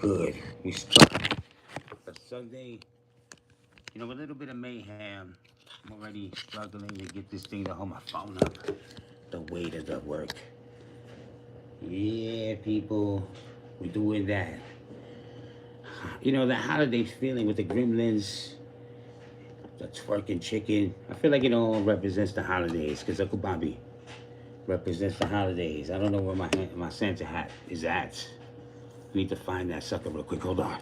good. We start the Sunday, a little bit of mayhem. I'm already struggling to get this thing to hold my phone up. The weight of the work. Yeah, people, we doing that. The holiday feeling with the gremlins, the twerking chicken. I feel like it all represents the holidays because Uncle Bobby represents the holidays. I don't know where my Santa hat is at. I need to find that sucker real quick. Hold on.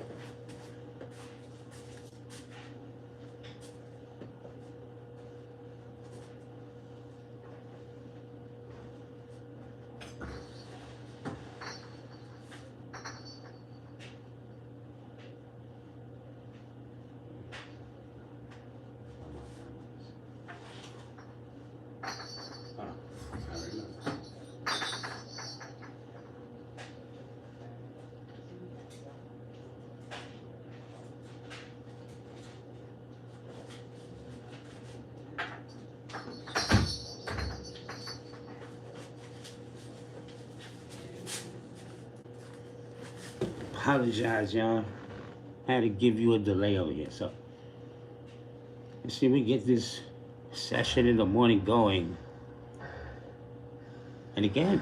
Apologize, y'all. I had to give you a delay over here. So, let's see, we get this session in the morning going. And again,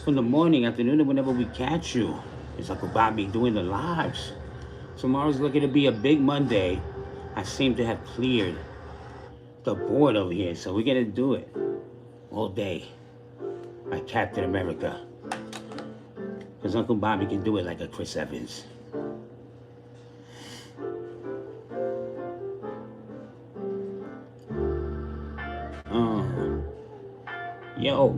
from the morning, afternoon, and whenever we catch you, it's Uncle Bobby doing the lives. Tomorrow's looking to be a big Monday. I seem to have cleared the board over here, so we're gonna do it all day, like Captain America. Because Uncle Bobby can do it like a Chris Evans. Yo.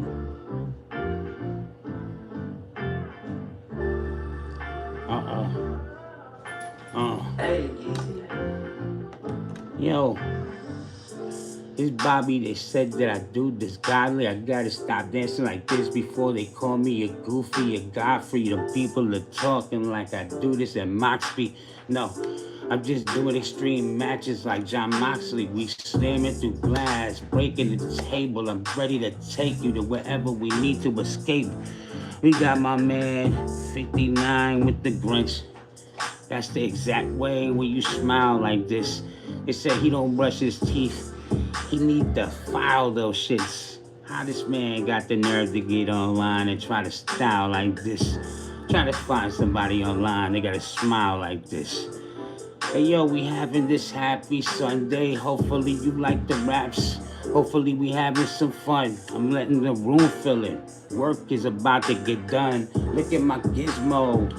Yo. This Bobby, they said that I do this godly. I gotta stop dancing like this before they call me a goofy, a Godfrey. The people are talking like I do this at Moxby. No, I'm just doing extreme matches like John Moxley. We slamming through glass, breaking the table. I'm ready to take you to wherever we need to escape. We got my man 59 with the grunts. That's the exact way when you smile like this. They said he don't brush his teeth. He need to file those shits. How this man got the nerve to get online and try to style like this? Try to find somebody online, they gotta smile like this. Hey yo, we having this happy Sunday. Hopefully you like the raps. Hopefully we having some fun. I'm letting the room fill it. Work is about to get done. Look at my gizmo.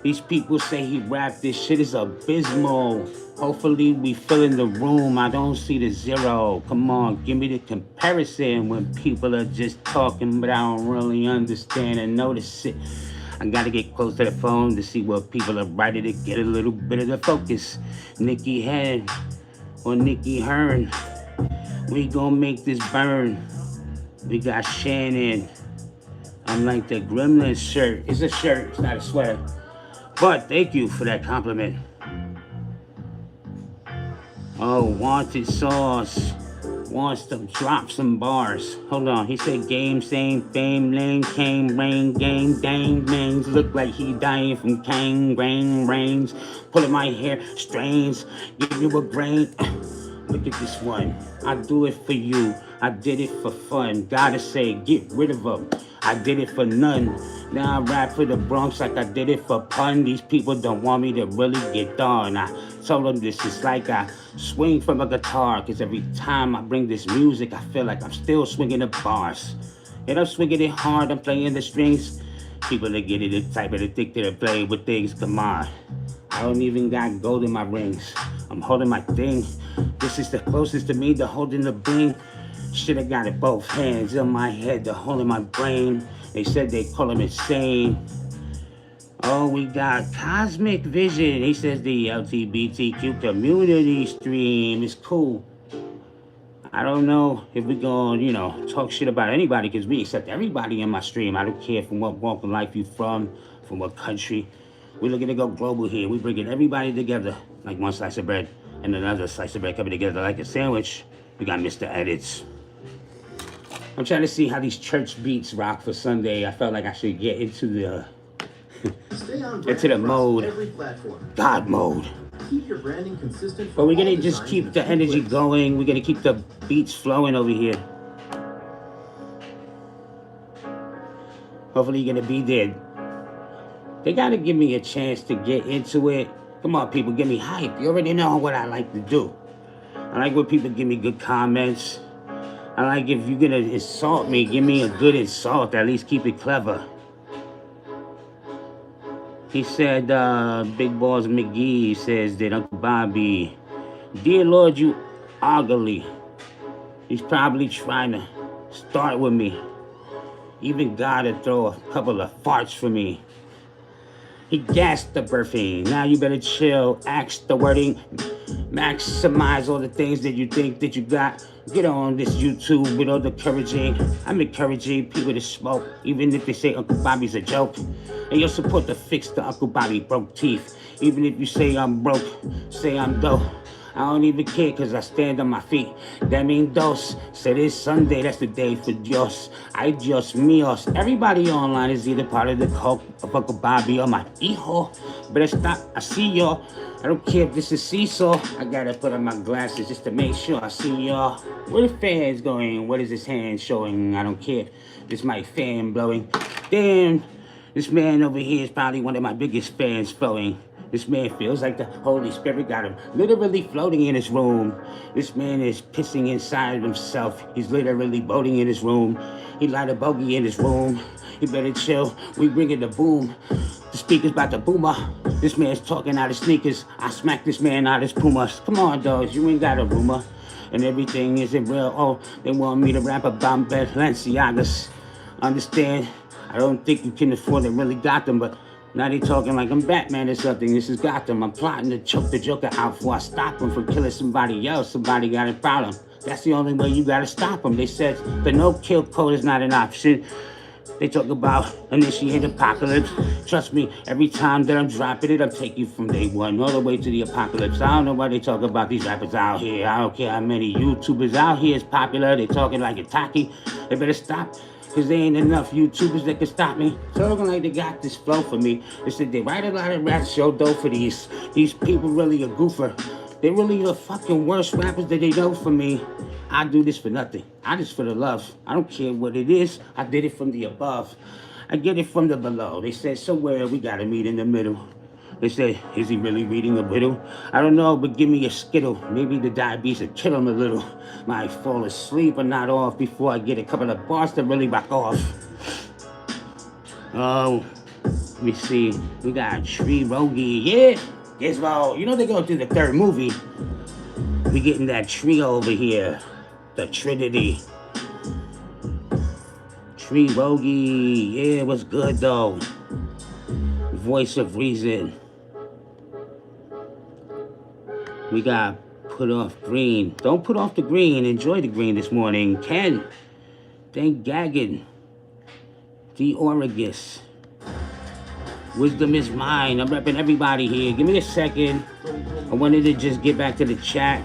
These people say he rap, this shit is abysmal. Hopefully we fill in the room, I don't see the zero. Come on, give me the comparison when people are just talking, but I don't really understand and notice it. I gotta get close to the phone to see what people are writing to get a little bit of the focus. Nikki Head or Nikki Hearn, we gonna make this burn. We got Shannon. I'm like the Gremlin shirt. It's a shirt, it's not a sweater. But thank you for that compliment. Oh, Wanted Sauce wants to drop some bars. Hold on, he said game, same, fame, lane, came, rain, game, dang, names. Look like he dying from gangrene rains. Pulling my hair, strains, give you a brain. Look at this one. I do it for you. I did it for fun. Gotta say, get rid of them. I did it for none. Now I rap for the Bronx like I did it for pun. These people don't want me to really get done. I told them this is like I swing from a guitar. Cause every time I bring this music, I feel like I'm still swinging the bars. And I'm swinging it hard, I'm playing the strings. People that get it, the type of addicted to play with things, come on. I don't even got gold in my rings. I'm holding my thing. This is the closest to me to holding the bling. Shit, I got it both hands on my head, the hole in my brain. They said they call him insane. Oh, we got Cosmic Vision. He says the LGBTQ community stream is cool. I don't know if we're gonna, talk shit about anybody because we accept everybody in my stream. I don't care from what walk of life you from what country. We're looking to go global here. We're bringing everybody together like one slice of bread and another slice of bread coming together like a sandwich. We got Mr. Edits. I'm trying to see how these church beats rock for Sunday. I felt like I should get into the into the mode, God mode. But we're gonna just keep the energy going. We're gonna keep the beats flowing over here. Hopefully you're gonna be there. They gotta give me a chance to get into it. Come on, people, give me hype. You already know what I like to do. I like when people give me good comments. I like if you're gonna insult me, give me a good insult. At least keep it clever. He said, Big Balls McGee says that Uncle Bobby, dear Lord, you ugly. He's probably trying to start with me. Even gotta throw a couple of farts for me. He gassed the birthing. Now you better chill, axe the wording, maximize all the things that you think that you got. Get on this YouTube with all the encouraging. I'm encouraging people to smoke, even if they say Uncle Bobby's a joke. And you'll support to fix the Uncle Bobby broke teeth. Even if you say I'm broke, say I'm dope. I don't even care cause I stand on my feet. That mean dos. Say this Sunday, that's the day for Dios. I just míos. Everybody online is either part of the cult of Uncle Bobby or my hijo. Better stop, I see y'all. I don't care if this is seesaw. I gotta put on my glasses just to make sure I see y'all. Where the fan's going? What is his hand showing? I don't care. This my fan blowing. Damn, this man over here is probably one of my biggest fans flowing. This man feels like the Holy Spirit got him literally floating in his room. This man is pissing inside of himself. He's literally boating in his room. He light a bogey in his room. He better chill. We bringing the boom. The speaker's about to boomer. This man's talking out of sneakers. I smack this man out his pumas. Come on, dogs, you ain't got a rumor. And everything isn't real. Oh, they want me to rap about Balenciagas. Understand? I don't think you can afford it, really got them, but now they talking like I'm Batman or something. This has got them. I'm plotting to choke the Joker out before I stop him from killing somebody else. Somebody got a problem. That's the only way you gotta stop them. They said the no-kill code is not an option. They talk about initiate apocalypse. Trust me, every time that I'm dropping it, I'm taking you from day one all the way to the apocalypse. I don't know why they talk about these rappers out here. I don't care how many YouTubers out here is popular. They talking like Itaki. They better stop. Cause there ain't enough YouTubers that can stop me. Talking like they got this flow for me. They said they write a lot of raps, show dope for these. These people really a goofer. They really the fucking worst rappers that they know for me. I do this for nothing. I just for the love. I don't care what it is. I did it from the above. I get it from the below. They said somewhere we gotta meet in the middle. They say, is he really reading a riddle? I don't know, but give me a skittle. Maybe the diabetes will kill him a little. Might fall asleep or not off before I get a couple of bars to really rock off. Oh, let me see. We got Tree Rogi. Yeah, guess what? You know they're going through the third movie. We getting that trio over here. The Trinity. Tree Rogi. Yeah, what's good though? Voice of reason. We got put off green. Don't put off the green. Enjoy the green this morning. Ken. Thank Gaggin. The Origus. Wisdom is mine. I'm repping everybody here. Give me a second. I wanted to just get back to the chat.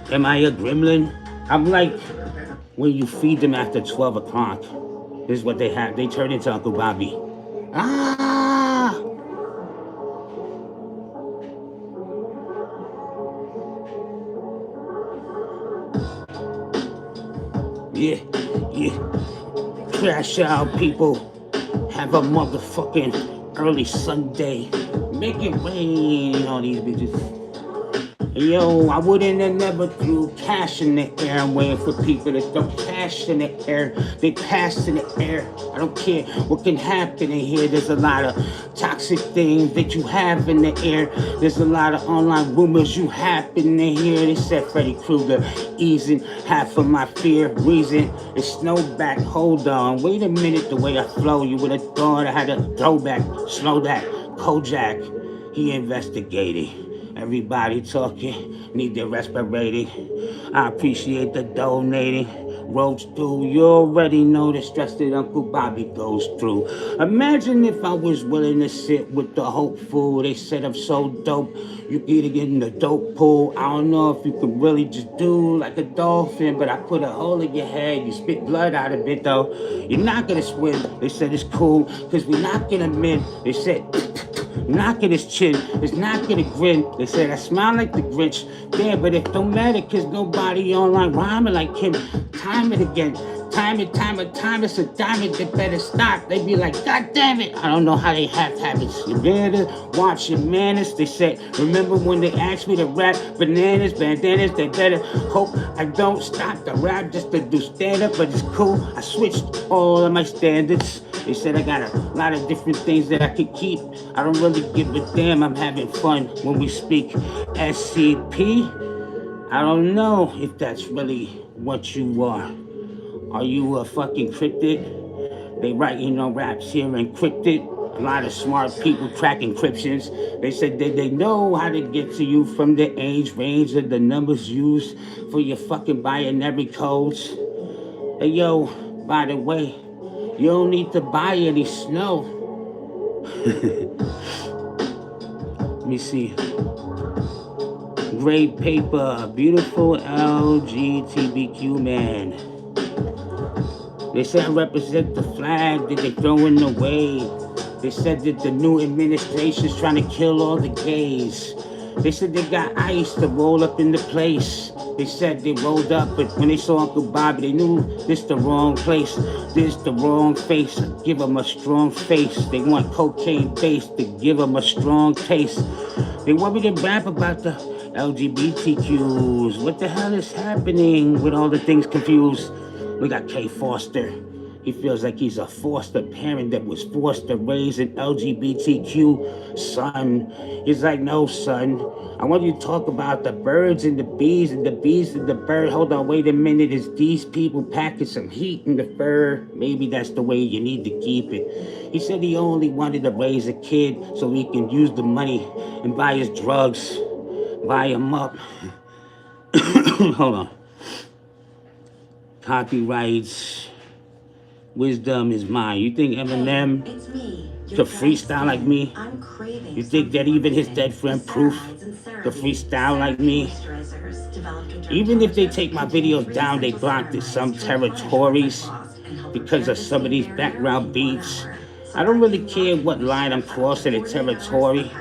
Am I a gremlin? I'm like when you feed them after 12 o'clock. This is what they have. They turn into Uncle Bobby. Ah! Yeah, yeah. Crash out, people. Have a motherfucking early Sunday. Make it rain on these bitches. Yo, I wouldn't have never threw cash in the air. I'm waiting for people to throw cash in the air. They pass in the air. I don't care what can happen in here. There's a lot of toxic things that you have in the air. There's a lot of online rumors you happen to hear. They said Freddy Krueger easing half of my fear. Reason is snowback. Hold on, wait a minute. The way I flow, you would have thought I had a throwback. Slow that. Kojak, he investigated. Everybody talking, need the respirating. I appreciate the donating. Roach through. You already know the stress that Uncle Bobby goes through. Imagine if I was willing to sit with the hopeful. They said I'm so dope, you could either get in the dope pool. I don't know if you could really just do like a dolphin, but I put a hole in your head, you spit blood out of it though. You're not gonna swim. They said it's cool, cause we're not gonna min. They said knocking his chin, it's not gonna grin. They said I smile like the Grinch. Yeah, but it don't matter, cause nobody online rhyming like him. Time it again. Time it's a diamond, they better stop. They be like, God damn it. I don't know how they have habits. You better watch your manners. They said, remember when they asked me to rap bananas, bandanas, they better hope I don't stop the rap just to do stand-up, but it's cool. I switched all of my standards. They said I got a lot of different things that I could keep. I don't really give a damn, I'm having fun when we speak. SCP, I don't know if that's really what you are. Are you a fucking cryptid? They writing on raps here encrypted. A lot of smart people crack encryptions. They said that they know how to get to you from the age range of the numbers used for your fucking binary codes. Hey yo, by the way, you don't need to buy any snow. Let me see. Great paper, beautiful LGBTQ man. They said I represent the flag that they throwing away. They said that the new administration's trying to kill all the gays. They said they got ice to roll up in the place. They said they rolled up, but when they saw Uncle Bobby, they knew this the wrong place. This the wrong face. Give them a strong face. They want cocaine base to give them a strong taste. They want me to rap about the LGBTQs. What the hell is happening with all the things confused? We got K Foster. He feels like he's a foster parent that was forced to raise an LGBTQ son. He's like, no, son. I want you to talk about the birds and the bees and the bees and the bird. Hold on, wait a minute. Is these people packing some heat in the fur? Maybe that's the way you need to keep it. He said he only wanted to raise a kid so he can use the money and buy his drugs. Buy him up. Hold on. Copyrights. Wisdom is mine. You think Eminem could freestyle like me? You think that even his dead friend Proof could freestyle like me? Even if they take my videos down, they blocked it some territories because of some of these background beats. I don't really care what line I'm crossing the territory.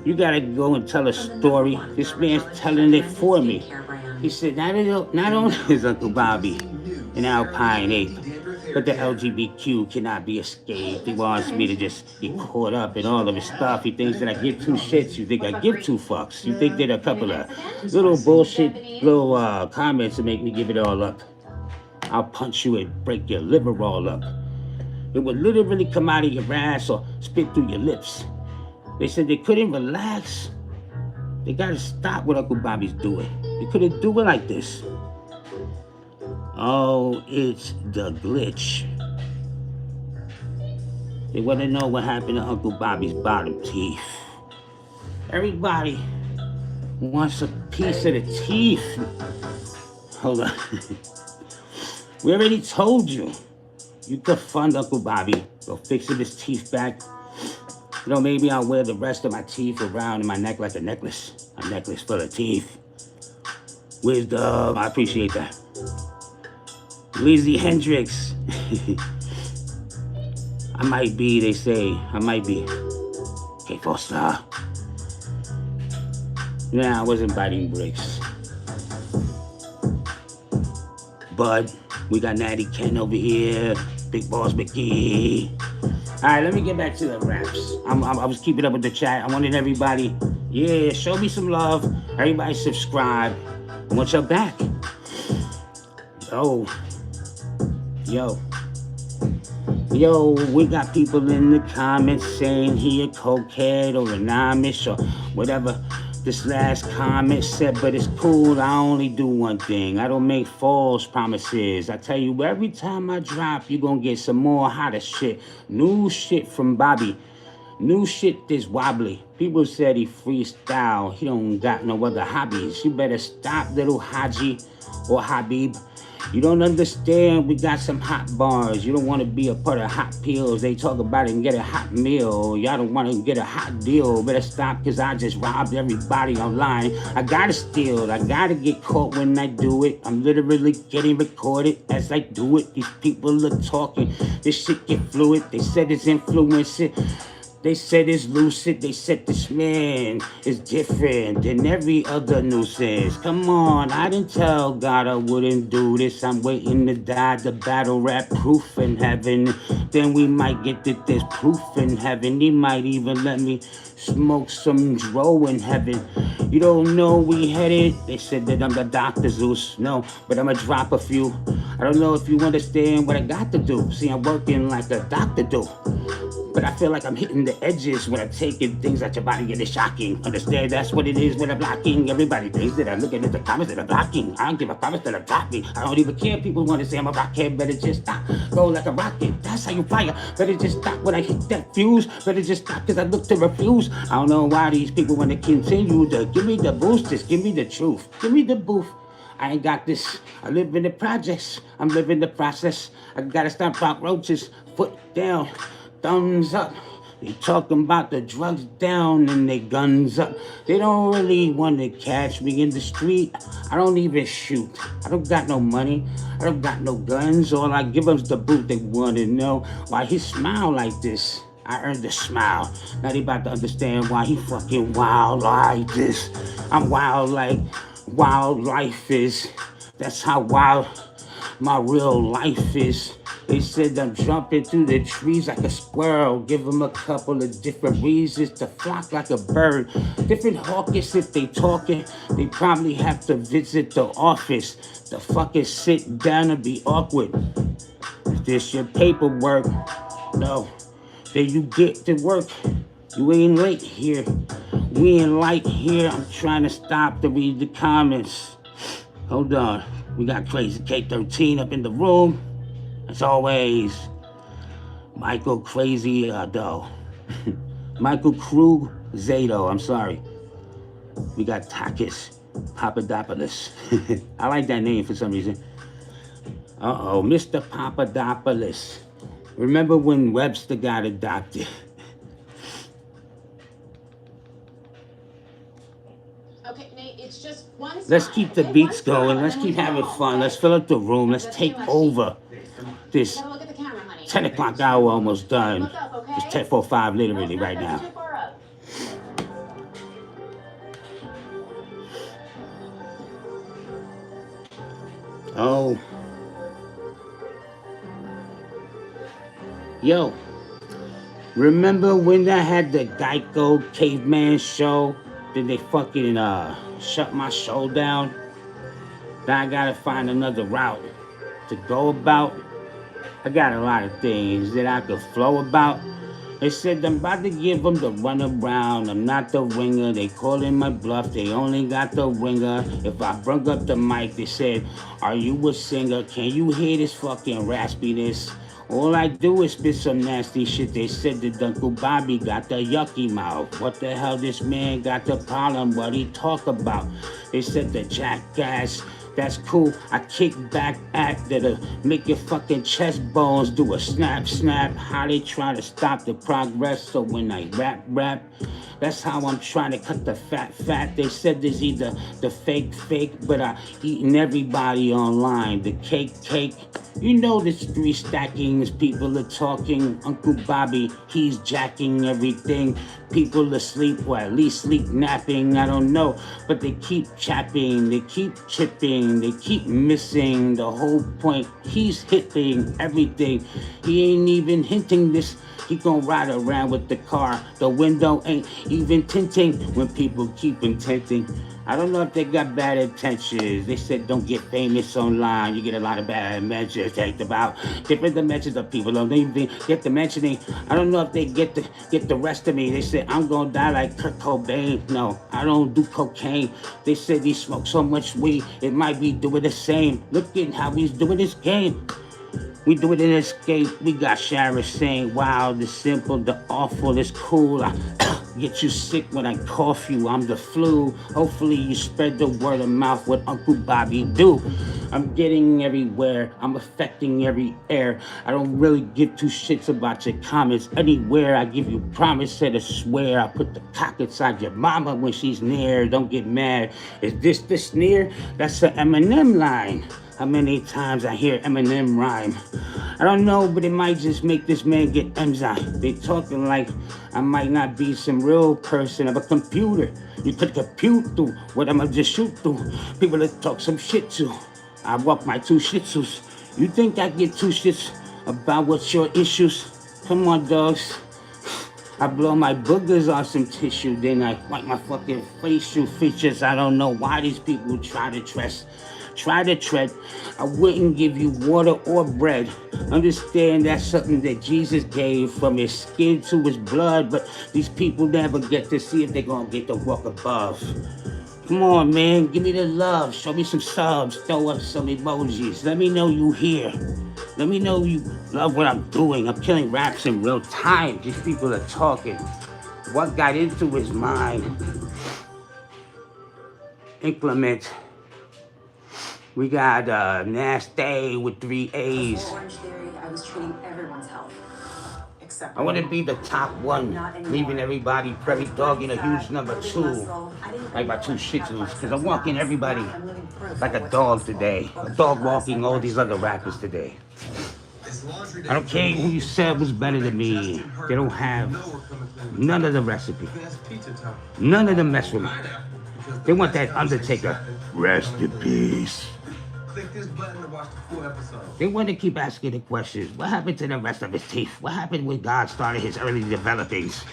You gotta go and tell a story. This man's telling it for me. He said, not only is Uncle Bobby an alpine ape, but the LGBTQ cannot be escaped. He wants me to just get caught up in all of his stuff. He thinks that I give two shits. You think I give two fucks. You think that a couple of little bullshit, little comments to make me give it all up. I'll punch you and break your liver all up. It would literally come out of your ass or spit through your lips. They said they couldn't relax. They gotta stop what Uncle Bobby's doing. They couldn't do it like this. Oh, it's the glitch. They want to know what happened to Uncle Bobby's bottom teeth. Everybody wants a piece of the teeth. Hold on. We already told you. You could fund Uncle Bobby. Go fixing his teeth back. You know, maybe I'll wear the rest of my teeth around in my neck like a necklace. A necklace full of teeth. Wisdom. I appreciate that. Lizzie Hendrix. I might be, they say. I might be. K Foster. Nah, I wasn't biting bricks. Bud, we got Natty Ken over here. Big Boss McGee. Alright, let me get back to the raps. I was keeping up with the chat. I wanted everybody, yeah, show me some love. Everybody subscribe. I want y'all back. Yo, we got people in the comments saying he a cokehead or an Amish or whatever this last comment said, but it's cool. I only do one thing. I don't make false promises. I tell you, every time I drop, you're gonna get some more hotter shit. New shit from Bobby. New shit that's wobbly. People said he freestyle. He don't got no other hobbies. You better stop, little Haji or Habib. You don't understand, we got some hot bars. You don't want to be a part of hot pills. They talk about it and get a hot meal. Y'all don't want to get a hot deal. Better stop, cause I just robbed everybody online. I gotta steal, I gotta get caught when I do it. I'm literally getting recorded as I do it. These people are talking, this shit get fluid. They said it's influencing. They said it's lucid, they said this man is different than every other nuisance. Come on, I didn't tell God I wouldn't do this. I'm waiting to die, the battle rap proof in heaven. Then we might get that there's proof in heaven. He might even let me smoke some dro in heaven. You don't know we headed. They said that I'm the Dr. Zeus. No, but I'ma drop a few. I don't know if you understand what I got to do. See, I'm working like a doctor do. But I feel like I'm hitting the edges when I'm taking things that your body get is shocking. Understand that's what it is when I'm blocking. Everybody thinks that I'm looking at the comments that I'm blocking. I don't give a promise that I'm dropping. I don't even care. People want to say I'm a rockhead. Better just stop. Go like a rocket. That's how you fire. Better just stop when I hit that fuse. Better just stop because I look to refuse. I don't know why these people want to continue to give me the boost. Just give me the truth. Give me the booth. I ain't got this. I live in the projects. I'm living the process. I gotta stop cockroaches. Foot down. Thumbs up. They talking about the drugs down and they guns up. They don't really want to catch me in the street. I don't even shoot. I don't got no money. I don't got no guns. All I give them's the boot. They want to know why he smile like this. I earned the smile. Now they about to understand why he fucking wild like this. I'm wild like wild life is. That's how wild my real life is. They said I'm jumping through the trees like a squirrel. Give them a couple of different reasons to flock like a bird. Different hawkers, if they talking, they probably have to visit the office. The fucking sit down and be awkward. Is this your paperwork? No. Then you get to work. You ain't late here. We ain't light here. I'm trying to stop to read the comments. Hold on. We got Crazy K13 up in the room. As always, Michael Crazy though. Michael Krug Zato, I'm sorry. We got Takis Papadopoulos. I like that name for some reason. Uh-oh, Mr. Papadopoulos. Remember when Webster got adopted? Okay, Nate, it's just one slide. Let's keep the beats going. Let's keep having fun. Let's fill up the room. Let's take over this 10 o'clock hour almost done. It's 10:45 literally right now. Oh. Yo. Remember when I had the Geico Caveman show? Did they fucking shut my show down? Now I gotta find another route to go about. I got a lot of things that I could flow about. They said I'm about to give them the runaround. I'm not the ringer. They calling my bluff. They only got the ringer. If I bring up the mic, they said, are you a singer? Can you hear this fucking raspiness? All I do is spit some nasty shit. They said that Uncle Bobby got the yucky mouth. What the hell this man got the problem? What he talk about? They said the jackass. That's cool. I kick back act that'll make your fucking chest bones do a snap, snap. How they try to stop the progress. So when I rap, that's how I'm trying to cut the fat. They said there's either the fake, but I eating everybody online. The cake. You know this 3 stackings, people are talking. Uncle Bobby, he's jacking everything. People asleep, or at least sleep napping, I don't know. But they keep chapping, they keep chipping, they keep missing the whole point. He's hitting everything. He ain't even hinting this. He gon' ride around with the car. The window ain't even tinting when people keep intenting. I don't know if they got bad intentions. They said don't get famous online. You get a lot of bad mentions. Talked about different dimensions of people. Don't even get the mentioning. I don't know if they get the rest of me. They said I'm gonna die like Kurt Cobain. No, I don't do cocaine. They said he smoked so much weed, it might be doing the same. Look at how he's doing this game. We do it in Escape. We got Shara saying, wow, the simple, the awful, it's cool. I get you sick when I cough you. I'm the flu. Hopefully you spread the word of mouth what Uncle Bobby do. I'm getting everywhere. I'm affecting every air. I don't really give two shits about your comments anywhere. I give you promise, said I swear. I put the cock inside your mama when she's near. Don't get mad. Is this the sneer? That's an Eminem line. How many times I hear Eminem rhyme? I don't know, but it might just make this man get enzyme. They talking like I might not be some real person of a computer. You could compute through what I'ma just shoot through. People that talk some shit to. I walk my two shih tzus. You think I get two shits about what's your issues? Come on, dogs. I blow my boogers on some tissue, then I wipe my fucking facial features. I don't know why these people try to tread. I wouldn't give you water or bread. Understand that's something that Jesus gave from his skin to his blood, but these people never get to see if they're gonna get to walk above. Come on, man, give me the love. Show me some subs, throw up some emojis. Let me know you here. Let me know you love what I'm doing. I'm killing raps in real time. These people are talking. What got into his mind? Implement. We got Nasty with 3 A's. Orange Theory, I was treating everyone's health. Except I want to be the top one, leaving everybody Prairie Dog in a huge number 2. Like my two shih tzus, because I'm walking everybody like a dog today. A dog walking all these other rappers today. I don't care who you said was better than me. They don't have none of the recipe. None of them mess with me. They want that Undertaker. Rest in peace. Click this button to watch the full episode. They want to keep asking the questions. What happened to the rest of his teeth? What happened when God started his early developings?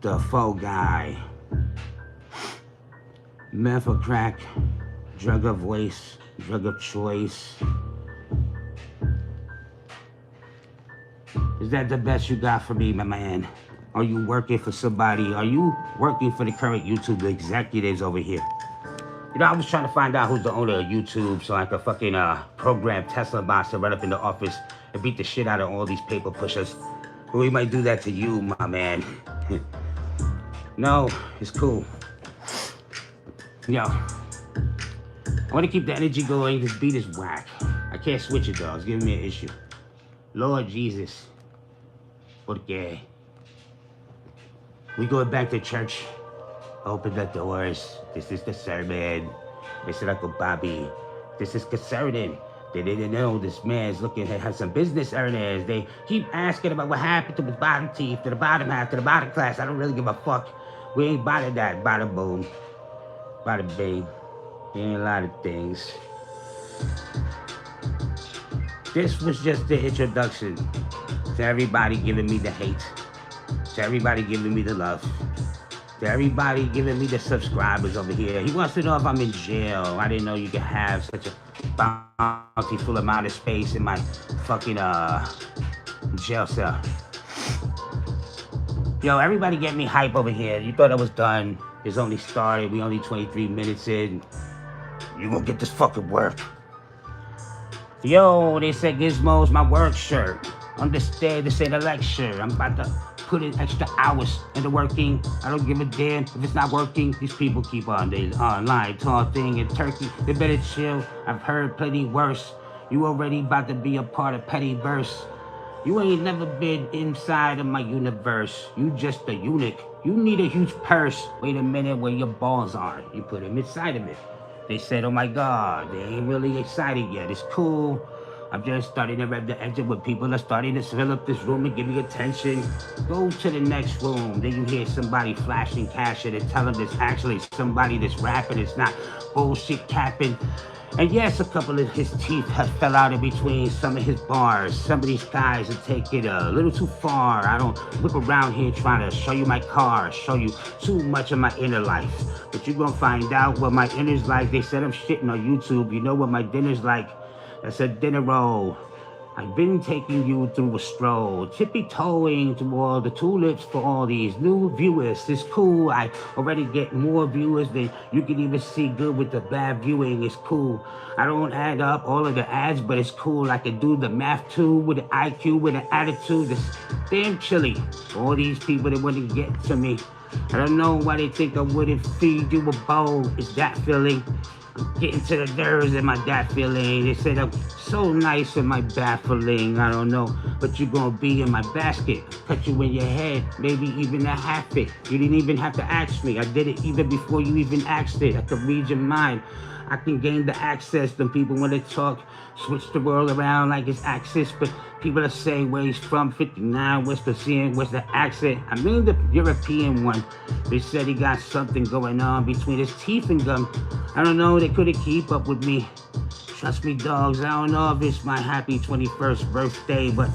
The faux guy. Meth or crack, drug of voice, drug of choice. Is that the best you got for me, my man? Are you working for somebody? Are you working for the current YouTube executives over here? You know, I was trying to find out who's the owner of YouTube so I could fucking program Tesla bots to run up in the office and beat the shit out of all these paper pushers. But we might do that to you, my man. No, it's cool. Yo, I want to keep the energy going. This beat is whack. I can't switch it though. It's giving me an issue. Lord Jesus. Porque we going back to church. Open the doors. This is the sermon. Mr. Uncle Bobby. This is concerning. They didn't know this man's looking to have some business earnings. They keep asking about what happened to his bottom teeth, to the bottom half, to the bottom class. I don't really give a fuck. We ain't bottom that. Bottom boom. Bottom bing. Ain't a lot of things. This was just the introduction to everybody giving me the hate. To everybody giving me the love. To everybody giving me the subscribers over here. He wants to know if I'm in jail. I didn't know you could have such a bountiful amount of space in my fucking jail cell. Yo, everybody get me hype over here. You thought I was done. It's only started. We only 23 minutes in. You gonna get this fucking work. Yo, they said Gizmo's my work shirt. Understand, this ain't a lecture. I'm about to put in extra hours into working. I don't give a damn if it's not working. These people keep on. They online talking in Turkey. They better chill. I've heard plenty worse. You already about to be a part of petty verse. You ain't never been inside of my universe. You just a eunuch. You need a huge purse. Wait a minute, where your balls are. You put them inside of it. They said, oh my God, they ain't really excited yet. It's cool. I'm just starting to rev the engine when people are starting to fill up this room and give me attention. Go to the next room. Then you hear somebody flashing cash and tell them there's actually somebody that's rapping. It's not bullshit capping. And yes, a couple of his teeth have fell out in between some of his bars. Some of these guys are taking it a little too far. I don't whip around here trying to show you my car, show you too much of my inner life. But you're gonna find out what my inner's like. They said I'm shitting on YouTube. You know what my dinner's like? That's a dinner roll. I've been taking you through a stroll, tippy-toeing through all the tulips for all these new viewers. It's cool. I already get more viewers than you can even see good with the bad viewing. It's cool. I don't add up all of the ads, but it's cool. I can do the math too with an IQ, with an attitude. It's damn chilly. All these people that wouldn't get to me. I don't know why they think I wouldn't feed you a bowl. It's that feeling. I'm getting to the nerves in my that feeling. They said I'm so nice in my baffling. I don't know, but you're gonna be in my basket. Cut you in your head, maybe even a half it. You didn't even have to ask me. I did it even before you even asked it. I could read your mind. I can gain the access. Them people want to talk, switch the world around like it's Axis, but people that say where he's from, 59, West Brazilian, what's the accent? I mean the European one. They said he got something going on between his teeth and gum. I don't know, they couldn't keep up with me. Trust me, dogs, I don't know if it's my happy 21st birthday, but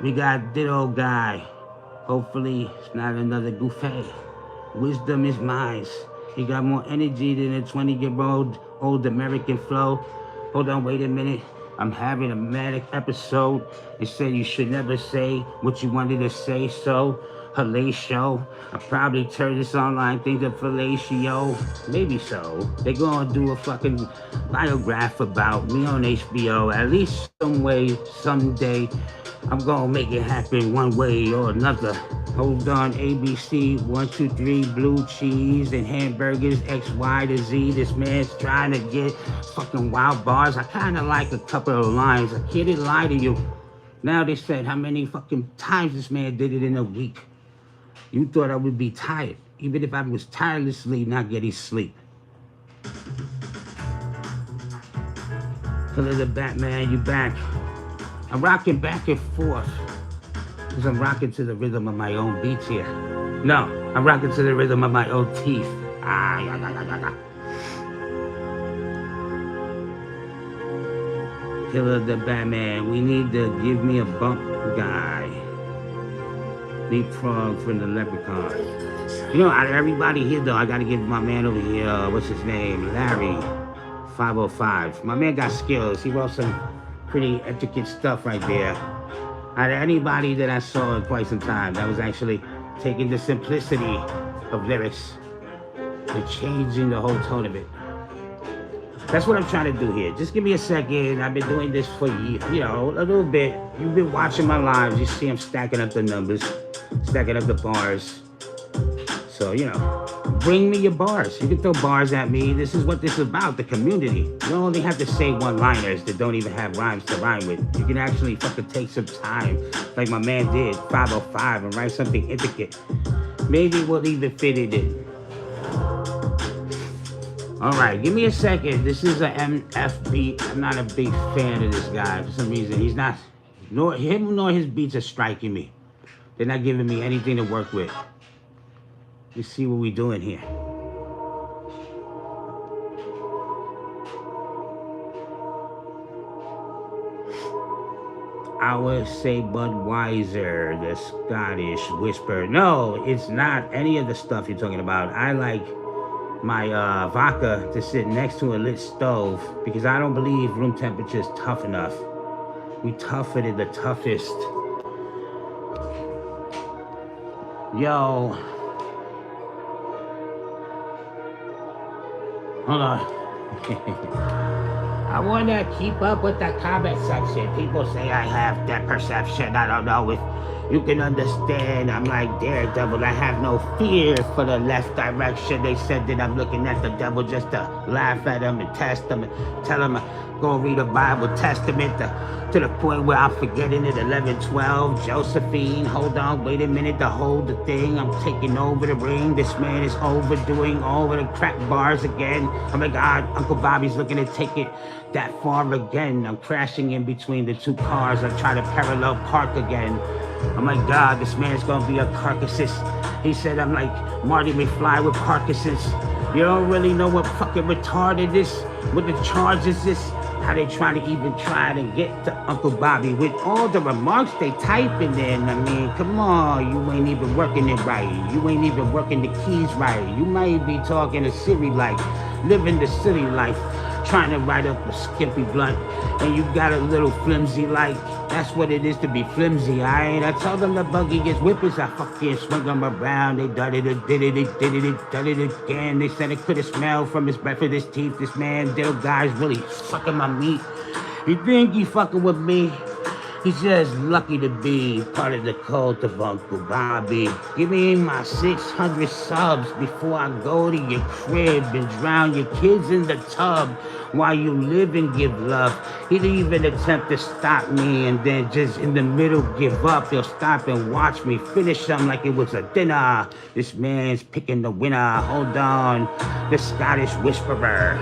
we got Ditto Guy. Hopefully, it's not another goofy. Wisdom is mine. He got more energy than a 20-year-old old American flow. Hold on, wait a minute. I'm having a manic episode. It said you should never say what you wanted to say, so Hallatio. I probably turn this online thing to fellatio. Maybe so. They gonna do a fucking biograph about me on HBO. At least some way, someday, I'm gonna make it happen one way or another. Hold on, ABC, 1, 2, 3, blue cheese and hamburgers, X, Y to Z. This man's trying to get fucking wild bars. I kind of like a couple of lines. I can't lie to you. Now they said how many fucking times this man did it in a week. You thought I would be tired, even if I was tirelessly not getting sleep. Killer the Batman, you back. I'm rocking back and forth. Cause I'm rocking to the rhythm of my own beats here. No, I'm rocking to the rhythm of my own teeth. Ah, yeah, yeah, yeah, yeah. Killer the Batman, we need to give me a bump guy. Leapfrog from the Leprechaun. You know, out of everybody here though, I gotta give my man over here, what's his name? Larry 505. My man got skills. He wrote some pretty intricate stuff right there. Out of anybody that I saw in quite some time, that was actually taking the simplicity of lyrics and changing the whole tone of it. That's what I'm trying to do here. Just give me a second. I've been doing this for years, you know, a little bit. You've been watching my lives. You see I'm stacking up the numbers, stacking up the bars. So, you know, bring me your bars. You can throw bars at me. This is what this is about, the community. You don't only have to say one-liners that don't even have rhymes to rhyme with. You can actually fucking take some time, like my man did, 505, and write something intricate. Maybe we'll even fit it in. All right, give me a second. This is a MFB. I'm not a big fan of this guy for some reason. He's not, nor him nor his beats are striking me. They're not giving me anything to work with. Let's see what we're doing here. I would say Budweiser, the Scottish Whisper. No, it's not any of the stuff you're talking about. I like my vodka to sit next to a lit stove because I don't believe room temperature is tough enough. We tougher than the toughest. Yo. Hold on. I want to keep up with the comment section. People say I have that perception. I don't know if you can understand. I'm like Daredevil. I have no fear for the left direction. They said that I'm looking at the devil just to laugh at him and test him and tell him go read a Bible Testament to the point where I'm forgetting it. 11, 12, Josephine. Hold on, wait a minute to hold the thing. I'm taking over the ring. This man is overdoing all of the crack bars again. Oh my God, Uncle Bobby's looking to take it that far again. I'm crashing in between the two cars. I try to parallel park again. Oh my God, this man's gonna be a carcasses. He said I'm like Marty McFly with Parkinson's. You don't really know what fucking retarded this, what the charges is. How they try to even try to get to Uncle Bobby with all the remarks they typing in. I mean, come on, you ain't even working it right. You ain't even working the keys right. You might be talking to Siri like, living the city life, trying to write up a skimpy blunt, and you got a little flimsy like, That's what it is to be flimsy, alright? I told them the buggy gets whippers, I fucking swung them around. They did it again. They said it could have smelled from his breath of his teeth. This man, little guy's really sucking my meat. You think he fucking with me? He's just lucky to be part of the cult of Uncle Bobby. Give me my 600 subs before I go to your crib and drown your kids in the tub while you live and give love. He'd even attempt to stop me and then just in the middle give up. He'll stop and watch me finish something like it was a dinner. This man's picking the winner. Hold on, the Scottish whisperer.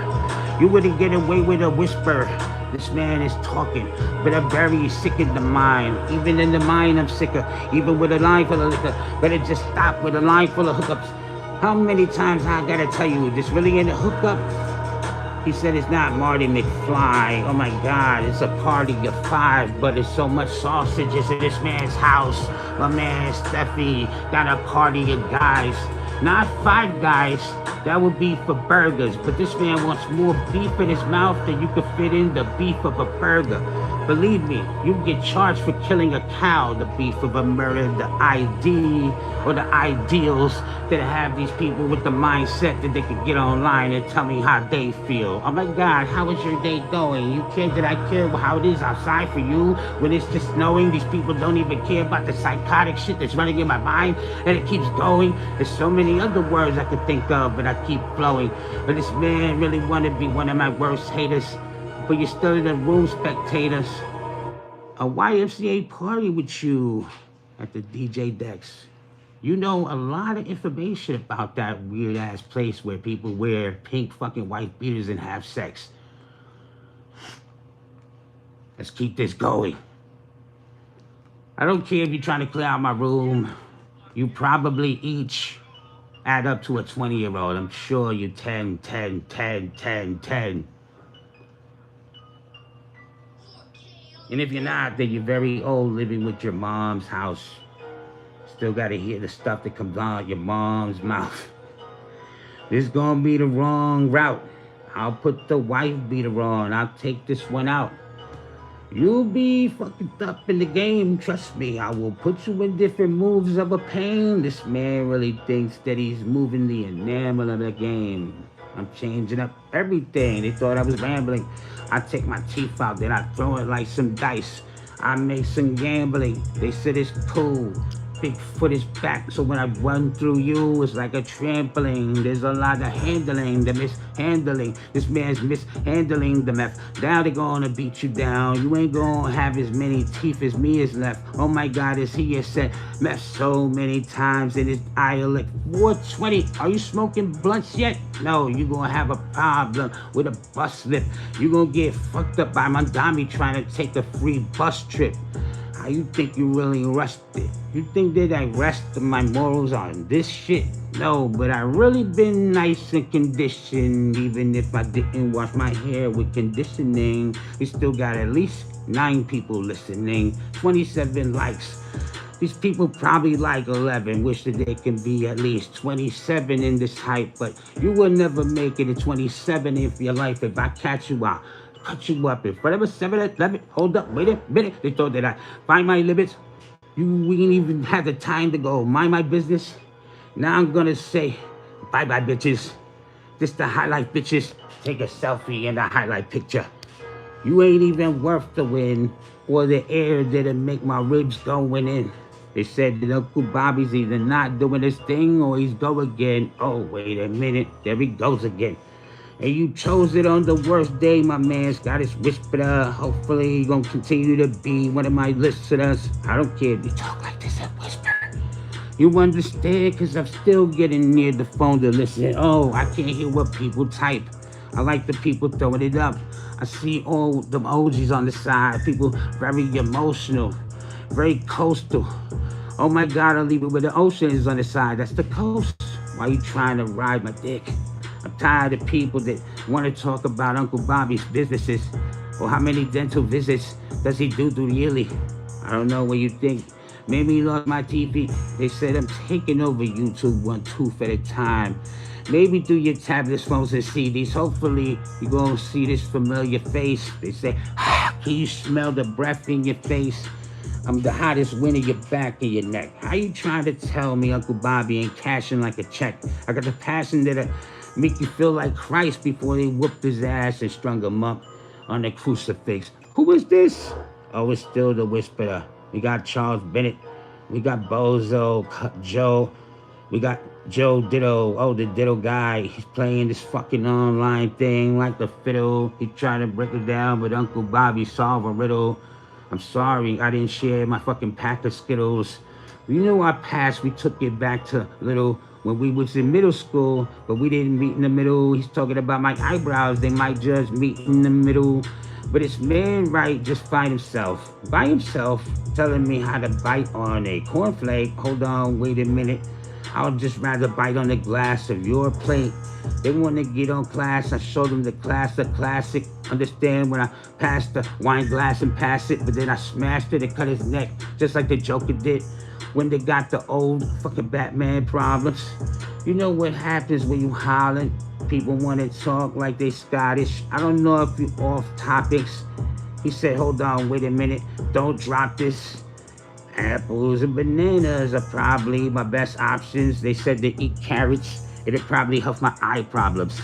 You wouldn't get away with a whisper. This man is talking, but I'm very sick in the mind. Even in the mind, I'm sicker. Even with a line full of liquor. Better just stop with a line full of hookups. How many times I gotta tell you, this really ain't a hookup? He said it's not Marty McFly. Oh my God, it's a party of 5, but it's so much sausages in this man's house. My man Steffi got a party of guys. Not 5 guys, that would be for burgers. But this man wants more beef in his mouth than you could fit in the beef of a burger. Believe me, you get charged for killing a cow, the beef of a murder, the ID or the ideals that have these people with the mindset that they can get online and tell me how they feel. Oh my God, how is your day going? You care that I care how it is outside for you when it's just knowing these people don't even care about the psychotic shit that's running in my mind and it keeps going. There's so many other words I could think of, but I keep flowing. But this man really want to be one of my worst haters. But you're still in the room, spectators. A YMCA party with you at the DJ Dex. You know a lot of information about that weird ass place where people wear pink fucking white beaters and have sex. Let's keep this going. I don't care if you're trying to clear out my room. You probably each add up to a 20-year-old. I'm sure you 10. And if you're not, then you're very old living with your mom's house. Still gotta hear the stuff that comes out your mom's mouth. This gonna be the wrong route. I'll put the wife beater on. I'll take this one out. You'll be fucking up in the game, trust me. I will put you in different moves of a pain. This man really thinks that he's moving the enamel of the game. I'm changing up everything. They thought I was rambling. I take my teeth out, then I throw it like some dice. I make some gambling. They said it's cool. Big foot is back, so when I run through you, it's like a trampoline. There's a lot of handling, the mishandling. This man's mishandling the meth. Now they're gonna beat you down. You ain't gonna have as many teeth as me is left. Oh my God, is he has said meth so many times in his dialect. 420, are you smoking blunts yet? No, you gonna have a problem with a bus lift. You gonna get fucked up by Mandami trying to take a free bus trip. How you think you really rusted? You think that I rested my morals on this shit? No, but I really been nice and conditioned. Even if I didn't wash my hair with conditioning, we still got at least 9 people listening, 27 likes. These people probably like 11, wish that they can be at least 27 in this hype, but you will never make it to 27 in your life if I catch you out. Cut you up in front of a 7-11. Hold up, wait a minute. They thought that I find my limits. We didn't even have the time to go mind my business. Now I'm gonna say, bye-bye, bitches. This the highlight, bitches. Take a selfie in the highlight picture. You ain't even worth the win or the air that'll make my ribs going in. They said that Uncle Bobby's either not doing his thing or he's go again. Oh, wait a minute. There he goes again. And you chose it on the worst day, my man's got his whisper. Hopefully he gonna continue to be one of my listeners. I don't care if you talk like this and whisper. You understand? Cause I'm still getting near the phone to listen. Oh, I can't hear what people type. I like the people throwing it up. I see all the emojis on the side. People very emotional, very coastal. Oh my God, I'll leave it where the ocean is on the side. That's the coast. Why you trying to ride my dick? I'm tired of people that want to talk about Uncle Bobby's businesses or how many dental visits does he do yearly. I don't know what you think. Maybe he lost my TV. They said I'm taking over YouTube 1 tooth at a time. Maybe through your tablets, phones, and CDs. Hopefully you're going to see this familiar face. They say, Can you smell the breath in your face? I'm the hottest wind in your back and your neck. How you trying to tell me Uncle Bobby ain't cashing like a check? I got the passion that'll make you feel like Christ before they whooped his ass and strung him up on the crucifix. Who is this? Oh, it's still the Whisperer. We got Charles Bennett. We got Bozo, Joe. We got Joe Ditto. Oh, the Ditto guy. He's playing this fucking online thing like the fiddle. He trying to break it down, but Uncle Bobby solve a riddle. I'm sorry, I didn't share my fucking pack of Skittles. You know our past, we took it back to little when we was in middle school, but we didn't meet in the middle. He's talking about my eyebrows, they might just meet in the middle. But it's man right just by himself, telling me how to bite on a cornflake. Hold on, wait a minute. I'll just rather bite on the glass of your plate. They want to get on class, I show them the class, the classic. Understand when I pass the wine glass and pass it, but then I smashed it and cut his neck, just like the Joker did when they got the old fucking Batman problems. You know what happens when you hollering? People want to talk like they Scottish. I don't know if you off topics. He said, hold on, wait a minute, don't drop this. Apples and bananas are probably my best options. They said to eat carrots. It'll probably help my eye problems.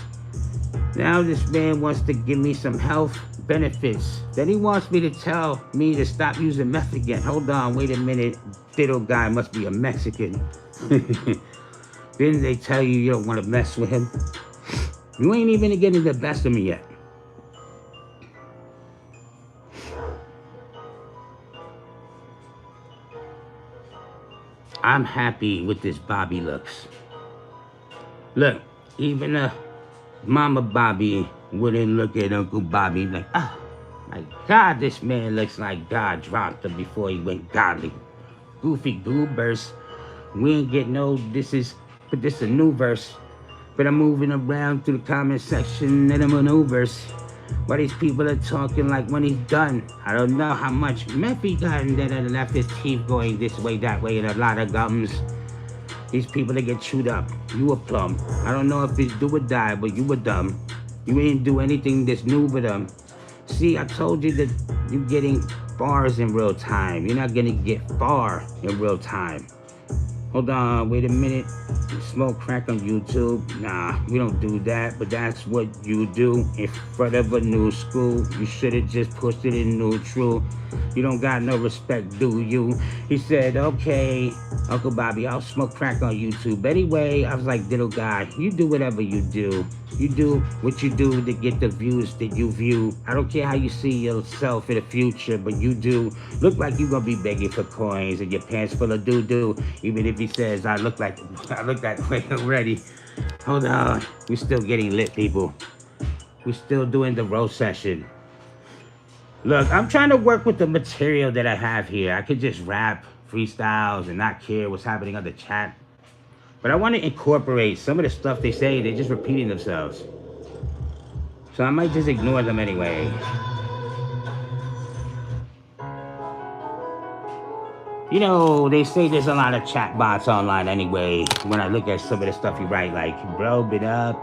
Now this man wants to give me some health benefits. Then he wants me to tell me to stop using meth again. Hold on, wait a minute. Ditto guy must be a Mexican. Didn't they tell you don't want to mess with him? You ain't even getting the best of me yet. I'm happy with this Bobby looks. Look, even Mama Bobby wouldn't look at Uncle Bobby like, ah, my God, this man looks like God dropped him before he went godly. Goofy goobers. We ain't get no, this is a new verse. But I'm moving around through the comment section and the maneuvers. Why these people are talking like when he's done. I don't know how much meth he done that left his teeth going this way, that way, and a lot of gums. These people that get chewed up. You a plum. I don't know if it's do or die, but you were dumb. You ain't do anything that's new with them. See, I told you that you're getting bars in real time. You're not gonna get far in real time. Hold on, wait a minute. Smoke crack on YouTube? Nah, we don't do that, but that's what you do in front of a new school. You should have just pushed it in neutral. You don't got no respect, do you? He said, okay, Uncle Bobby, I'll smoke crack on YouTube. Anyway, I was like, little guy, you do whatever you do. You do what you do to get the views that you view. I don't care how you see yourself in the future, but you do. Look like you gonna be begging for coins and your pants full of doo-doo. Even if he says, I look that way already. Hold on, we're still getting lit, people. We're still doing the roast session. Look, I'm trying to work with the material that I have here. I could just rap freestyles and not care what's happening on the chat. But I want to incorporate some of the stuff they say. They're just repeating themselves. So I might just ignore them anyway. You know, they say there's a lot of chat bots online anyway. When I look at some of the stuff you write, like, bro, been up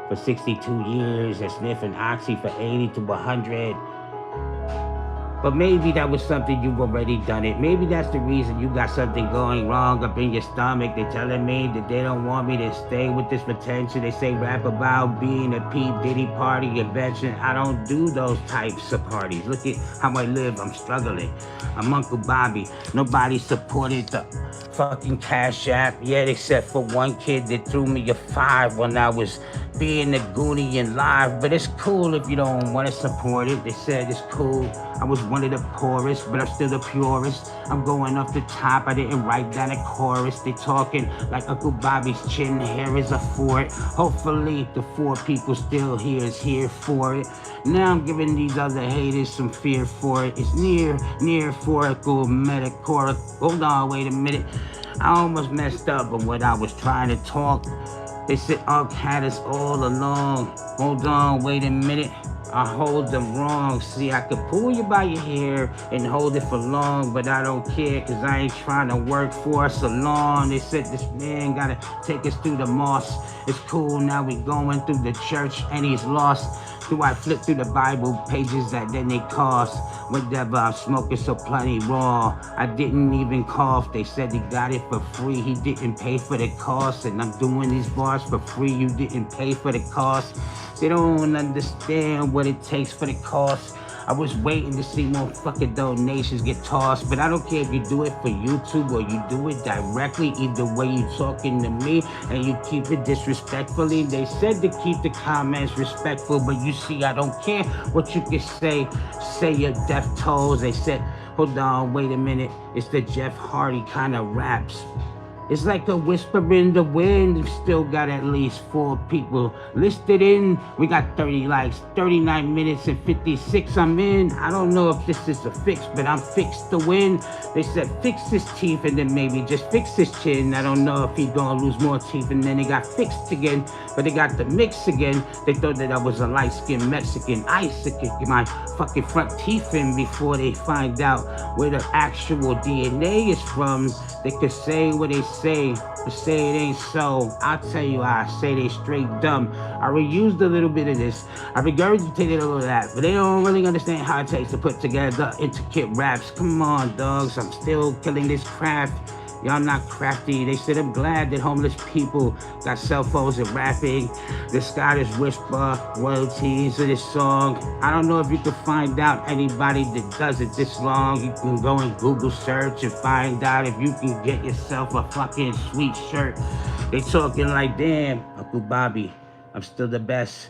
for 62 years and sniffing oxy for 80 to 100. But maybe that was something you've already done it. Maybe that's the reason you got something going wrong up in your stomach. They're telling me that they don't want me to stay with this potential. They say rap about being a P. Diddy party invention. I don't do those types of parties. Look at how I live. I'm struggling. I'm Uncle Bobby. Nobody supported the fucking Cash App yet, except for one kid that threw me a 5 when I was being a Goonie and live. But it's cool if you don't want to support it. They said it's cool. I was one of the poorest, but I'm still the purest. I'm going off the top. I didn't write down a chorus. They talking like Uncle Bobby's chin hair is a fort. Hopefully the 4 people still here is here for it. Now I'm giving these other haters some fear for it. It's near metaphorical. Hold on, wait a minute. I almost messed up on what I was trying to talk. They said Unc had us all along. Hold on, wait a minute. I hold them wrong. See, I could pull you by your hair and hold it for long, but I don't care, cause I ain't trying to work for so long. They said this man gotta take us through the moss. It's cool, now we going through the church and he's lost. Do I flip through the Bible pages that then they cost? Whatever, I'm smoking so plenty raw. I didn't even cough. They said he got it for free. He didn't pay for the cost. And I'm doing these bars for free. You didn't pay for the cost. They don't understand what it takes for the cost. I was waiting to see more fucking donations get tossed, but I don't care if you do it for YouTube or you do it directly. Either way, you talking to me and you keep it disrespectfully. They said to keep the comments respectful, but you see, I don't care what you can say. Say your death tolls. They said, hold on, wait a minute. It's the Jeff Hardy kind of raps. It's like a whisper in the wind. We've still got at least 4 people listed in. We got 30 likes, 39 minutes and 56 I'm in. I don't know if this is a fix, but I'm fixed to win. They said fix his teeth and then maybe just fix his chin. I don't know if he's gonna lose more teeth and then he got fixed again. But they got the mix again. They thought that I was a light-skinned Mexican. I used to kick my fucking front teeth in before they find out where the actual DNA is from. They could say what they say, but say it ain't so. I'll tell you how I say they straight dumb. I reused a little bit of this. I regurgitated a little of that, but they don't really understand how it takes to put together intricate raps. Come on, dogs, I'm still killing this craft. Y'all not crafty. They said I'm glad that homeless people got cell phones and rapping. The Scottish Whisper royalties of this song. I don't know if you can find out anybody that does it this long. You can go and Google search and find out if you can get yourself a fucking sweet shirt. They talking like, damn, Uncle Bobby, I'm still the best.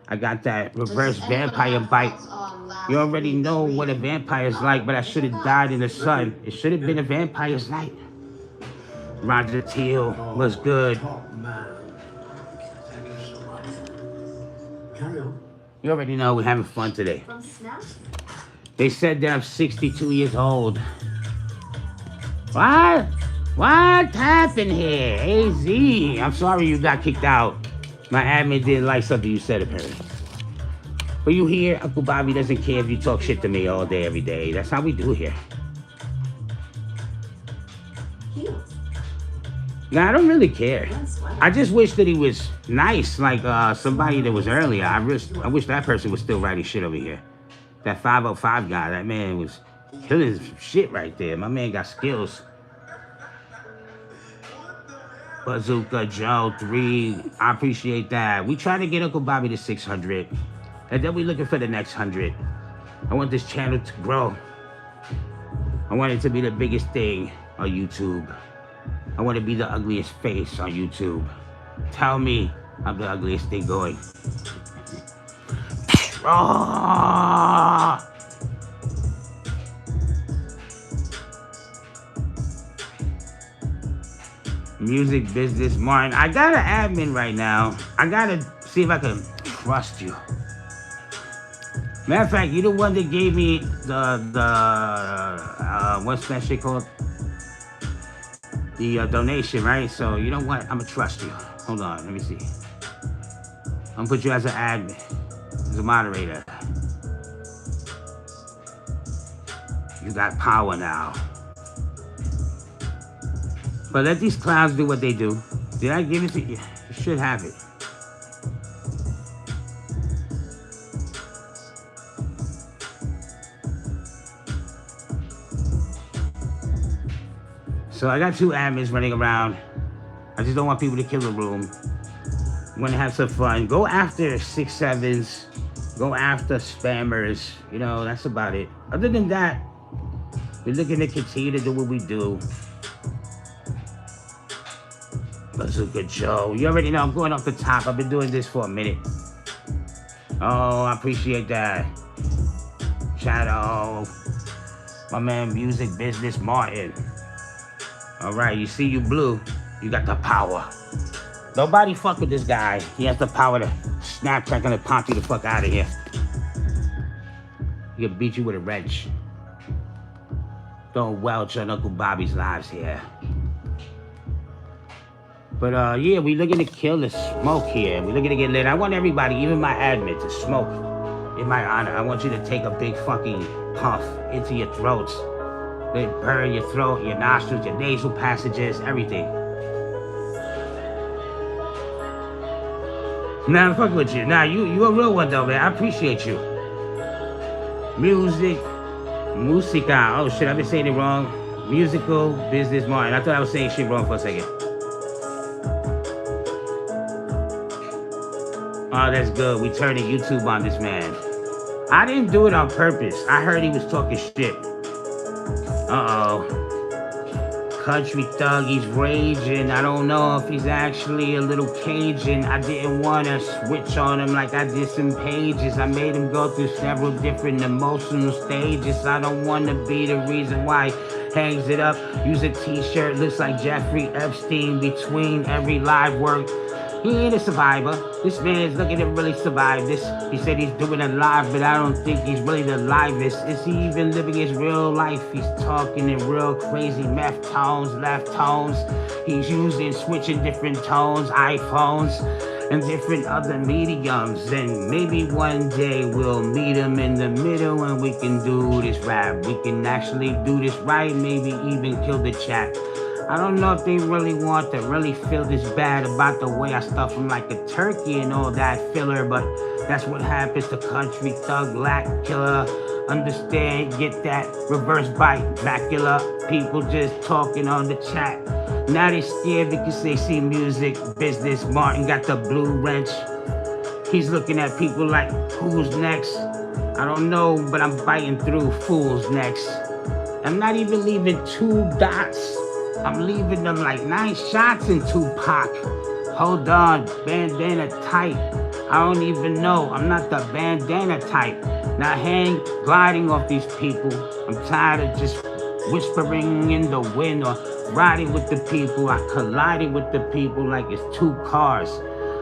I got that reverse vampire bite. You already know what a vampire's like, but I should have died in the sun. It should have been a vampire's night. Roger Teal was good. You already know we're having fun today. They said that I'm 62 years old. What? What happened here? AZ, I'm sorry you got kicked out. My admin didn't like something you said, apparently. But you hear, Uncle Bobby doesn't care if you talk shit to me all day, every day. That's how we do here. Nah, I don't really care. I just wish that he was nice, like somebody that was earlier. I wish that person was still writing shit over here. That 505 guy, that man was killing some shit right there. My man got skills. Bazooka Joe 3, I appreciate that. We try to get Uncle Bobby to 600, and then we looking for the next 100. I want this channel to grow. I want it to be the biggest thing on YouTube. I want to be the ugliest face on YouTube. Tell me I'm the ugliest thing going. Oh! Music business, Martin. I got an admin right now. I gotta see if I can trust you. Matter of fact, you the one that gave me the what's that shit called? The donation, right? So you know what? I'm gonna trust you. Hold on, let me see. I'm gonna put you as an admin, as a moderator. You got power now. But let these clowns do what they do. Did I give it to you? You should have it. So I got 2 admins running around. I just don't want people to kill the room. I'm gonna have some fun. Go after 6-7s. Go after spammers. You know, that's about it. Other than that, we're looking to continue to do what we do. Bazooka Joe. You already know I'm going off the top. I've been doing this for a minute. Oh, I appreciate that. Shadow. My man, Music Business Martin. All right, you see you blue. You got the power. Nobody fuck with this guy. He has the power to snap, crack, and pop you the fuck out of here. He can beat you with a wrench. Don't welch on Uncle Bobby's lives here. But yeah, we looking to kill the smoke here. We looking to get lit. I want everybody, even my admin, to smoke in my honor. I want you to take a big fucking puff into your throats. Let it burn your throat, your nostrils, your nasal passages, everything. Nah, I'm fucking with you. Nah, you a real one though, man. I appreciate you. Musica. Oh shit, I've been saying it wrong. Musical Business Martin. I thought I was saying shit wrong for a second. Oh, that's good. We turning YouTube on this man. I didn't do it on purpose. I heard he was talking shit. Uh-oh. Country thug, he's raging. I don't know if he's actually a little Cajun. I didn't want to switch on him like I did some pages. I made him go through several different emotional stages. I don't want to be the reason why he hangs it up. Use a t-shirt, looks like Jeffrey Epstein between every live work. He ain't a survivor. This man is looking to really survive this. He said he's doing it live, but I don't think he's really the livest. Is he even living his real life? He's talking in real crazy meth tones, left tones. He's using, switching different tones, iPhones, and different other mediums. And maybe one day we'll meet him in the middle and we can do this rap. We can actually do this right, maybe even kill the chat. I don't know if they really want to really feel this bad about the way I stuff them like a turkey and all that filler, but that's what happens to country thug, lack killer. Understand, get that reverse bite, Dracula. People just talking on the chat. Now they scared because they see music business. Martin got the blue wrench. He's looking at people like, who's next? I don't know, but I'm biting through fools next. I'm not even leaving 2 dots. I'm leaving them like 9 shots in Tupac. Hold on, bandana tight. I don't even know, I'm not the bandana type. Not gliding off these people. I'm tired of just whispering in the wind or riding with the people. I collided with the people like it's 2 cars.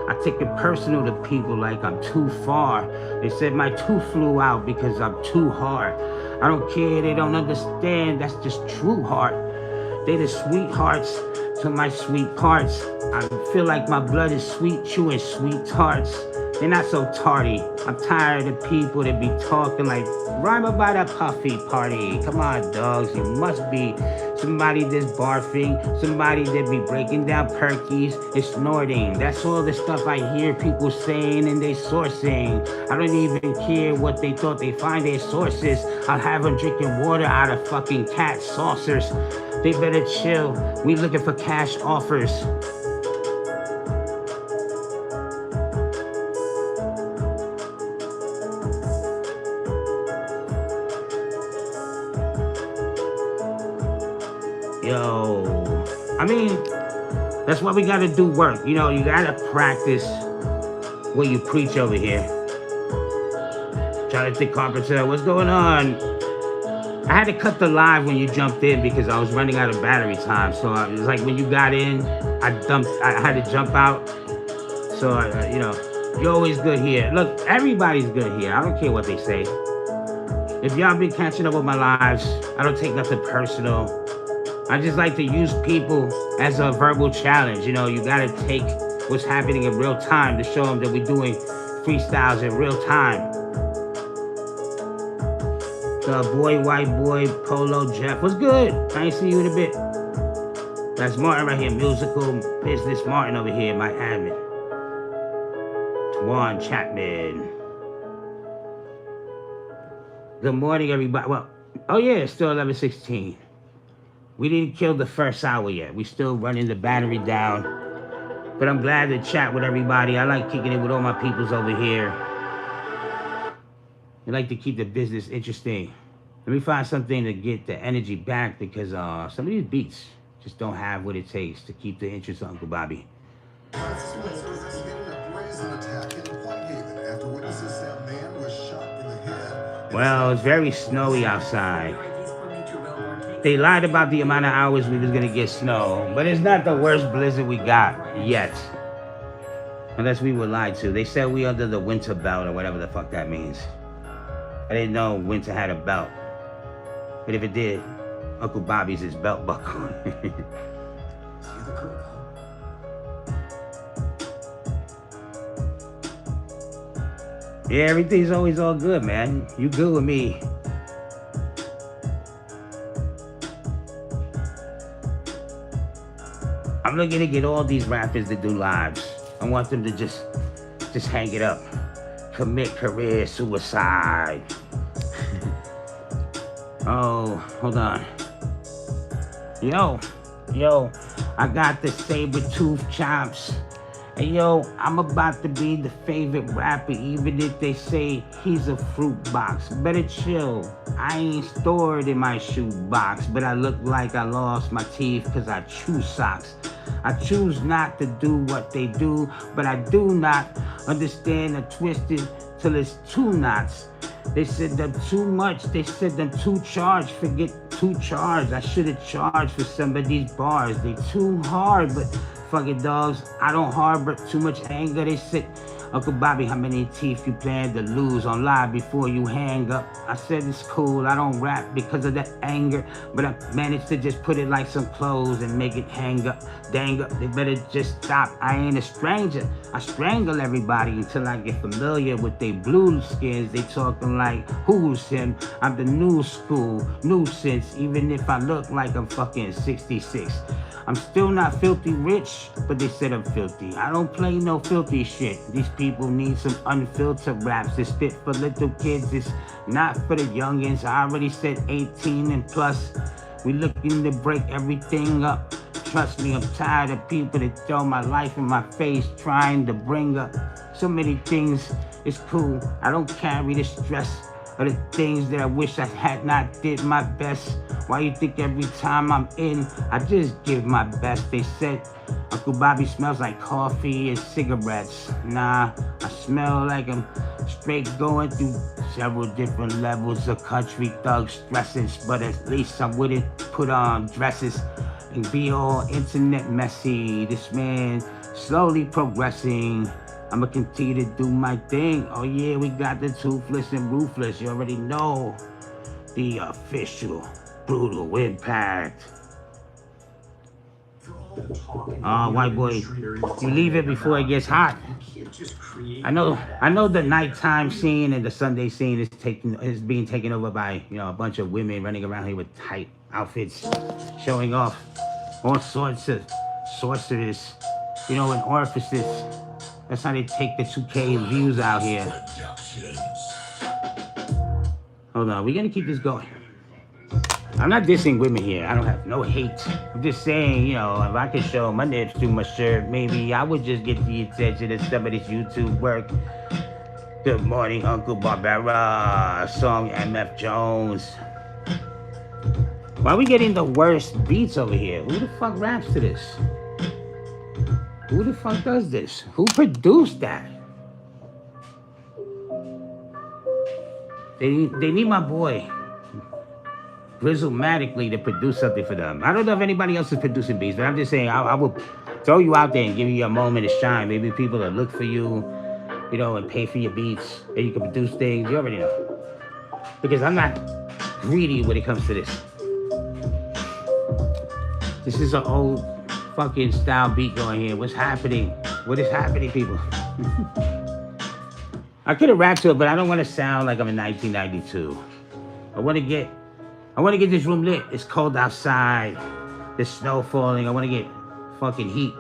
I take it personal to people like I'm too far. They said my tooth flew out because I'm too hard. I don't care, they don't understand, that's just true heart. They the sweethearts to my sweet parts. I feel like my blood is sweet, chewing sweet tarts. They're not so tardy. I'm tired of people that be talking like, rhyme about a puffy party. Come on, dogs, you must be somebody that's barfing, somebody that be breaking down perkies and snorting. That's all the stuff I hear people saying and they sourcing. I don't even care what they thought they find their sources. I'll have them drinking water out of fucking cat saucers. They better chill. We looking for cash offers. Yo, I mean, that's why we gotta do work. You know, you gotta practice what you preach over here. Jonathan Carpenter, what's going on? I had to cut the live when you jumped in because I was running out of battery time. So it was like when you got in, I had to jump out. So, you know, you're always good here. Look, everybody's good here. I don't care what they say. If y'all been catching up with my lives, I don't take nothing personal. I just like to use people as a verbal challenge. You know, you gotta take what's happening in real time to show them that we're doing freestyles in real time. Boy, white boy, Polo Jeff. What's good? I ain't see you in a bit. That's Martin right here. Musical Business Martin over here, my admin. Twan Chapman. Good morning, everybody. Well, oh yeah, it's still 11:16. We didn't kill the first hour yet. We still running the battery down. But I'm glad to chat with everybody. I like kicking it with all my peoples over here. I like to keep the business interesting. Let me find something to get the energy back because some of these beats just don't have what it takes to keep the interest on Uncle Bobby. Well, it's very snowy outside. They lied about the amount of hours we was gonna get snow, but it's not the worst blizzard we got yet. Unless we were lied to. They said we under the winter belt or whatever the fuck that means. I didn't know winter had a belt. But if it did, Uncle Bobby's his belt buckle. Yeah, everything's always all good, man. You good with me. I'm looking to get all these rappers to do lives. I want them to just just hang it up. Commit career suicide. Oh, hold on. Yo, I got the saber-tooth chops. Hey, yo, I'm about to be the favorite rapper, even if they say he's a fruit box. Better chill. I ain't stored in my shoe box, but I look like I lost my teeth because I chew socks. I choose not to do what they do, but I do not understand a twisted till it's two knots. They said them too much, they said them too charged, forget too charged. I should have charged for some of these bars. They too hard, but fuck it, dogs. I don't harbor too much anger. They said, Uncle Bobby, how many teeth you plan to lose on live before you hang up? I said it's cool, I don't rap because of that anger, but I managed to just put it like some clothes and make it hang up, dang up. They better just stop. I ain't a stranger. I strangle everybody until I get familiar with they blue skins. They talking like, who's him? I'm the new school, nuisance, even if I look like I'm fucking 66. I'm still not filthy rich, but they said I'm filthy. I don't play no filthy shit. These people need some unfiltered raps. It's fit for little kids, it's not for the youngins. I already said 18 and plus. We looking to break everything up. Trust me, I'm tired of people that throw my life in my face, trying to bring up so many things. It's cool, I don't carry the stress of the things that I wish I had not did my best. Why you think every time I'm in, I just give my best? They said Uncle Bobby smells like coffee and cigarettes. Nah, I smell like I'm straight going through several different levels of country thug stresses, but at least I wouldn't put on dresses and be all internet messy. This man slowly progressing. I'ma continue to do my thing. Oh yeah, we got the Toothless and Ruthless. You already know the official brutal impact. White boy, you leave it before it gets hot. I know the nighttime scene and the Sunday scene is being taken over by, you know, a bunch of women running around here with tight outfits, showing off all sorts of sorcerers, you know, and orifices. That's how they take the 2K views out here. Hold on, we're gonna keep this going. I'm not dissing women here. I don't have no hate. I'm just saying, you know, if I could show my nips through my shirt, maybe I would just get the attention of some of this YouTube work. Good morning, Uncle Barbara. Song MF Jones. Why are we getting the worst beats over here? Who the fuck raps to this? Who the fuck does this? Who produced that? They need my boy Grizzlematically to produce something for them. I don't know if anybody else is producing beats, but I'm just saying I will throw you out there and give you a moment to shine. Maybe people will look for you, you know, and pay for your beats, and you can produce things. You already know. Because I'm not greedy when it comes to this. This is an old fucking style beat going here. What's happening? What is happening, people? I could have rapped to it, but I don't want to sound like I'm in 1992. I want to get this room lit. It's cold outside. There's snow falling. I want to get fucking heat.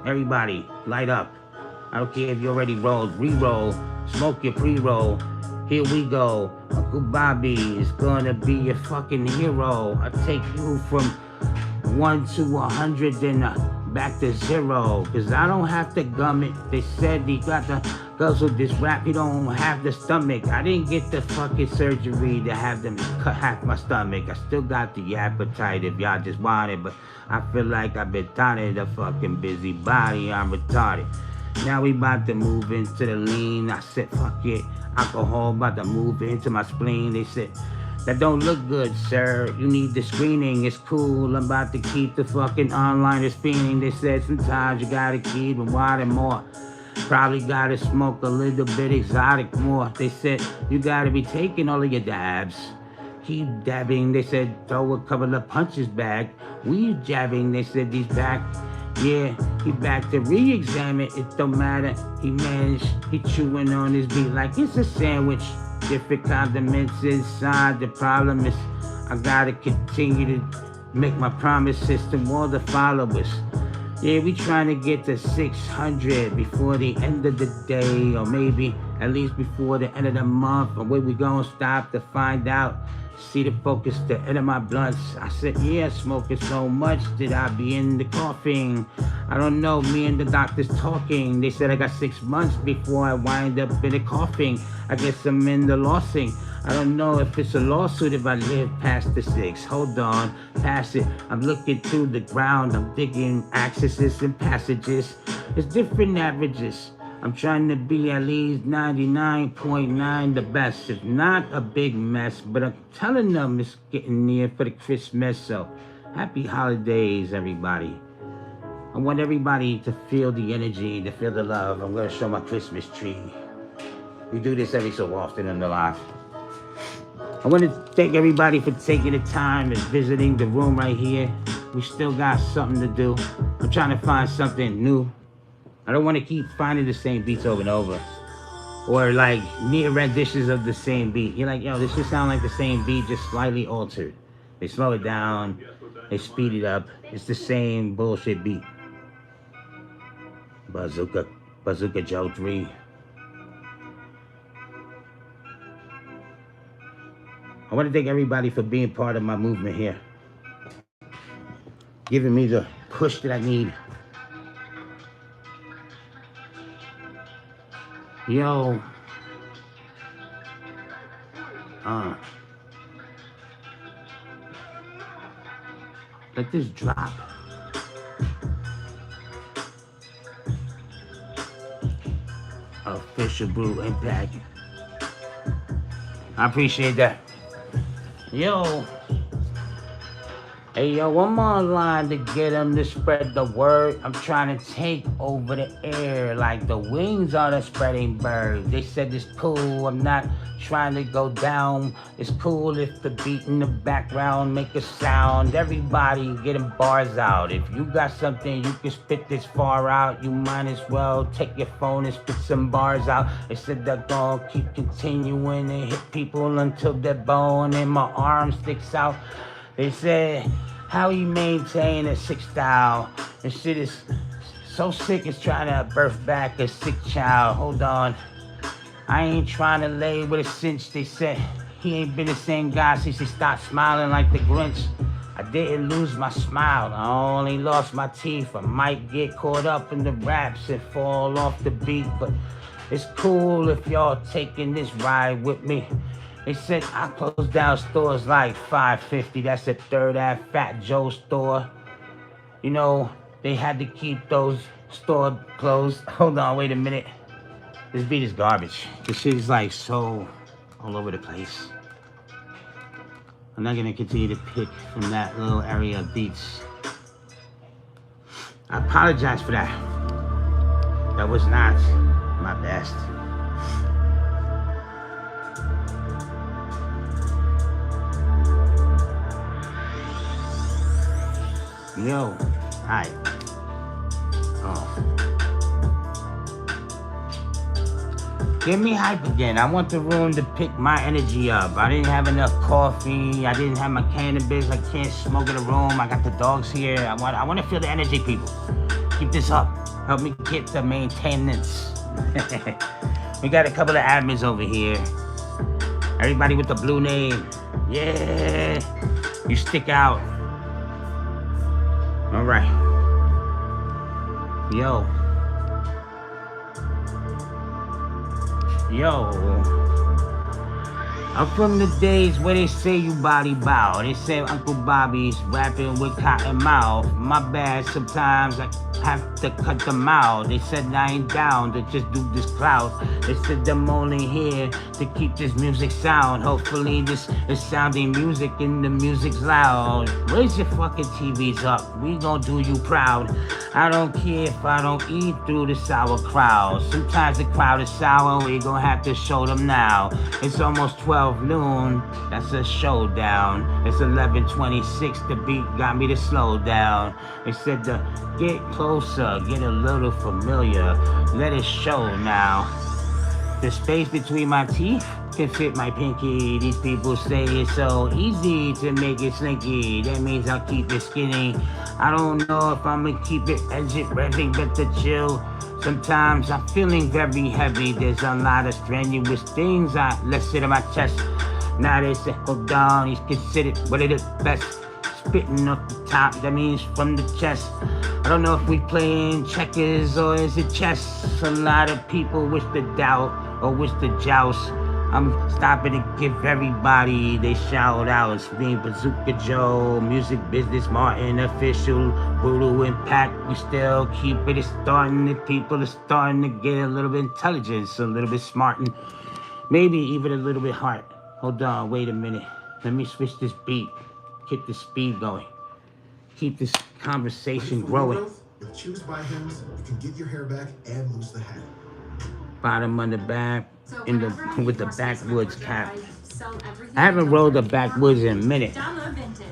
Everybody, light up. I don't care if you already rolled. Re-roll. Smoke your pre-roll. Here we go. Uncle Bobby is gonna be your fucking hero. I take you from 1 to 100, then back to 0. Cause I don't have to gum it. They said he got the guzzle this rap. He don't have the stomach. I didn't get the fucking surgery to have them cut half my stomach. I still got the appetite if y'all just want it. But I feel like I've been tired of the fucking busy body. I'm retarded. Now we about to move into the lean. I said fuck it. Alcohol about to move into my spleen. They said that don't look good, sir. You need the screening. It's cool. I'm about to keep the fucking online spinning. They said sometimes you gotta keep them wanting more. Probably gotta smoke a little bit exotic more. They said you gotta be taking all of your dabs. Keep dabbing. They said throw a couple of punches back. We jabbing. They said he's back. Yeah, he back to re-examine. It don't matter. He managed. He chewing on his beat like it's a sandwich. Different condiments inside. The problem is I gotta continue to make my promises to all the followers. Yeah, we trying to get to 600 before the end of the day, or maybe at least before the end of the month. And where we gonna stop to find out? See the focus, the end of my blunts. I said, yeah, smoking so much did I be in the coughing? I don't know, me and the doctors talking. They said I got 6 months before I wind up in the coughing. I guess I'm in the losing. I don't know if it's a lawsuit if I live past the 6. Hold on, pass it. I'm looking through the ground. I'm digging accesses and passages. It's different averages. I'm trying to be at least 99.9 the best. It's not a big mess, but I'm telling them it's getting near for the Christmas. So happy holidays, everybody. I want everybody to feel the energy, to feel the love. I'm gonna show my Christmas tree. We do this every so often in the life. I want to thank everybody for taking the time and visiting the room right here. We still got something to do. I'm trying to find something new. I don't want to keep finding the same beats over and over. Or like near renditions of the same beat. You're like, yo, this just sound like the same beat, just slightly altered. They slow it down, they speed it up. It's the same bullshit beat. Bazooka Joe 3. I want to thank everybody for being part of my movement here. Giving me the push that I need. Yo. Let this drop. Official Brew Impact. I appreciate that. Yo. Hey, yo, I'm online to get them to spread the word. I'm trying to take over the air like the wings on a spreading bird. They said it's cool, I'm not trying to go down. It's cool if the beat in the background make a sound. Everybody getting bars out. If you got something you can spit this far out, you might as well take your phone and spit some bars out. They said they're gonna keep continuing and hit people until their bone and my arm sticks out. They said, how he maintain a sick style? And shit is so sick, it's trying to birth back a sick child. Hold on. I ain't trying to lay with a cinch. They said he ain't been the same guy since he stopped smiling like the Grinch. I didn't lose my smile, I only lost my teeth. I might get caught up in the raps and fall off the beat, but it's cool if y'all taking this ride with me. They said I closed down stores like 550. That's the Third Ave Fat Joe store. You know, they had to keep those stores closed. Hold on, wait a minute. This beat is garbage. This shit is like so all over the place. I'm not gonna continue to pick from that little area of beats. I apologize for that. That was not my best. Yo, hi. Get me hype again. I want the room to pick my energy up. I didn't have enough coffee. I didn't have my cannabis. I can't smoke in the room. I got the dogs here. I want to feel the energy, people. Keep this up. Help me get the maintenance. We got a couple of admins over here. Everybody with the blue name. Yeah. You stick out. All right. Yo. I'm from the days where they say you body bow. They say Uncle Bobby's rapping with cotton mouth. My bad, sometimes I have to cut them out. They said I ain't down to just do this clout. They said I'm only here to keep this music sound. Hopefully this is sounding music and the music's loud. Raise your fucking TVs up, we gon' do you proud. I don't care if I don't eat through the sour crowd. Sometimes the crowd is sour, we gon' have to show them now. It's almost 12 noon, that's a showdown. It's 11:26, the beat got me to slow down. They said to get closer, get a little familiar, let it show now. The space between my teeth can fit my pinky. These people say it's so easy to make it slinky. That means I'll keep it skinny. I don't know if I'm gonna keep it edge it revving, but to chill. Sometimes I'm feeling very heavy. There's a lot of strenuous things I let sit on my chest. Now they say, hold on, he's considered one of the best. Spitting off the top, that means from the chest. I don't know if we playing checkers or is it chess. A lot of people wish to doubt or wish to joust. I'm stopping to give everybody they shout outs. Me, Bazooka Joe, Music Business Martin, Official, Brutal Impact. We still keep it. It's starting. The people are starting to get a little bit intelligence, a little bit smart, and maybe even a little bit heart. Hold on, wait a minute. Let me switch this beat. Keep the speed going. Keep this conversation growing. With Choose by Hims, you can get your hair back and lose the hat. Bottom on the back, So in the whenever I need with the more space in my backwoods wardrobe, cap. I sell everything I haven't and rolled the don't backwoods in a minute. Download Vinted.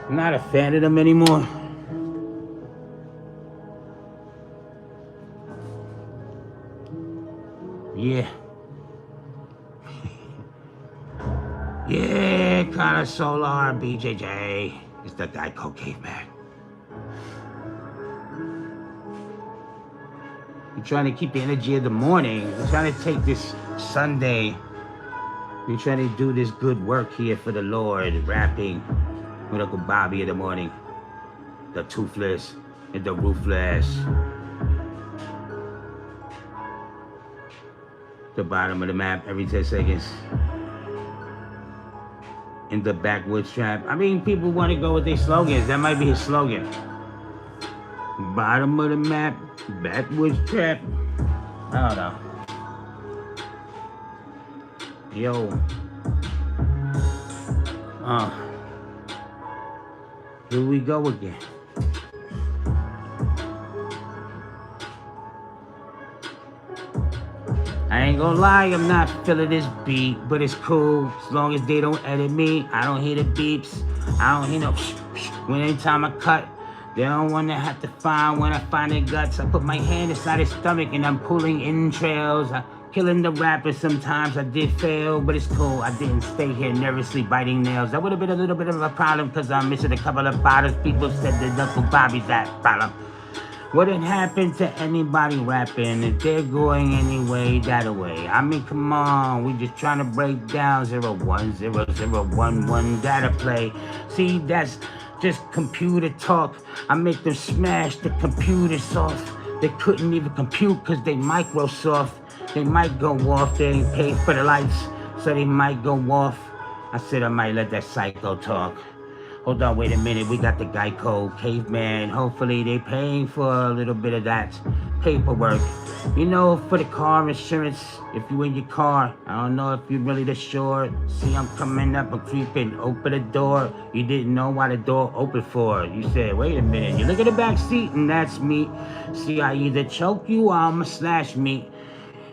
I'm not a fan of them anymore. Yeah. Yeah, Connor Solar, BJJ. It's the Geico Caveman. We're trying to keep the energy of the morning. We're trying to take this Sunday. We're trying to do this good work here for the Lord, rapping with Uncle Bobby in the morning. The toothless and the ruthless. The bottom of the map every 10 seconds. In the backwoods trap. I mean, people want to go with their slogans. That might be his slogan. Bottom of the map, backwoods trap. I don't know. Yo. Here we go again. I ain't gonna lie, I'm not feeling this beat, but it's cool. As long as they don't edit me, I don't hear the beeps. I don't hear no when anytime I cut. They don't wanna have to find when I find their guts. I put my hand inside his stomach and I'm pulling entrails. I'm killing the rapper sometimes. I did fail, but it's cool. I didn't stay here nervously biting nails. That would have been a little bit of a problem because I'm missing a couple of bottles. People said that Uncle Bobby's that problem. Wouldn't happen to anybody rapping if they're going anyway that way. I mean, come on, we just trying to break down 010011 data play. See, that's just computer talk. I make them smash the computers off. They couldn't even compute because they Microsoft. They might go off, they ain't paid for the lights, so they might go off. I said I might let that psycho talk. Hold on, wait a minute, we got the Geico Caveman. Hopefully they paying for a little bit of that paperwork. You know, for the car insurance, if you in your car, I don't know if you really the sure. See, I'm coming up, I'm creeping, open the door. You didn't know why the door opened for. You said, wait a minute, you look at the back seat and that's me. See, I either choke you or I'ma slash me.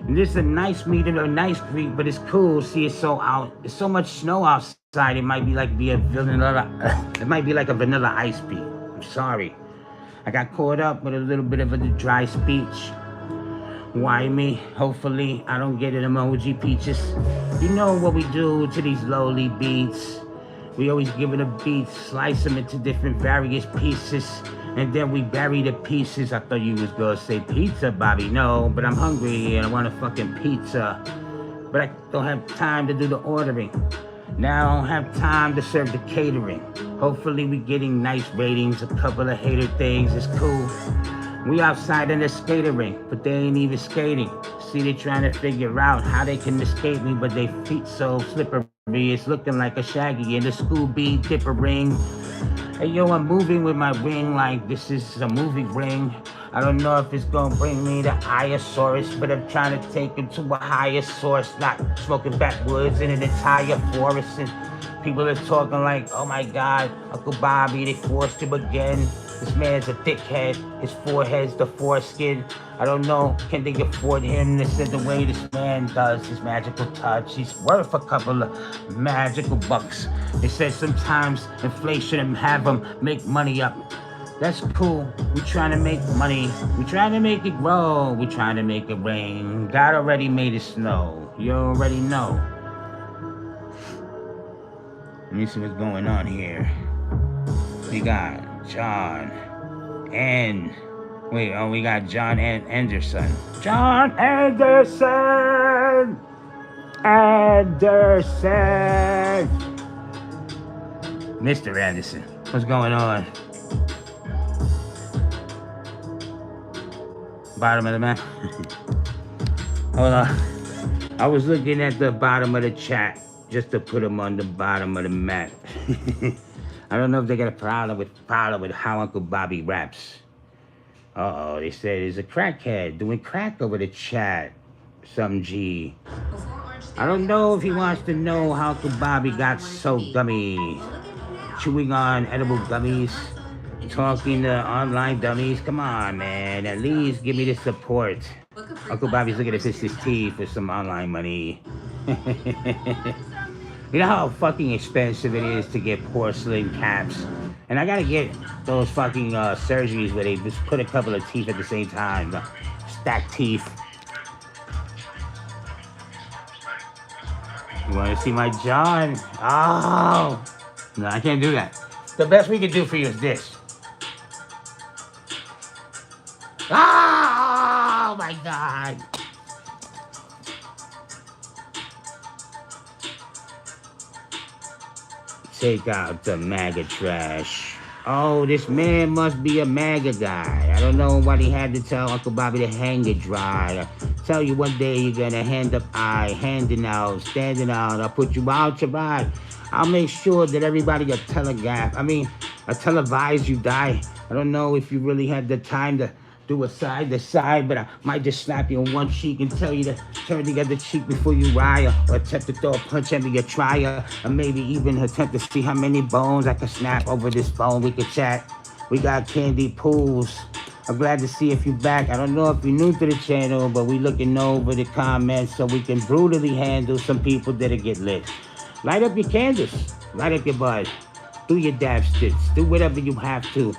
This is a nice meet or a nice greet, but it's cool. See, it's so much snow outside. It might be like it might be like a vanilla ice beat. I'm sorry. I got caught up with a little bit of a dry speech. Why me? Hopefully I don't get an emoji peaches. You know what we do to these lowly beats. We always give it a beat, slice them into different various pieces, and then we bury the pieces. I thought you was gonna say pizza, Bobby. No, but I'm hungry and I want a fucking pizza. But I don't have time to do the ordering. Now I don't have time to serve the catering. Hopefully we getting nice ratings, a couple of hater things, it's cool. We outside in the skater rink, but they ain't even skating. See, they trying to figure out how they can escape me, but they feet so slippery. It's looking like a Shaggy in the Scooby Dipper ring. Hey yo, I'm moving with my ring like this is a movie ring. I don't know if it's gonna bring me the Iosaurus, but I'm trying to take him to a higher source, not smoking backwoods in an entire forest. And people are talking like, oh my God, Uncle Bobby, they forced him again. This man's a dickhead, his forehead's the foreskin. I don't know, can they afford him? This is the way this man does his magical touch. He's worth a couple of magical bucks. They said sometimes inflation and have him make money up. That's cool. We trying to make money. We trying to make it grow. We trying to make it rain. God already made it snow. You already know. Let me see what's going on here. We got John and we got John and Anderson. John Anderson. Anderson. Mr. Anderson. What's going on? Bottom of the map. Hold on. I was looking at the bottom of the chat just to put them on the bottom of the map. I don't know if they got a problem with how Uncle Bobby raps. Uh-oh, they said he's a crackhead doing crack over the chat. Some G. I don't know if he wants to know how Uncle Bobby got so gummy. Chewing on edible gummies. Talking to online dummies. Come on, man. At least give me the support. Uncle Bobby's looking to fix his teeth for some online money. You know how fucking expensive it is to get porcelain caps? And I gotta get those fucking surgeries where they just put a couple of teeth at the same time. Stacked teeth. You wanna see my John? Oh! No, I can't do that. The best we can do for you is this. Oh my God. Take out the MAGA trash. Oh, this man must be a MAGA guy. I don't know what he had to tell Uncle Bobby to hang it dry. Tell you one day you're gonna hand up eye, handing out, standing out. I'll put you out to ride. I'll make sure that everybody televise you die. I don't know if you really had the time to do a side to side, but I might just slap you on one cheek and tell you to turn the other cheek before you ride, or attempt to throw a punch at me, a tryer, or maybe even attempt to see how many bones I can snap over this phone. We can chat. We got Candy Pools. I'm glad to see if you're back. I don't know if you're new to the channel, but we looking over the comments so we can brutally handle some people that'll get lit. Light up your candles. Light up your bud. Do your dab sticks. Do whatever you have to.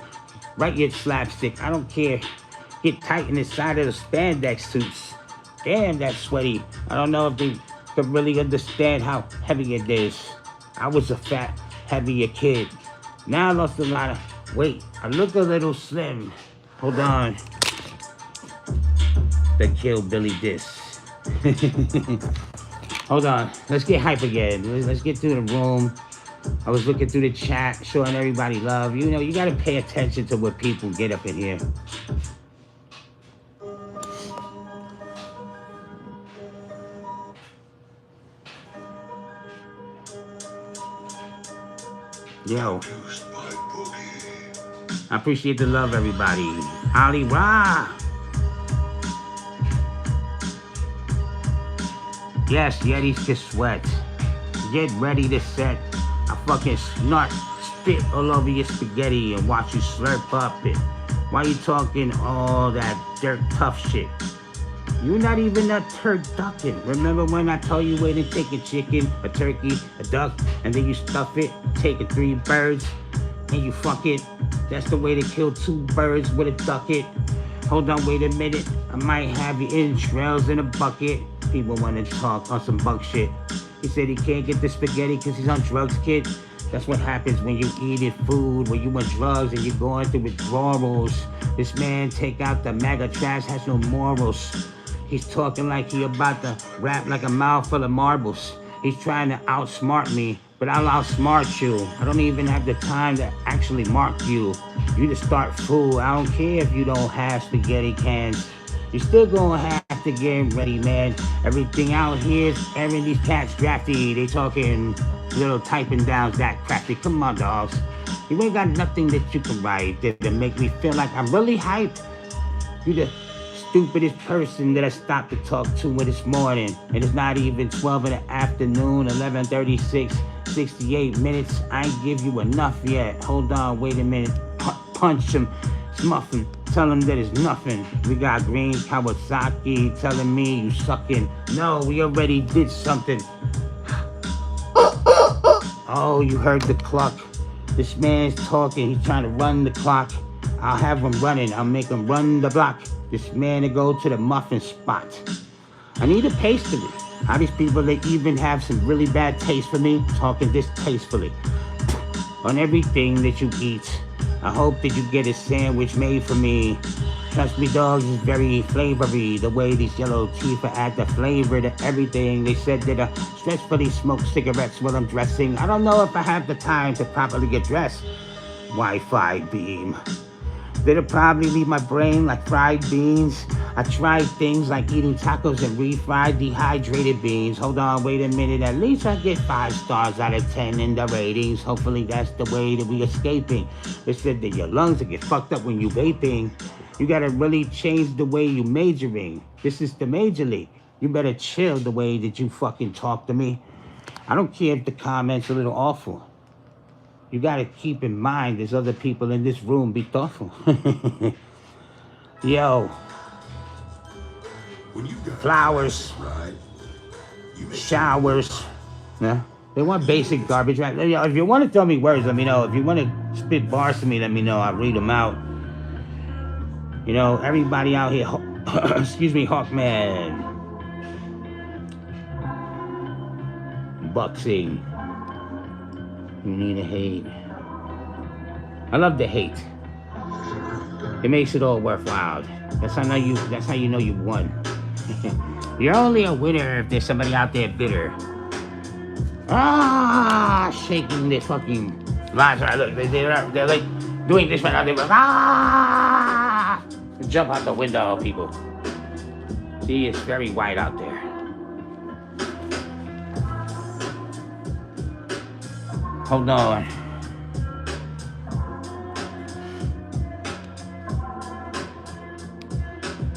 Write your slapstick. I don't care. Get tight in the side of the spandex suits. Damn, that's sweaty. I don't know if they could really understand how heavy it is. I was a fat, heavier kid. Now I lost a lot of weight. I look a little slim. Hold on. The Kill Billy diss. Hold on. Let's get hype again. Let's get through the room. I was looking through the chat, showing everybody love. You know, you gotta pay attention to what people get up in here. Yo. I appreciate the love, everybody. Ali Ra. Yes, Yetis can sweat. Get ready to set. I fucking spit all over your spaghetti and watch you slurp up it. Why you talking all that dirt tough shit? You're not even a turducken. Remember when I told you where to take a chicken, a turkey, a duck, and then you stuff it, take 3 birds, and you fuck it? That's the way to kill 2 birds with a ducket. Hold on, wait a minute. I might have your entrails in a bucket. People want to talk on some bug shit. He said he can't get the spaghetti because he's on drugs, kid. That's what happens when you eating food, when you on drugs and you're going through withdrawals. This man take out the MAGA trash, has no morals. He's talking like he about to rap like a mouth full of marbles. He's trying to outsmart me, but I'll outsmart you. I don't even have the time to actually mark you. You just start fool. I don't care if you don't have spaghetti cans. You're still gonna have to get ready, man. Everything out here is airing these cats drafty. They talking little typing downs that crafty. Come on, dogs. You ain't got nothing that you can write that make me feel like I'm really hyped. You the stupidest person that I stopped to talk to this morning. And it's not even 12 in the afternoon, 11:36, 68 minutes. I ain't give you enough yet. Hold on, wait a minute. Punch him, smuff him, tell him that it's nothing. We got Green Kawasaki telling me you sucking. No, we already did something. Oh, you heard the clock. This man's talking, he's trying to run the clock. I'll have him running. I'll make him run the block. This man to go to the muffin spot. I need a pastry. How these people, they even have some really bad taste for me, talking distastefully on everything that you eat. I hope that you get a sandwich made for me. Trust me, dogs, is very flavory. The way these yellow teeth add the flavor to everything. They said that I stressfully smoke cigarettes while I'm dressing. I don't know if I have the time to properly get dressed. Wi-Fi beam. That'll probably leave my brain like fried beans. I tried things like eating tacos and refried dehydrated beans. Hold on, wait a minute. At least I get 5 stars out of 10 in the ratings. Hopefully that's the way that we escaping. They said that your lungs will get fucked up when you vaping. You gotta really change the way you majoring. This is the major league. You better chill the way that you fucking talk to me. I don't care if the comments are a little awful. You gotta keep in mind there's other people in this room. Be thoughtful. Yo. When you got Flowers. right, you make Showers. Yeah. They want basic garbage, right? Yo, if you want to tell me words, let me know. If you want to spit bars to me, let me know. I'll read them out. You know, everybody out here, excuse me, Hawkman. Boxing. You need to hate. I love the hate. It makes it all worthwhile. That's how you know you won. You're only a winner if there's somebody out there bitter. Shaking their fucking lives. Right, look, they're like doing this right now. They're like, jump out the window, people. See, it's very white out there. Hold on.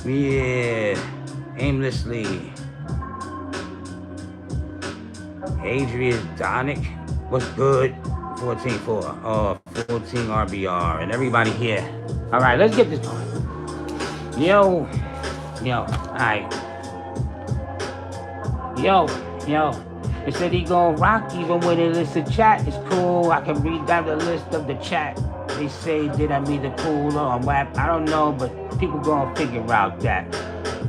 Yeah, aimlessly. Adrian Donick, what's good? 14-4. Oh, 14 RBR. And everybody here. All right, let's get this going. Yo. Alright. Yo. They said he gon' rock even when it list of chat. It's cool. I can read down the list of the chat. They say, did I mean the cool or on WAP? I don't know, but people gonna figure out that.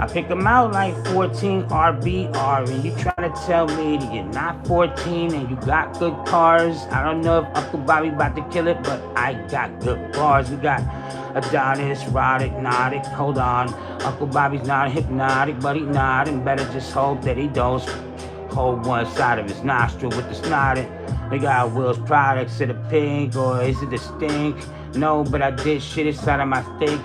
I pick them out like 14 RBR, and you try to tell me that you're not 14 and you got good cars. I don't know if Uncle Bobby about to kill it, but I got good bars. We got Adonis, Roddick, Nodic. Hold on. Uncle Bobby's not hypnotic, but he nodding. Better just hope that he don't hold one side of his nostril with the snotting. We got Will's products. Is it a pink or is it a stink? No, but I did shit inside of my think.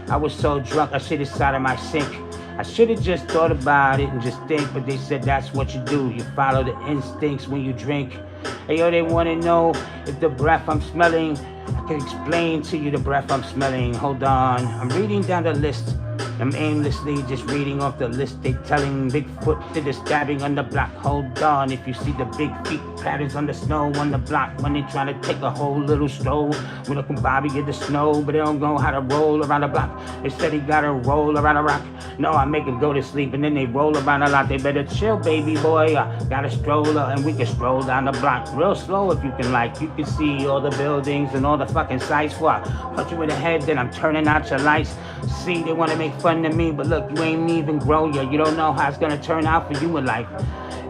I was so drunk, I shit inside of my sink. I should have just thought about it and just think, but they said that's what you do. You follow the instincts when you drink. Hey, yo, they want to know if the breath I'm smelling, I can explain to you the breath I'm smelling. Hold on, I'm reading down the list. I'm aimlessly just reading off the list. They telling Bigfoot did the stabbing on the block. Hold on, if you see the big feet patterns on the snow on the block when they trying to take a whole little stroll. When Uncle Bobby in the snow, but they don't know how to roll around the block. They said he gotta roll around a rock. No, I make him go to sleep and then they roll around a lot. They better chill, baby boy. I got a stroller and we can stroll down the block real slow if you can like. You can see all the buildings and all the fucking sights. Before I punch you in the head, then I'm turning out your lights. See, they wanna make fun of me, but look, you ain't even grown yet. You don't know how it's gonna turn out for you in life.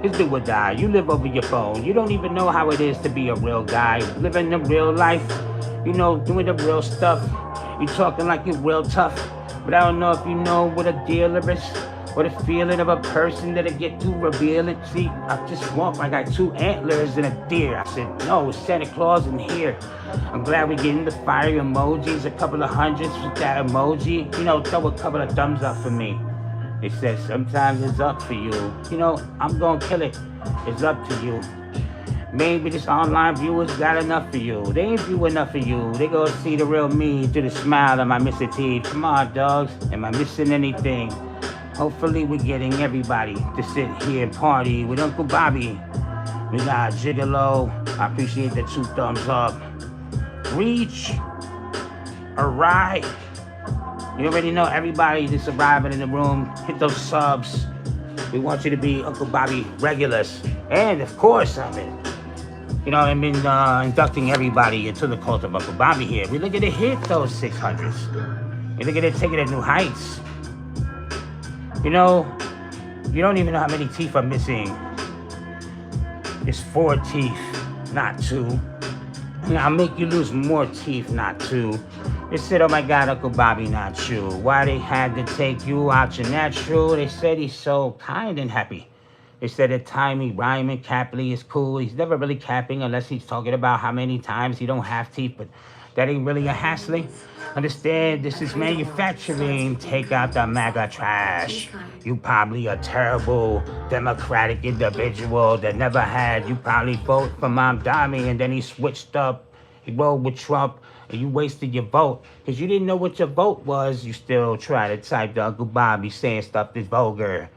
It's do or die. You live over your phone. You don't even know how it is to be a real guy. Living the real life, you know, doing the real stuff. You talking like you're real tough, but I don't know if you know what a dealer is. Or the feeling of a person that'll get to reveal it. See, I just walk like I got 2 antlers and a deer. I said, no, it's Santa Claus in here. I'm glad we're getting the fire emojis, a couple of hundreds with that emoji. You know, throw a couple of thumbs up for me. They said, sometimes it's up for you. You know, I'm gonna kill it. It's up to you. Maybe this online viewers got enough for you. They ain't view enough for you. They gonna see the real me through the smile of my missing teeth. Come on, dogs. Am I missing anything? Hopefully we're getting everybody to sit here and party with Uncle Bobby. We got Gigolo. I appreciate the 2 thumbs up. Reach. Alright. You already know everybody that's arriving in the room. Hit those subs. We want you to be Uncle Bobby regulars. And of course, you know, and been inducting everybody into the cult of Uncle Bobby here. We look at it hit those 600s. We look at it taking it to new heights. You know, you don't even know how many teeth are missing. It's 4 teeth, not 2. And I'll make you lose more teeth, not 2. They said, oh my God, Uncle Bobby, not you. Why they had to take you out your natural? They said he's so kind and happy. They said that timey, rhyming, Capley is cool. He's never really capping unless he's talking about how many times he don't have teeth, but that ain't really a hassling. Understand, this is manufacturing. Take out the MAGA trash. You probably a terrible democratic individual that never had. You probably vote for Mamdani and then he switched up. He rolled with Trump and you wasted your vote. Because you didn't know what your vote was. You still try to type to Uncle Bobby saying stuff that's vulgar.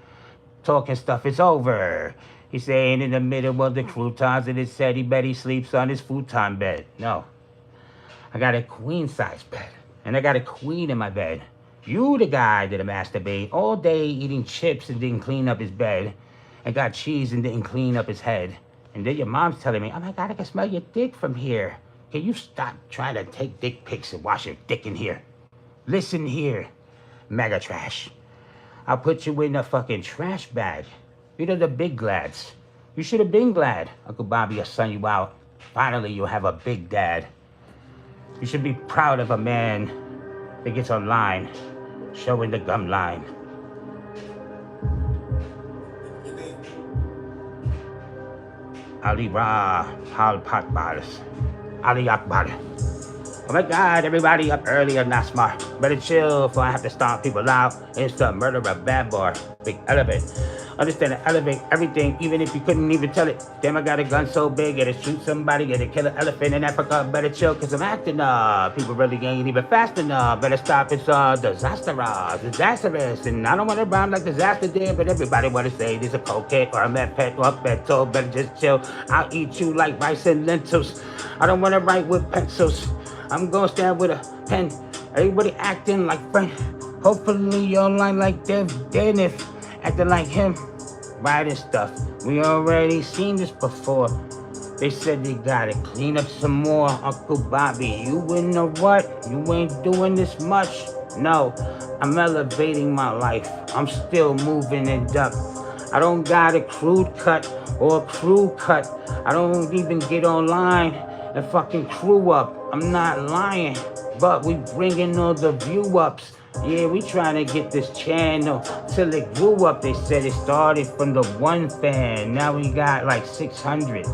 Talking stuff is over. He's saying in the middle of the croutons and it said he bet he sleeps on his futon bed. No. I got a queen size bed. And I got a queen in my bed. You the guy that masturbate all day eating chips and didn't clean up his bed. And got cheese and didn't clean up his head. And then your mom's telling me, oh my God, I can smell your dick from here. Can you stop trying to take dick pics and wash your dick in here? Listen here, MAGA trash. I'll put you in a fucking trash bag. You know the big glads. You should have been glad Uncle Bobby will send you out. Finally, you'll have a big dad. You should be proud of a man that gets online, showing the gum line. Ali Ra, Hal Pat Bars, Ali Akbar. Oh my God, everybody up early and not smart. Better chill before I have to stomp people out. It's the murder of bad boy. Big elevate. Understand to elevate everything, even if you couldn't even tell it. Damn, I got a gun so big, it'll shoot somebody, it'll kill an elephant in Africa. Better chill, cause I'm acting up. People really ain't even fast enough. Better stop, it's disastrous. And I don't wanna rhyme like disaster did, but everybody wanna say there's a cocaine or a meth pet or a petrol. Better just chill. I'll eat you like rice and lentils. I don't wanna write with pencils. I'm gonna stand with a pen. Everybody acting like friend. Hopefully you're online like Dev Dennis, acting like him, writing stuff. We already seen this before. They said they gotta clean up some more. Uncle Bobby, you in the what? You ain't doing this much. No, I'm elevating my life. I'm still moving and duck. I don't got a crude cut or a crew cut. I don't even get online and fucking crew up. I'm not lying, but we bringing all the view ups. Yeah, we trying to get this channel till it grew up. They said it started from the 1 fan. Now we got like 600.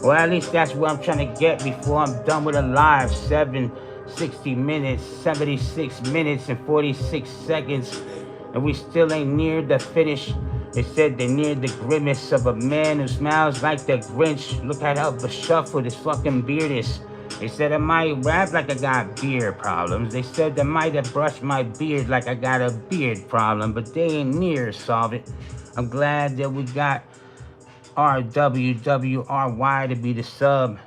Well, at least that's where I'm trying to get before I'm done with a live. 60 minutes, 76 minutes and 46 seconds. And we still ain't near the finish. They said they're near the grimace of a man who smiles like the Grinch. Look at how shuffled his fucking beard is. They said I might rap like I got beard problems. They said I might have brushed my beard like I got a beard problem, but they ain't near solve it. I'm glad that we got RWWRY to be the sub.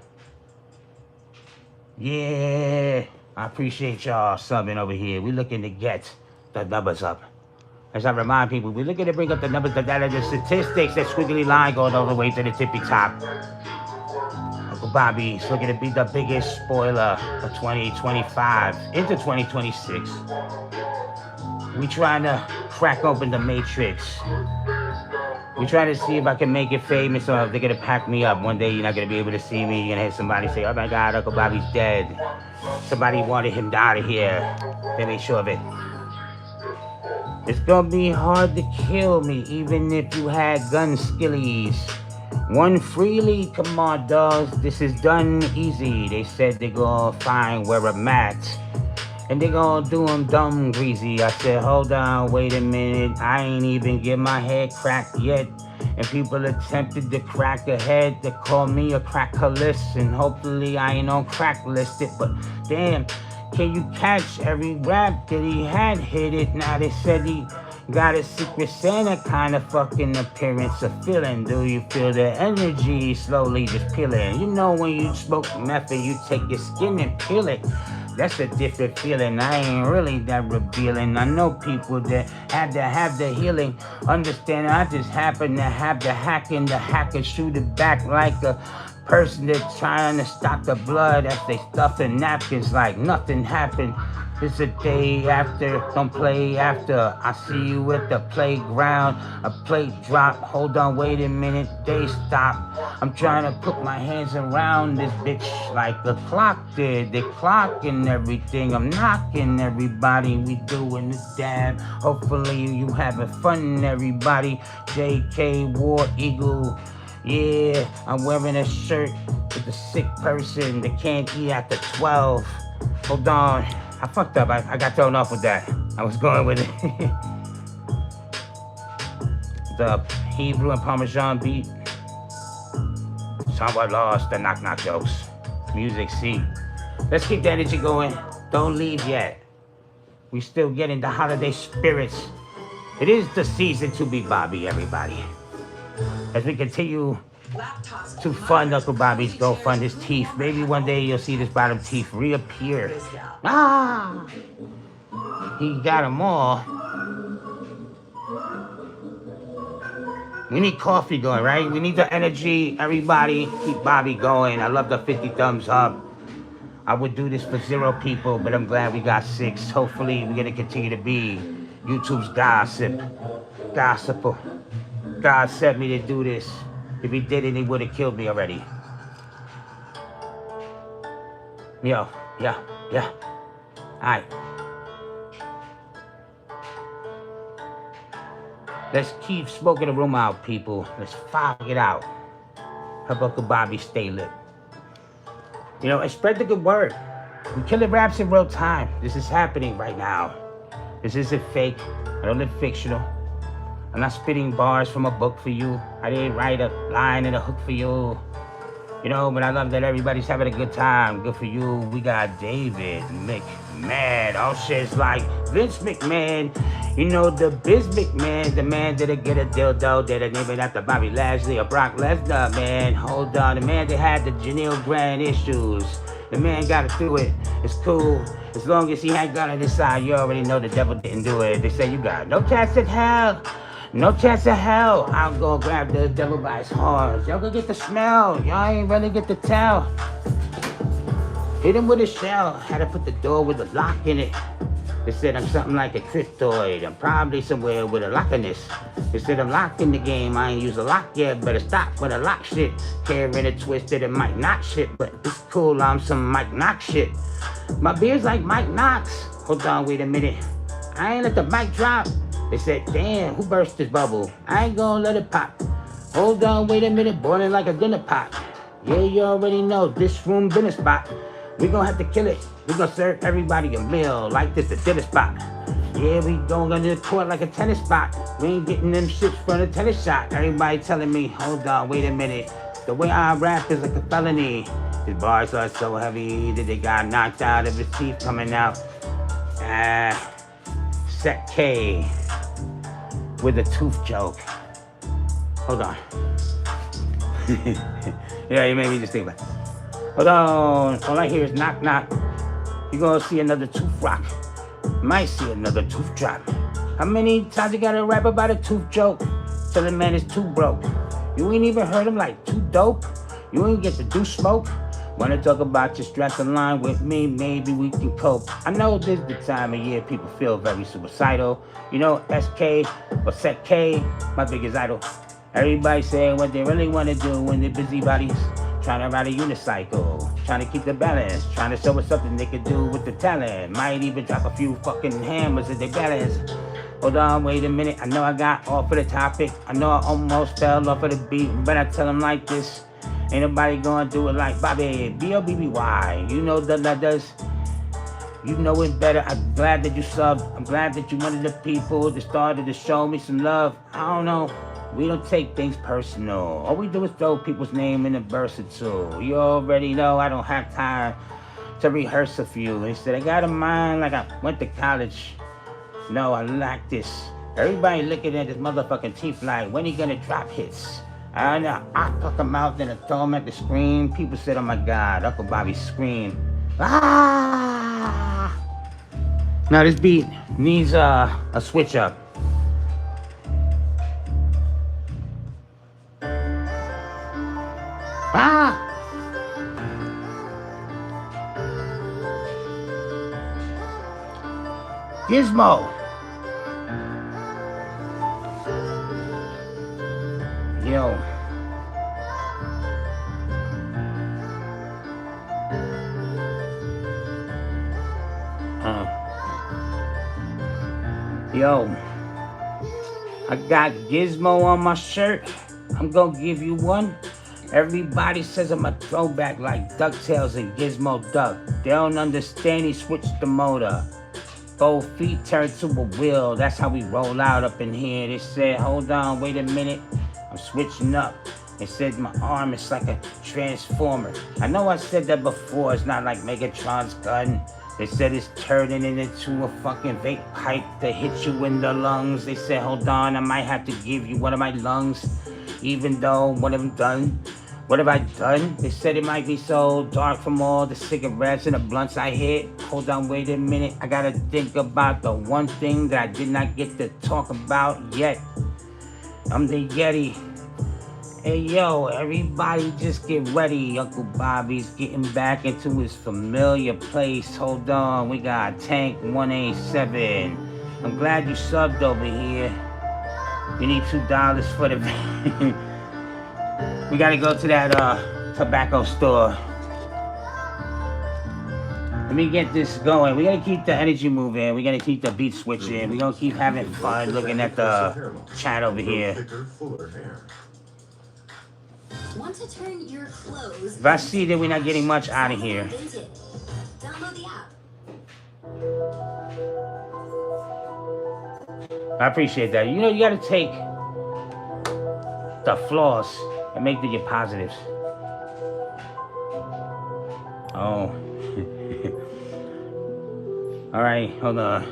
Yeah, I appreciate y'all subbing over here. We looking to get the numbers up. As I remind people, we're looking to bring up the numbers, the data, the statistics, that squiggly line going all the way to the tippy top. Uncle Bobby's looking to be the biggest spoiler of 2025 into 2026. We trying to crack open the matrix. We trying to see if I can make it famous or if they're going to pack me up. One day you're not going to be able to see me. You're going to have somebody say, oh my God, Uncle Bobby's dead. Somebody wanted him out of here. They made sure of it. It's going to be hard to kill me even if you had gun skillies. One freely, come on dogs, this is done easy. They said they gonna find where I'm at. And they gonna do them dumb greasy. I said, hold on, wait a minute. I ain't even get my head cracked yet. And people attempted to crack ahead. They call me a crackalist. And hopefully I ain't on crack listed. But damn, can you catch every rap that he had hit it? Now they said he got a Secret Santa kind of fucking appearance of feeling. Do you feel the energy slowly just peeling? You know when you smoke meth and you take your skin and peel it. That's a different feeling. I ain't really that revealing. I know people that had to have the healing. Understand I just happen to have the hack and the hacker shoot it back like a person that's trying to stop the blood as they stuffing napkins like nothing happened. It's a day after, don't play after. I see you at the playground, a plate drop. Hold on, wait a minute, they stop. I'm trying to put my hands around this bitch like the clock did. They clocking everything, I'm knocking everybody. We doing the dab. Hopefully you having fun, everybody. JK War Eagle. Yeah, I'm wearing a shirt with a sick person that can't eat after 12. Hold on. I fucked up. I got thrown off with that. I was going with it. The Hebrew and Parmesan beat. Somewhat lost the knock-knock jokes. Music, see. Let's keep the energy going. Don't leave yet. We still getting the holiday spirits. It is the season to be Bobby, everybody. As we continue to fund Uncle Bobby's go fund his teeth. Maybe one day you'll see this bottom teeth reappear. Ah! He got them all. We need coffee going, right? We need the energy. Everybody, keep Bobby going. I love the 50 thumbs up. I would do this for 0 people, but I'm glad we got 6. Hopefully, we're going to continue to be YouTube's gossiper. God sent me to do this. If he didn't, he would have killed me already. Yeah. Alright. Let's keep smoking the room out, people. Let's fog it out. Help Uncle Bobby stay lit. You know, and spread the good word. We killing raps in real time. This is happening right now. This isn't fake. I don't live fictional. I'm not spitting bars from a book for you. I didn't write a line and a hook for you. You know, but I love that everybody's having a good time. Good for you. We got David McMahon. All shit's like Vince McMahon. You know, the Biz McMahon. The man that'll get a dildo. That'll name it after Bobby Lashley or Brock Lesnar, man. Hold on. The man that had the Janelle Grant issues. The man got it through it. It's cool. As long as he had gun on his side, you already know the devil didn't do it. They say you got no chance in hell. No chance of hell. I'm gonna grab the devil by his horns. Y'all gonna get the smell. Y'all ain't really get the tell. Hit him with a shell. Had to put the door with a lock in it. They said I'm something like a cryptoid. I'm probably somewhere with a lock in this. They said I'm locked in the game. I ain't use a lock yet. Better stop with a lock shit. Carrying a twisted and Mike Knox shit. But it's cool. I'm some Mike Knox shit. My beard's like Mike Knox. Hold on, wait a minute. I ain't let the mic drop. They said, damn, who burst this bubble? I ain't gonna let it pop. Hold on, wait a minute, boiling like a dinner pot. Yeah, you already know, this room been a spot. We gonna have to kill it. We gonna serve everybody a meal like this, a dinner spot. Yeah, we going under the court like a tennis spot. We ain't getting them shits from a tennis shot. Everybody telling me, hold on, wait a minute. The way I rap is like a felony. His bars are so heavy that they got knocked out of his teeth coming out. Set K with a tooth joke. Hold on. Yeah, you made me just think about it. Hold on. All I hear is knock, knock. You're gonna see another tooth rock. Might see another tooth drop. How many times you gotta rap about a tooth joke? Tell the man it's too broke. You ain't even heard him like too dope. You ain't get to do smoke. Wanna talk about your stress line with me? Maybe we can cope. I know this is the time of year people feel very suicidal. You know, SK or Set K, my biggest idol. Everybody saying what they really wanna do when they're busybodies. Trying to ride a unicycle, trying to keep the balance, trying to show us something they could do with the talent. Might even drop a few fucking hammers as they balance. Hold on, wait a minute. I know I got off of the topic. I know I almost fell off of the beat, but I tell them like this. Ain't nobody gonna do it like Bobby, B-O-B-B-Y. You know the letters. You know it better. I'm glad that you subbed. I'm glad that you one of the people that started to show me some love. I don't know. We don't take things personal. All we do is throw people's name in a verse or two. You already know I don't have time to rehearse a few. Instead, I got a mind like I went to college. No, I like this. Everybody looking at this motherfucking teeth like, when he gonna drop hits? I know, I pluck them out, then I throw them at the screen. People said, oh my God, Uncle Bobby scream. Ah! Now this beat needs a switch up. Ah! Gizmo. Yo. Yo. I got Gizmo on my shirt. I'm gonna give you one. Everybody says I'm a throwback like DuckTales and Gizmo Duck. They don't understand he switched the motor. 4 feet turned to a wheel. That's how we roll out up in here. They said, hold on, wait a minute. I'm switching up. They said my arm is like a transformer. I know I said that before. It's not like Megatron's gun. They said it's turning it into a fucking vape pipe to hit you in the lungs. They said, hold on, I might have to give you one of my lungs. Even though, what have I done? What have I done? They said it might be so dark from all the cigarettes and the blunts I hit. Hold on, wait a minute. I gotta think about the one thing that I did not get to talk about yet. I'm the Yeti. Hey yo, everybody just get ready. Uncle Bobby's getting back into his familiar place. Hold on, we got Tank 187. I'm glad you subbed over here. You need $2 for the... We gotta go to that tobacco store. Let me get this going. We gotta keep the energy moving. We gotta keep the beat switching. We gonna keep having fun looking at the chat over here. Want to turn your clothes? If I see that we're not getting much out of here. Download the app. I appreciate that. You know, you gotta take the flaws and make them your positives. Oh. All right, hold on.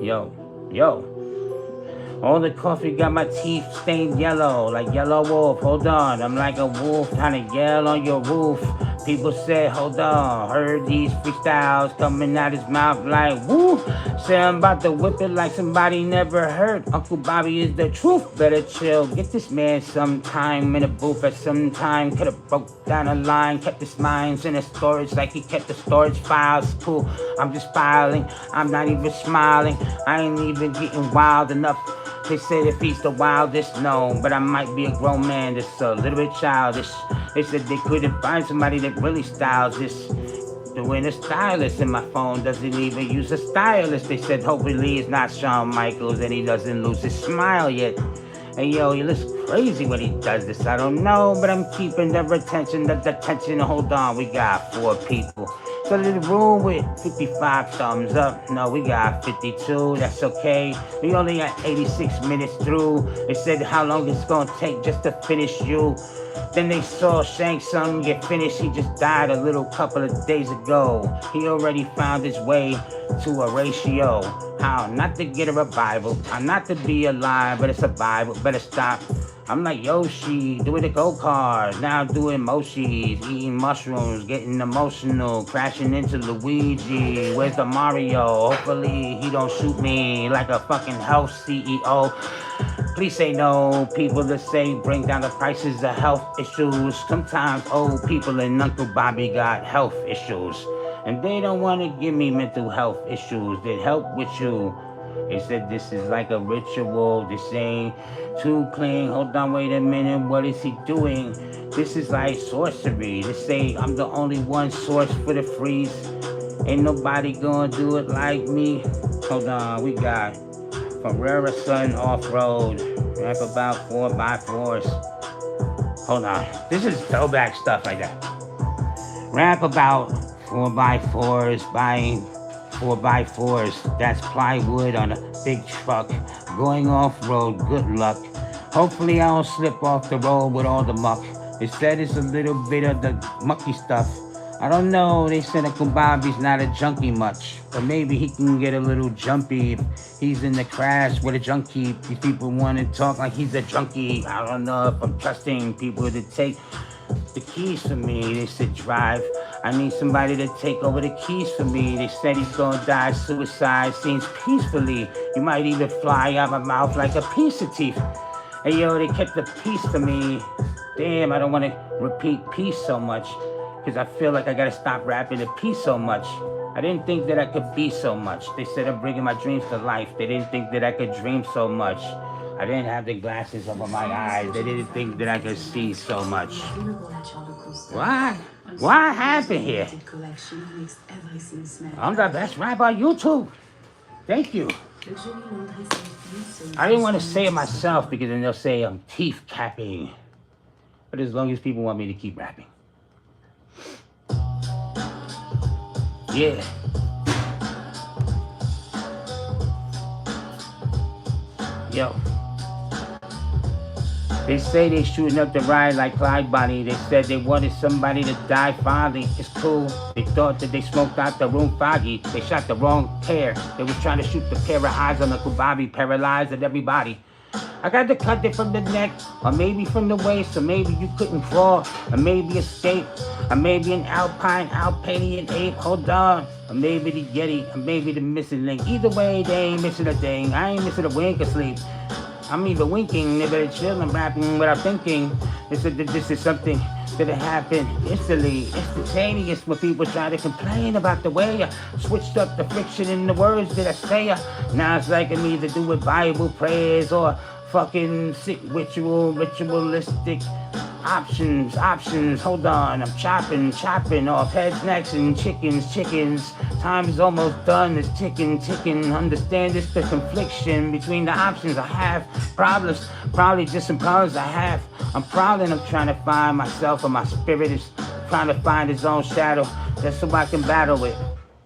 Yo. All the coffee got my teeth stained yellow, like yellow wolf. Hold on, I'm like a wolf trying to yell on your roof. People said, hold on, heard these freestyles coming out his mouth like woo. Say I'm about to whip it like somebody never heard. Uncle Bobby is the truth, better chill. Get this man some time in a booth at some time. Could've broke down a line, kept his minds in a storage like he kept the storage files. Cool, I'm just filing, I'm not even smiling. I ain't even getting wild enough. They said if he's the wildest, no, but I might be a grown man that's a little bit childish. They said they couldn't find somebody that really styles this. Doing a stylist, and my phone doesn't even use a stylist. They said hopefully it's not Shawn Michaels and he doesn't lose his smile yet. Hey yo, he looks crazy when he does this. I don't know, but I'm keeping the retention, the detention. Hold on, we got 4 people. So to the room with 55 thumbs up. No, we got 52, that's okay. We only got 86 minutes through. They said how long it's gonna take just to finish you. Then they saw Shang Tsung get finished. He just died a little couple of days ago. He already found his way to a ratio. How not to get a revival, how not to be alive, but it's a Bible. Better stop. I'm like Yoshi, doing the go-kart. Now doing Moshis, eating mushrooms, getting emotional, crashing into Luigi. Where's the Mario? Hopefully he don't shoot me like a fucking health CEO. Please say no. People that say bring down the prices of health issues. Sometimes old people and Uncle Bobby got health issues. And they don't want to give me mental health issues that help with you. They said this is like a ritual. This ain't too clean. Hold on, wait a minute. What is he doing? This is like sorcery. They say I'm the only one source for the freeze. Ain't nobody gonna do it like me. Hold on, we got Ferrera Sun Off-Road. Rap about 4x4s. Hold on. This is throwback stuff like that. Rap about 4x4s, buying 4x4s. That's plywood on a big truck. Going off-road, good luck. Hopefully I don't slip off the road with all the muck. They said it's a little bit of the mucky stuff. I don't know, they said Uncle Bobby's not a junkie much. But maybe he can get a little jumpy if he's in the crash with a junkie. These people want to talk like he's a junkie. I don't know if I'm trusting people to take the keys from me. They said drive. I need somebody to take over the keys for me. They said he's gonna die suicide scenes peacefully. You might even fly out my mouth like a piece of teeth. Hey yo, they kept the peace for me. Damn, I don't want to repeat peace so much. because I feel like I gotta stop rapping the peace so much. I didn't think that I could be so much. They said I'm bringing my dreams to life. They didn't think that I could dream so much. I didn't have the glasses over my eyes. They didn't think that I could see so much. Why? What happened here? I'm the best rapper on YouTube. Thank you. I didn't want to say it myself because then they'll say I'm teeth capping. But as long as people want me to keep rapping. Yeah. Yo. They say they shooting up the ride like Clyde Bonnie. They said they wanted somebody to die finally. It's cool. They thought that they smoked out the room foggy. They shot the wrong pair. They was trying to shoot the pair of eyes on Uncle Bobby, paralyzed and everybody. I got to cut it from the neck, or maybe from the waist, or maybe you couldn't crawl, or maybe escape, or maybe an Alpinian ape, hold on, or maybe the Yeti, or maybe the missing link. Either way, they ain't missing a thing. I ain't missing a wink of sleep. I'm even winking, they better chill and rapping without thinking. They said that this is something that happened instantly, instantaneous, when people try to complain about the way I switched up the friction in the words that I say. Now it's like I'm either doing Bible prayers or fucking sick ritualistic options. Hold on, I'm chopping off heads, necks, and chickens. Time is almost done, it's ticking. Understand it's the confliction between the options I have. Problems, probably just some problems I have. I'm prowling, I'm trying to find myself, and my spirit is trying to find its own shadow, just so I can battle it.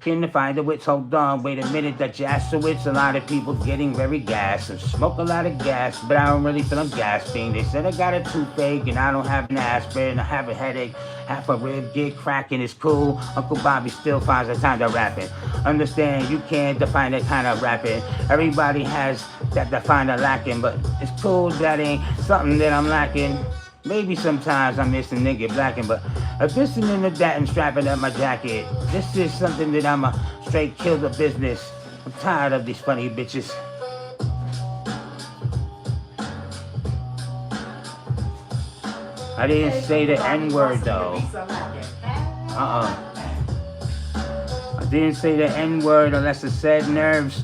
Can to find the wits, hold on, wait a minute, that Jassowitz. A lot of people getting very gassed and smoke a lot of gas, but I don't really feel I'm gasping. They said I got a toothache and I don't have an aspirin. I have a headache, half a rib get cracking, it's cool. Uncle Bobby still finds the time to rapping. Understand, you can't define that kind of rapping. Everybody has that define a lacking, but it's cool, that ain't something that I'm lacking. Maybe sometimes I'm missing nigga blacking, but I'm listening to that and strapping up my jacket. This is something that I'm a straight kill the business. I'm tired of these funny bitches. I didn't say the N-word though. I didn't say the N-word unless it said nerves.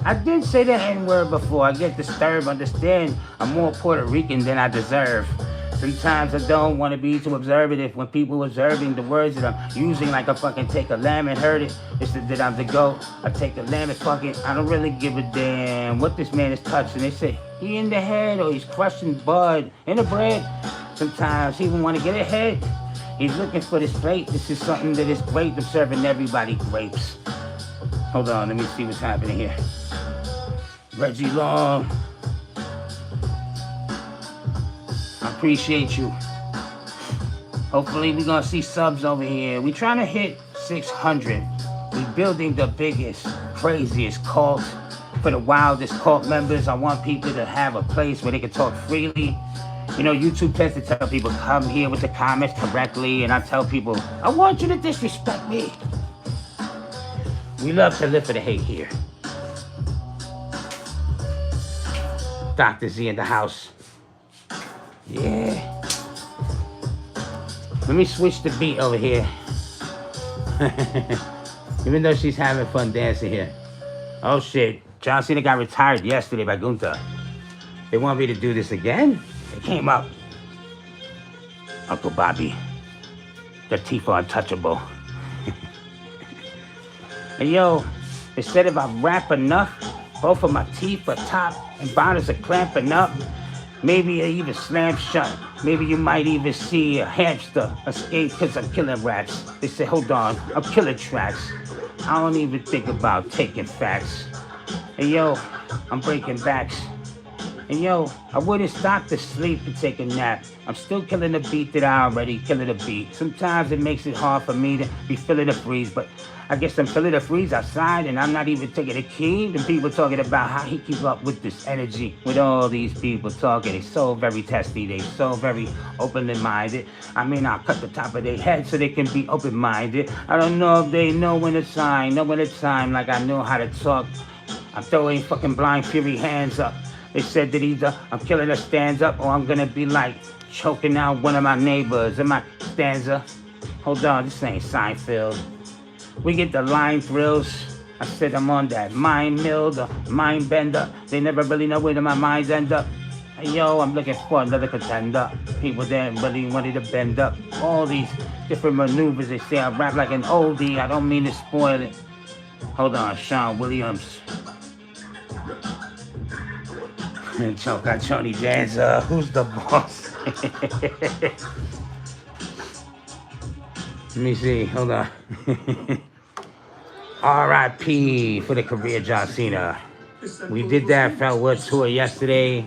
I did say the N-word before. I get disturbed. Understand, I'm more Puerto Rican than I deserve. Sometimes I don't want to be too observative when people observing the words that I'm using, like I fucking take a lamb and hurt it. It's that I'm the GOAT. I take a lamb and fuck it. I don't really give a damn what this man is touching. They say he in the head or he's crushing bud in the bread. Sometimes he even want to get ahead. He's looking for this plate. This is something that is great. I'm serving everybody grapes. Hold on, let me see what's happening here. Reggie Long. I appreciate you. Hopefully we're gonna see subs over here. We're trying to hit 600. We're building the biggest, craziest cult for the wildest cult members. I want people to have a place where they can talk freely. You know, YouTube tends to tell people, come here with the comments correctly, and I tell people, I want you to disrespect me. We love to live for the hate here. Dr. Z in the house. Yeah. Let me switch the beat over here. Even though she's having fun dancing here. Oh shit, John Cena got retired yesterday by Gunther. They want me to do this again? It came up. Uncle Bobby. The teeth are untouchable. Hey yo, they said if I rap enough, both of my teeth are top and bottoms are clamping up. Maybe I even slam shut. Maybe you might even see a hamster escape because I'm killing rats. They say, hold on, I'm killing tracks. I don't even think about taking facts. Hey yo, I'm breaking backs. And yo, I wouldn't stop to sleep and take a nap. I'm still killing the beat that I already killing the beat. Sometimes it makes it hard for me to be feeling the freeze, but I guess I'm feeling the freeze outside and I'm not even taking a key. The people talking about how he keep up with this energy. With all these people talking, they so very testy, they so very open-minded. I mean, I'll cut the top of their head so they can be open-minded. I don't know if they know when it's time, like I know how to talk. I'm throwing fucking Blind Fury hands up. They said that either I'm killing a stands up or I'm gonna be like choking out one of my neighbors in my stanza. Hold on, this ain't Seinfeld. We get the line thrills. I said I'm on that mind mill, the mind bender. They never really know where my minds end up. Hey, yo, I'm looking for another contender. People that really wanted to bend up. All these different maneuvers. They say I rap like an oldie. I don't mean to spoil it. Hold on, Sean Williams. And choke out Tony Danza. Who's the boss? Let me see. Hold on. R.I.P. for the career John Cena. We did that Feltwood tour yesterday.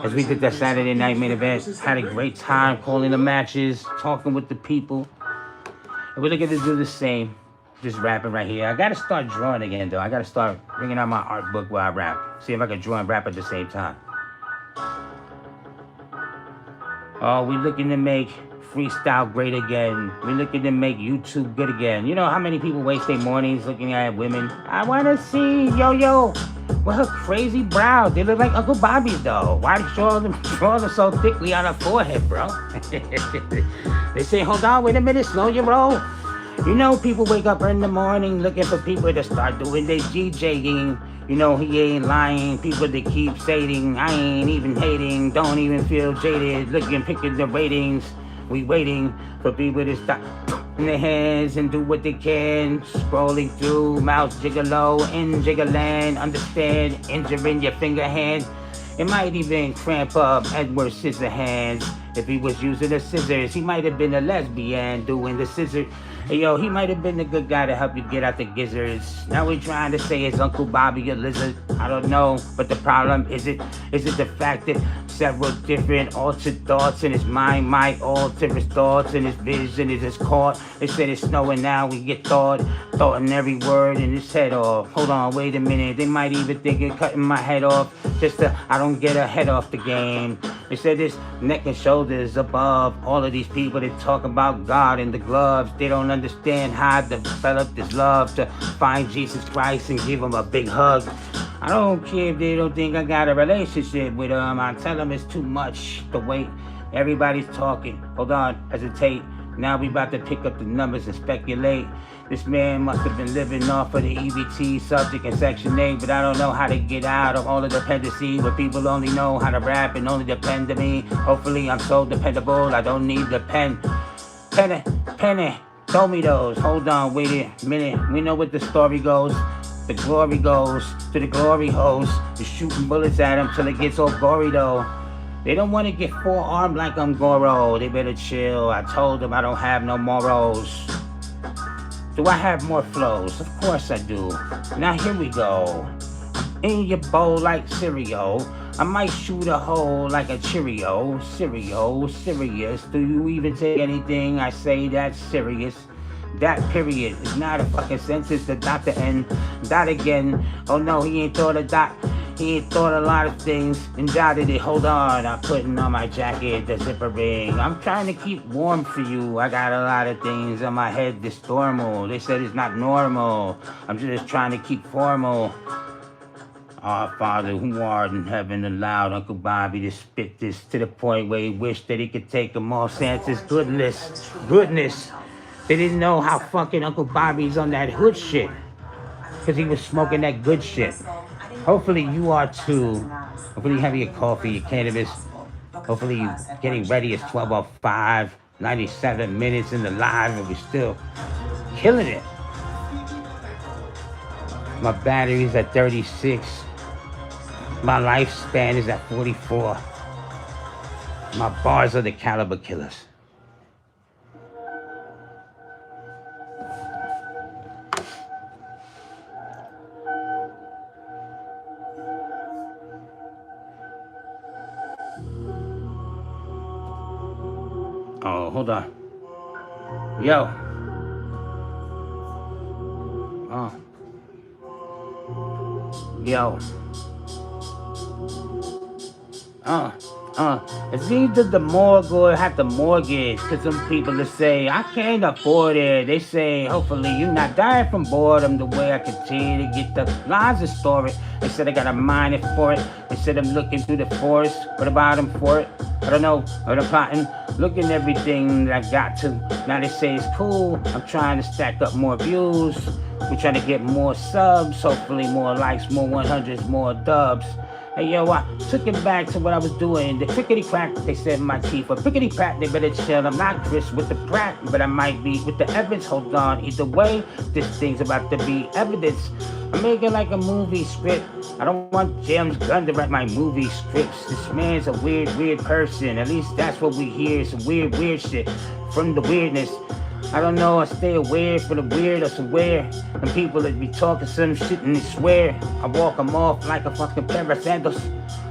As we did that Saturday night main event. Had a great time calling the matches, talking with the people. And we're looking to do the same. Just rapping right here. I gotta start drawing again though. I gotta start bringing out my art book while I rap. See if I can draw and rap at the same time. Oh, we looking to make freestyle great again. We're looking to make YouTube good again. You know how many people waste their mornings looking at women? I wanna see Yo-Yo with her crazy brows. They look like Uncle Bobby's though. Why draw them so thickly on her forehead, bro? They say, hold on, wait a minute, slow your roll. You know, people wake up in the morning looking for people to start doing their DJing. You know, he ain't lying. People that keep saying, I ain't even hating. Don't even feel jaded. Looking, picking the ratings. We waiting for people to stop in their hands and do what they can. Scrolling through, mouse gigolo, in jiggling. Understand, injuring your finger hand. It might even cramp up Edward Scissorhands. If he was using the scissors, he might have been a lesbian doing the scissor. Hey, yo, he might have been the good guy to help you get out the gizzards. Now we're trying to say is Uncle Bobby a lizard? I don't know, but the problem is it the fact that several different altered thoughts in his mind might alter his thoughts and his vision is his caught. They said it's snowing now, we get thought in every word in his head off. Hold on, wait a minute, they might even think of cutting my head off just so I don't get a head off the game. They said this neck and shoulders above all of these people that talk about God in the gloves. They don't understand how to develop this love to find Jesus Christ and give him a big hug. I don't care if they don't think I got a relationship with them. I tell them it's too much to wait. Everybody's talking. Hold on, hesitate. Now we about to pick up the numbers and speculate. This man must have been living off of the EBT subject in Section 8, but I don't know how to get out of all the dependency where people only know how to rap and only depend on me. Hopefully I'm so dependable, I don't need the pen. Penny, throw me those. Hold on, wait a minute. We know what the story goes. The glory goes to the glory host. They're shooting bullets at him till it gets all gory though. They don't want to get forearmed like I'm Goro. They better chill. I told them I don't have no morals. Do I have more flows? Of course I do. Now here we go. In your bowl like cereal. I might shoot a hole like a Cheerio. Serious. Do you even take anything I say that's serious? That period is not a fucking sentence. The dot to end. Dot again. Oh no, he ain't thought of dot. He ain't thought a lot of things and jotted it. Hold on, I'm putting on my jacket, the zipper ring. I'm trying to keep warm for you. I got a lot of things on my head that's normal. They said it's not normal. I'm just trying to keep formal. Our Father who art in heaven allowed Uncle Bobby to spit this to the point where he wished that he could take them all. Santa's goodness. They didn't know how fucking Uncle Bobby's on that hood shit. Because he was smoking that good shit. Hopefully you are too. Hopefully you have your coffee, your cannabis. Hopefully you're getting ready. It's 12:05, 97 minutes in the live, and we're still killing it. My battery's at 36. My lifespan is at 44. My bars are the caliber killers. Oh, hold on. Yo. Yo. It's either the morgue or have the mortgage. Cause some people that say, I can't afford it. They say, hopefully you're not dying from boredom. The way I continue to get the lines of story. They said I gotta mine it for it. They said I'm looking through the forest. What about them for it? I don't know. What I'm plotting. Looking at everything that I got to. Now they say it's cool. I'm trying to stack up more views. We're trying to get more subs. Hopefully more likes, more 100s, more dubs. Hey yo, I took it back to what I was doing. The crickety crack, they said my chief. A pickety crack, they better chill. I'm not Chris with the Pratt, but I might be with the Evans. Hold on, either way, this thing's about to be evidence. I'm making like a movie script. I don't want James Gunn to write my movie scripts. This man's a weird person. At least that's what we hear. Some weird shit from the weirdness. I don't know, I stay aware for the weird or somewhere. And people that be talking some shit and they swear. I walk them off like a fucking pair of sandals.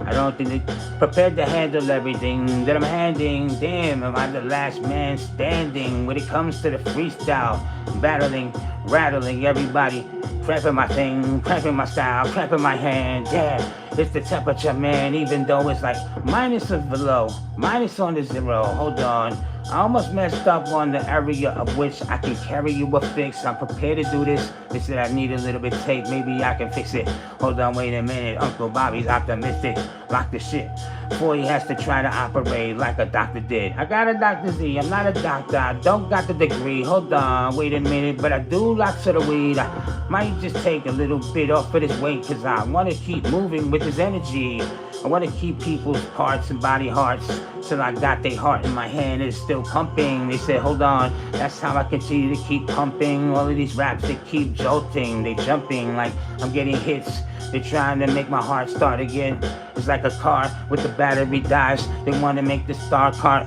I don't think they prepared to handle everything that I'm handing. Damn, am I the last man standing when it comes to the freestyle? Battling, rattling everybody. Cramping my thing, cramping my style, cramping my hand. Damn, it's the temperature, man, even though it's like minus or below. Minus on the zero, hold on. I almost messed up on the area of which I can carry you a fix. I'm prepared to do this. They said I need a little bit of tape. Maybe I can fix it. Hold on, wait a minute. Uncle Bobby's optimistic. Lock the shit before he has to try to operate like a doctor did. I got a Dr. Z. I'm not a doctor. I don't got the degree. Hold on, wait a minute. But I do lots of the weed. I might just take a little bit off of this weight because I want to keep moving with this energy. I want to keep people's parts and body hearts till I got their heart in my hand. It's still pumping. They said, hold on. That's how I continue to keep pumping. All of these raps, they keep jolting. They jumping like I'm getting hits. They're trying to make my heart start again. It's like a car with the battery dies. They want to make the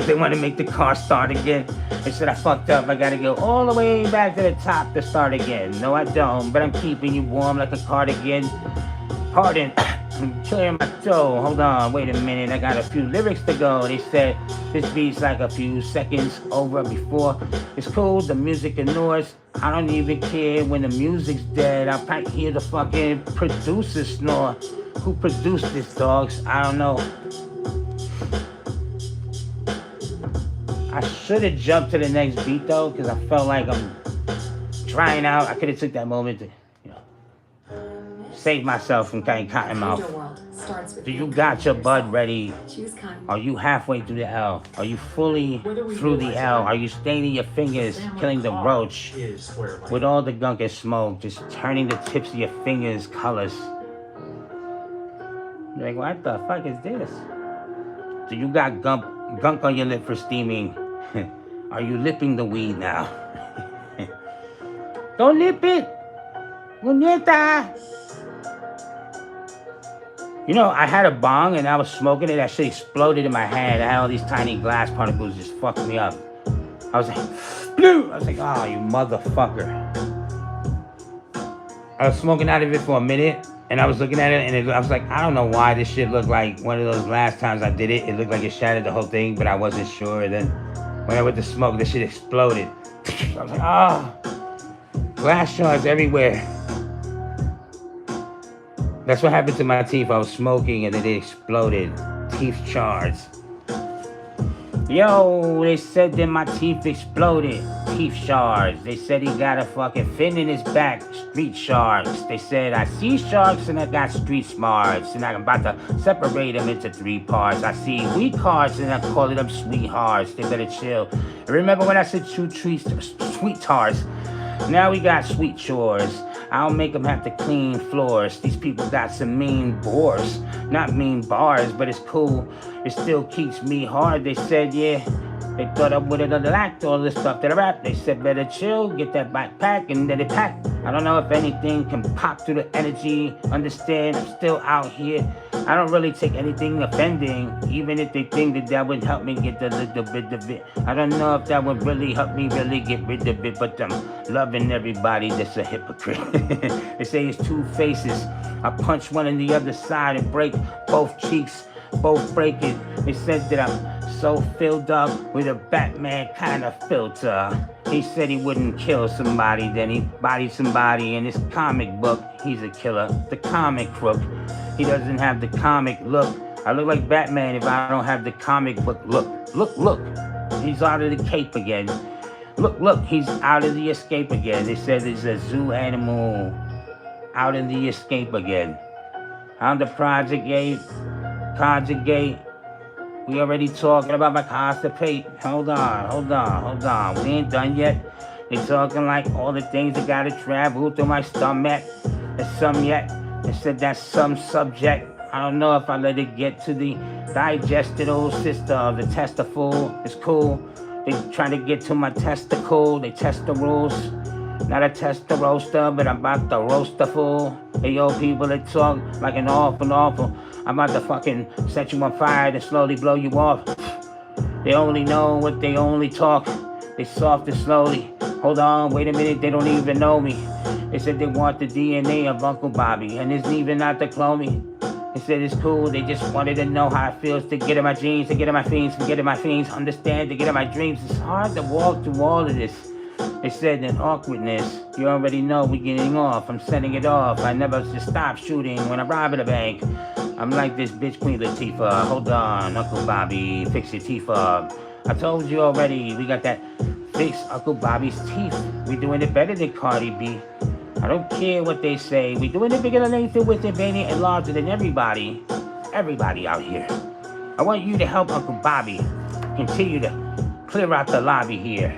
They want to make the car start again. They said I fucked up. I got to go all the way back to the top to start again. No, I don't. But I'm keeping you warm like a cardigan. Pardon. I'm clearing my throat. Hold on, wait a minute. I got a few lyrics to go. They said this beat's like a few seconds over before. It's cool, the music ignores. I don't even care when the music's dead. I might hear the fucking producer snore. Who produced this, dogs? I don't know. I should have jumped to the next beat though, because I felt like I'm trying out. I could have took that moment to, save myself from getting cotton mouth. Do you got your bud ready? Are you halfway through the L? Are you fully through the L? Are you staining your fingers, killing the roach with all the gunk and smoke, just turning the tips of your fingers colors? You're like, what the fuck is this? Do you got gunk on your lip for steaming? Are you lipping the weed now? Don't lip it! Muñeca! You know, I had a bong and I was smoking it. That shit exploded in my hand. I had all these tiny glass particles just fucked me up. I was like, oh, you motherfucker. I was smoking out of it for a minute and I was looking at it and I was like, I don't know why this shit looked like one of those last times I did it. It looked like it shattered the whole thing, but I wasn't sure. And then when I went to smoke, the shit exploded. I was like, glass shards everywhere. That's what happened to my teeth. I was smoking and then they exploded. Teeth shards. Yo, they said that my teeth exploded. Teeth shards. They said he got a fucking fin in his back. Street sharks. They said I see sharks and I got street smarts. And I'm about to separate them into 3 parts. I see weak hearts and I call them sweethearts. They better chill. And remember when I said sweet tars? Now we got sweet chores. I'll make them have to clean floors. These people got some mean bores. Not mean bars, but it's cool. It still keeps me hard. They said, yeah, they thought I would have lacked all this stuff that I rap. They said, better chill, get that backpack, and then it pack. I don't know if anything can pop through the energy. Understand, I'm still out here. I don't really take anything offending, even if they think that would help me get a little bit of it. I don't know if that would really help me really get rid of it, but I'm loving everybody that's a hypocrite. They say it's 2 faces. I punch one on the other side and break both cheeks, both break it. They said that I'm so filled up with a Batman kind of filter. He said he wouldn't kill somebody, then he bodied somebody in his comic book. He's a killer, the comic crook. He doesn't have the comic look. I look like Batman if I don't have the comic book. Look. He's out of the cape again. Look, he's out of the escape again. They said there's a zoo animal out in the escape again. I'm the Project 8. Conjugate. We already talking about my constipate. Hold on. We ain't done yet. They talking like all the things that gotta travel through my stomach. There's some yet. They said that's some subject. I don't know if I let it get to the digestional system. The testicle is cool. They trying to get to my testicle. They test the rules. Not a test the roaster, but I'm about to roast the fool. Hey yo, people that talk like an awful. I'm about to fucking set you on fire and slowly blow you off. They only know what they only talk. They soft and slowly. Hold on, wait a minute, they don't even know me. They said they want the DNA of Uncle Bobby, and it's even not to clone me. They said it's cool, they just wanted to know how it feels to get in my jeans, to get in my fiends, to get in my fiends, understand, to get in my dreams. It's hard to walk through all of this. They said in awkwardness, you already know we're getting off. I'm setting it off. I never just stop shooting when I'm robbing a bank. I'm like this bitch Queen Latifah. Hold on, Uncle Bobby, fix your teeth up. I told you already, we got that fix Uncle Bobby's teeth. We doing it better than Cardi B. I don't care what they say. We doing it bigger than Nathan with it, baby, and larger than everybody. Everybody out here. I want you to help Uncle Bobby continue to clear out the lobby here.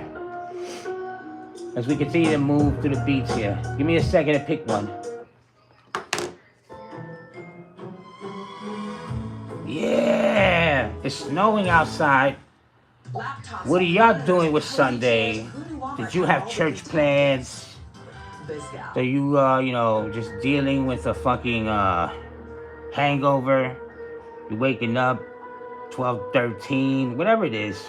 As we continue to move through the beats here. Give me a second to pick one. Yeah, it's snowing outside. What are y'all doing with Sunday? Did you have church plans? Are you, just dealing with a fucking hangover? You waking up 12:13, whatever it is.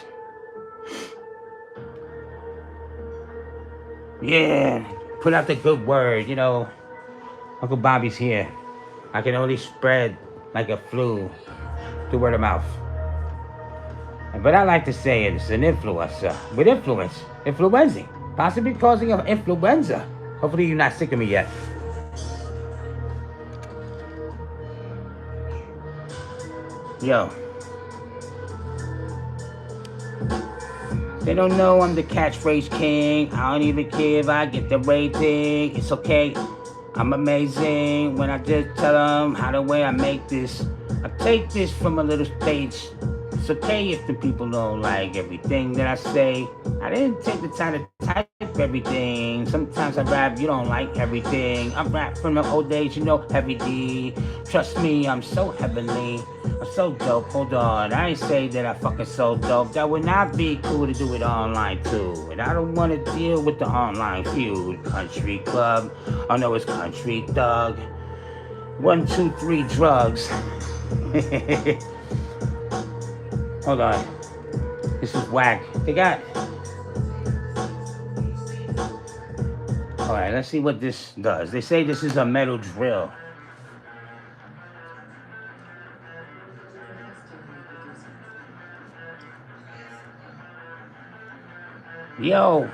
Yeah, put out the good word, Uncle Bobby's here. I can only spread like a flu through word of mouth. But I like to say it's an influencer with influence, influencing, possibly causing an influenza. Hopefully you're not sick of me yet. Yo. They don't know I'm the catchphrase king. I don't even care if I get the rating. It's okay. I'm amazing when I just tell them how the way I make this. I take this from a little stage. It's okay if the people don't like everything that I say. I didn't take the time to type everything. Sometimes I rap, you don't like everything. I rap from the old days, Heavy D. Trust me, I'm so heavenly. I'm so dope, hold on. I ain't say that I fucking so dope. That would not be cool to do it online too. And I don't want to deal with the online feud. Country club, I know it's country thug. 1, 2, 3 drugs. Hold on. This is whack. They got... Alright, let's see what this does. They say this is a metal drill. Yo,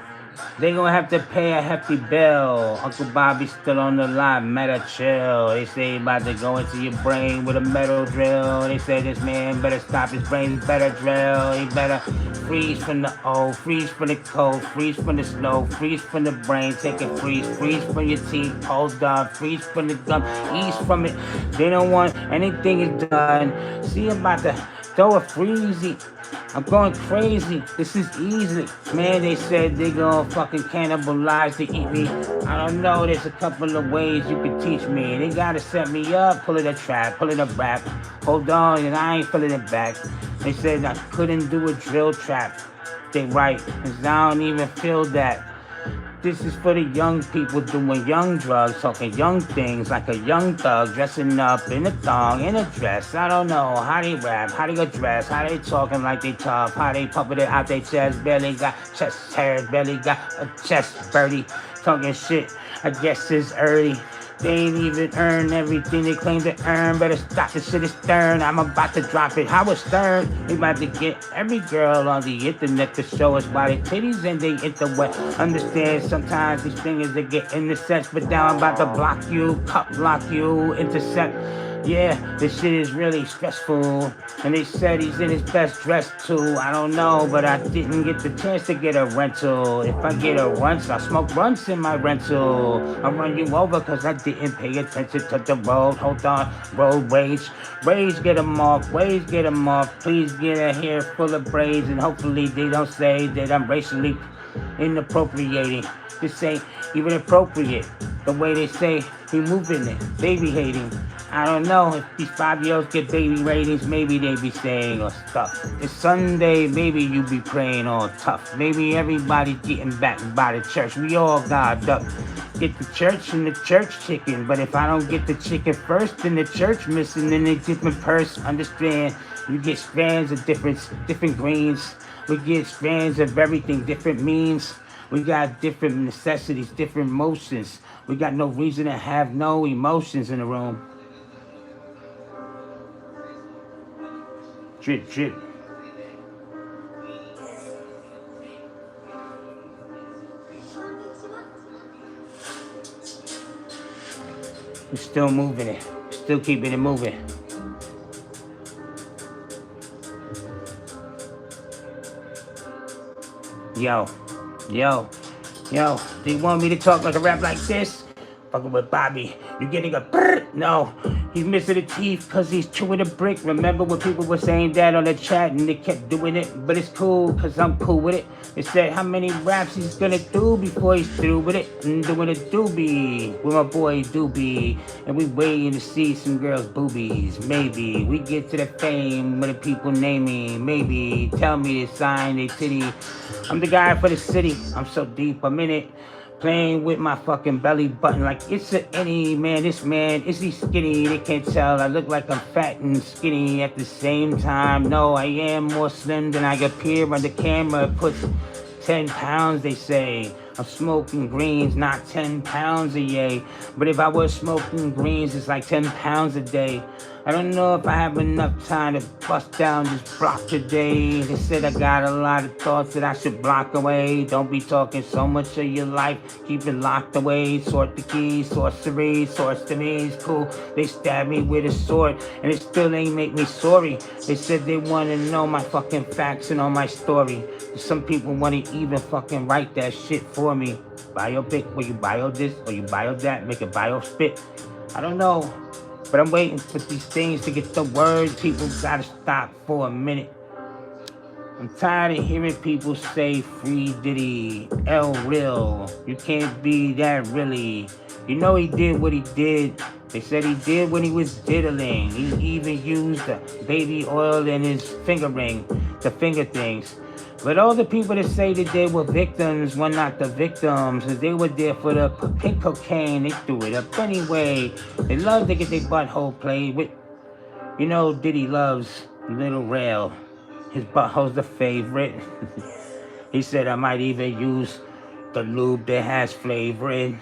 they gonna have to pay a hefty bill. Uncle Bobby's still on the line, meta chill. They say he about to go into your brain with a metal drill. They say this man better stop his brain, better drill. He better freeze from the old, freeze from the cold, freeze from the slow, freeze from the brain, take a freeze from your teeth, hold on, freeze from the gum, ease from it. They don't want anything is done. See, I'm about to throw a freezy. I'm going crazy. This is easy. Man, they said they gonna fucking cannibalize to eat me. I don't know. There's a couple of ways you can teach me. They gotta set me up, pull it a trap, pull it a rap. Hold on, and I ain't feeling it back. They said I couldn't do a drill trap. They right, cause I don't even feel that. This is for the young people doing young drugs, talking young things like a young thug, dressing up in a thong, in a dress. I don't know how they rap, how they go dress, how they talking like they tough, how they pumping it out their chest, barely got chest hairs, barely got a chest birdie, talking shit. I guess it's early. They ain't even earn everything they claim to earn. Better stop the shit, it's stern. I'm about to drop it. How it's stern? We about to get every girl on the internet to show us why they titties and they interweb. Understand sometimes these things they get in the sense, but now I'm about to block you, cut block you, intercept. Yeah, this shit is really stressful. And they said he's in his best dress too. I don't know, but I didn't get the chance to get a rental. If I get a once, I'll smoke runs in my rental. I'll run you over cause I didn't pay attention to the road. Hold on, road rage. Rage get 'em off, waves get 'em off. Please get a hair full of braids and hopefully they don't say that I'm racially inappropriating. This ain't even appropriate. The way they say we moving it, baby hating. I don't know if these 5-year-olds get baby ratings, maybe they be saying or stuff. It's Sunday, maybe you be praying all tough. Maybe everybody getting back by the church. We all got up. Get the church and the church chicken. But if I don't get the chicken first, then the church missing, then they different purse. Understand, you get strands of different greens. We get strands of everything, different means. We got different necessities, different motions. We got no reason to have no emotions in the room. Drip, drip. We're still moving it. Still keeping it moving. Yo. They want me to talk like a rap like this? Fucking with Bobby. You're getting a brrr. No. He's missing a teeth because he's chewing a brick. Remember when people were saying that on the chat and they kept doing it? But it's cool because I'm cool with it. They said how many raps he's gonna do before he's through with it. I'm doing a doobie with my boy Doobie. And we waiting to see some girls' boobies. Maybe we get to the fame where the people name me. Maybe tell me to sign they titty. I'm the guy for the city. I'm so deep, I'm in it. Playing with my fucking belly button like it's a any man. This man, is he skinny? They can't tell. I look like I'm fat and skinny at the same time. No, I am more slim than I appear on the camera. It puts 10 pounds, they say. I'm smoking greens, not 10 pounds a day. But if I was smoking greens, it's like 10 pounds a day. I don't know if I have enough time to bust down this block today. They said I got a lot of thoughts that I should block away. Don't be talking so much of your life, keep it locked away. Sort the keys, sorcery, source to me is cool. They stabbed me with a sword and it still ain't make me sorry. They said they want to know my fucking facts and all my story. Some people want to even fucking write that shit for me. Biopic, where you bio this or you bio that, make a bio spit. I don't know. But I'm waiting for these things to get the word. People gotta stop for a minute. I'm tired of hearing people say free Diddy, L real. You can't be that really. You know he did what he did. They said he did when he was diddling. He even used the baby oil in his finger ring, the finger things. But all the people that say that they were victims were not the victims. And they were there for the pink cocaine. They threw it up anyway. They love to get their butthole played with. You know, Diddy loves Little Rail. His butthole's the favorite. He said I might even use the lube that has flavor in.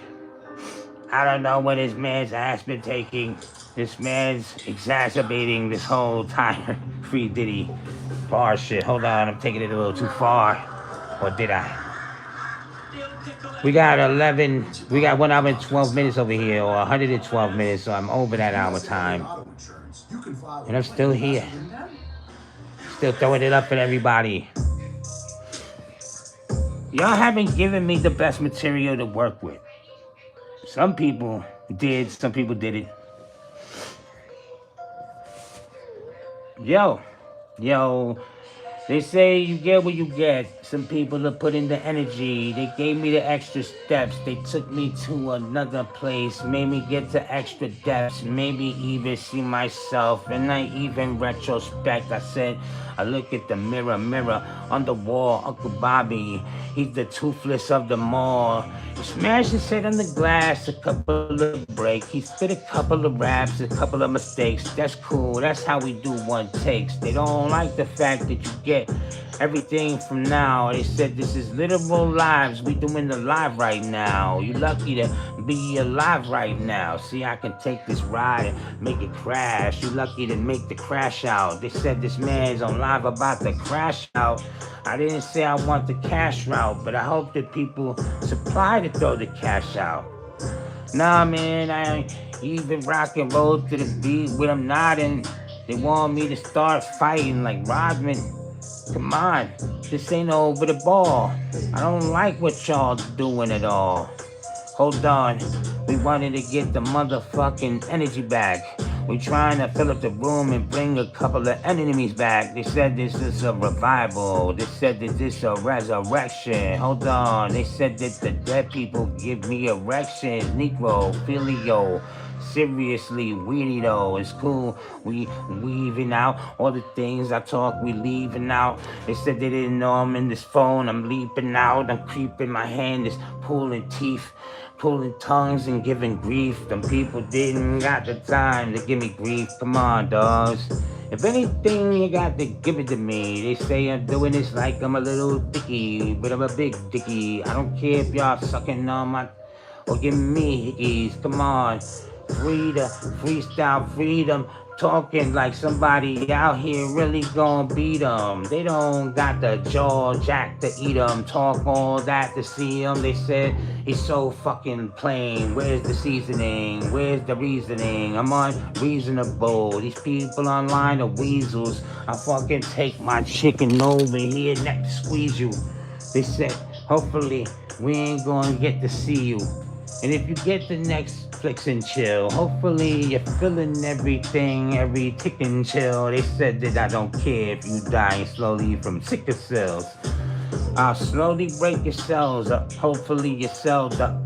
I don't know what this man's ass been taking. This man's exacerbating this whole entire free Diddy bar shit. Hold on, I'm taking it a little too far. Or did I? We got 1 hour and 12 minutes over here, or 112 minutes, so I'm over that hour time. And I'm still here. Still throwing it up for everybody. Y'all haven't given me the best material to work with. Some people did, some people didn't. Yo, they say you get what you get. Some people have put in the energy. They gave me the extra steps. They took me to another place, made me get to extra depths, maybe even see myself. And I even retrospect, I said, I look at the mirror on the wall. Uncle Bobby, he's the toothless of them all. He smashed his head on the glass, a couple of breaks. He spit a couple of raps, a couple of mistakes. That's cool, that's how we do one takes. They don't like the fact that you get everything from now. They said this is literal lives. We doing the live right now. You lucky to be alive right now. See, I can take this ride and make it crash. You lucky to make the crash out. They said this man's on live about to crash out. I didn't say I want the cash route, but I hope that people supply to throw the cash out. Nah, man, I ain't even rock and roll to the beat with them nodding. They want me to start fighting like Rodman. Come on, this ain't over the ball. I don't like what y'all doing at all. Hold on, we wanted to get the motherfucking energy back. We trying to fill up the room and bring a couple of enemies back. They said this is a revival. They said that this a resurrection. Hold on, they said that the dead people give me erections. Negro, filio. Seriously, weedy though, it's cool. We weaving out all the things I talk, we leaving out. They said they didn't know I'm in this phone, I'm leaping out, I'm creeping, my hand is pulling teeth, pulling tongues and giving grief. Them people didn't got the time to give me grief. Come on, dogs. If anything, you got to give it to me. They say I'm doing this like I'm a little dicky, but I'm a big dicky. I don't care if y'all sucking on my or giving me hickeys. Come on. Freedom, freestyle freedom. Talking like somebody out here really gonna beat them. They don't got the jaw jack to eat them. Talk all that to see them. They said he's so fucking plain. Where's the seasoning? Where's the reasoning? I'm unreasonable. These people online are weasels. I fucking take my chicken over here neck to squeeze you. They said, hopefully we ain't gonna get to see you. And if you get the Netflix and chill, hopefully you're feeling everything, every tick and chill. They said that I don't care if you die slowly from sickle cells. I'll slowly break your cells up, hopefully you're celled up.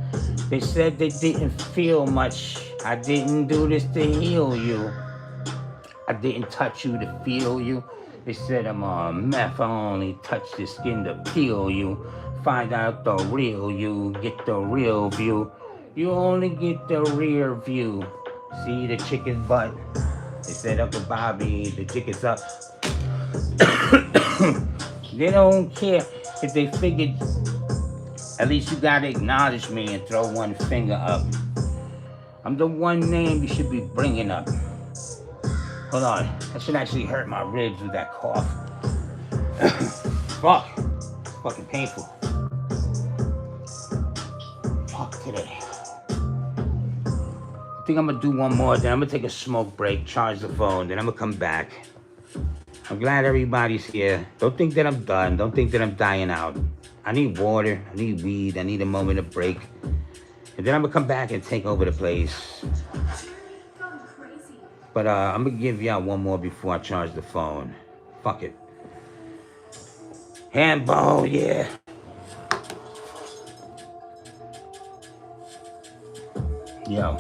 They said they didn't feel much. I didn't do this to heal you. I didn't touch you to feel you. They said I'm on meth, I only touch the skin to peel you. Find out the real you, get the real view. You only get the rear view. See the chicken's butt. They said Uncle Bobby, the chicken's up. They don't care if they figured. At least you gotta acknowledge me and throw one finger up. I'm the one name you should be bringing up. Hold on, that should actually hurt my ribs with that cough. Fuck, it's fucking painful. Fuck today. I think I'm gonna do one more, then I'm gonna take a smoke break, charge the phone, then I'm gonna come back. I'm glad everybody's here. Don't think that I'm done. Don't think that I'm dying out. I need water, I need weed, I need a moment of break. And then I'm gonna come back and take over the place. But I'm gonna give y'all one more before I charge the phone. Fuck it. Handball, yeah. Yo.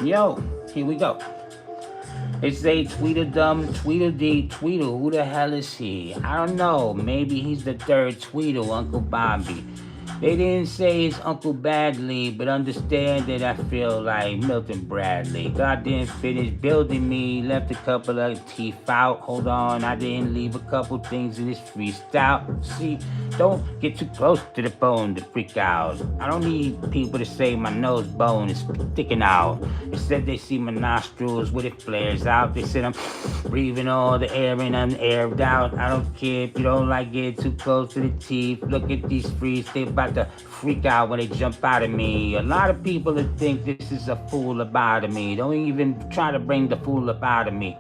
Yo, here we go. They say Tweedledum, Tweedledee, Tweedle. Who the hell is he? I don't know. Maybe he's the third Tweedle, Uncle Bobby. They didn't say it's Uncle Badly, but understand that I feel like Milton Bradley. God didn't finish building me, left a couple of teeth out. Hold on, I didn't leave a couple things in this freestyle. See, don't get too close to the bone to freak out. I don't need people to say my nose bone is sticking out. They said they see my nostrils when it flares out. They said I'm breathing all the air in and aired out. I don't care if you don't like it too close to the teeth. Look at these freaks, they about to freak out when they jump out of me. A lot of people that think this is a fool about of me. Don't even try to bring the fool up out of me.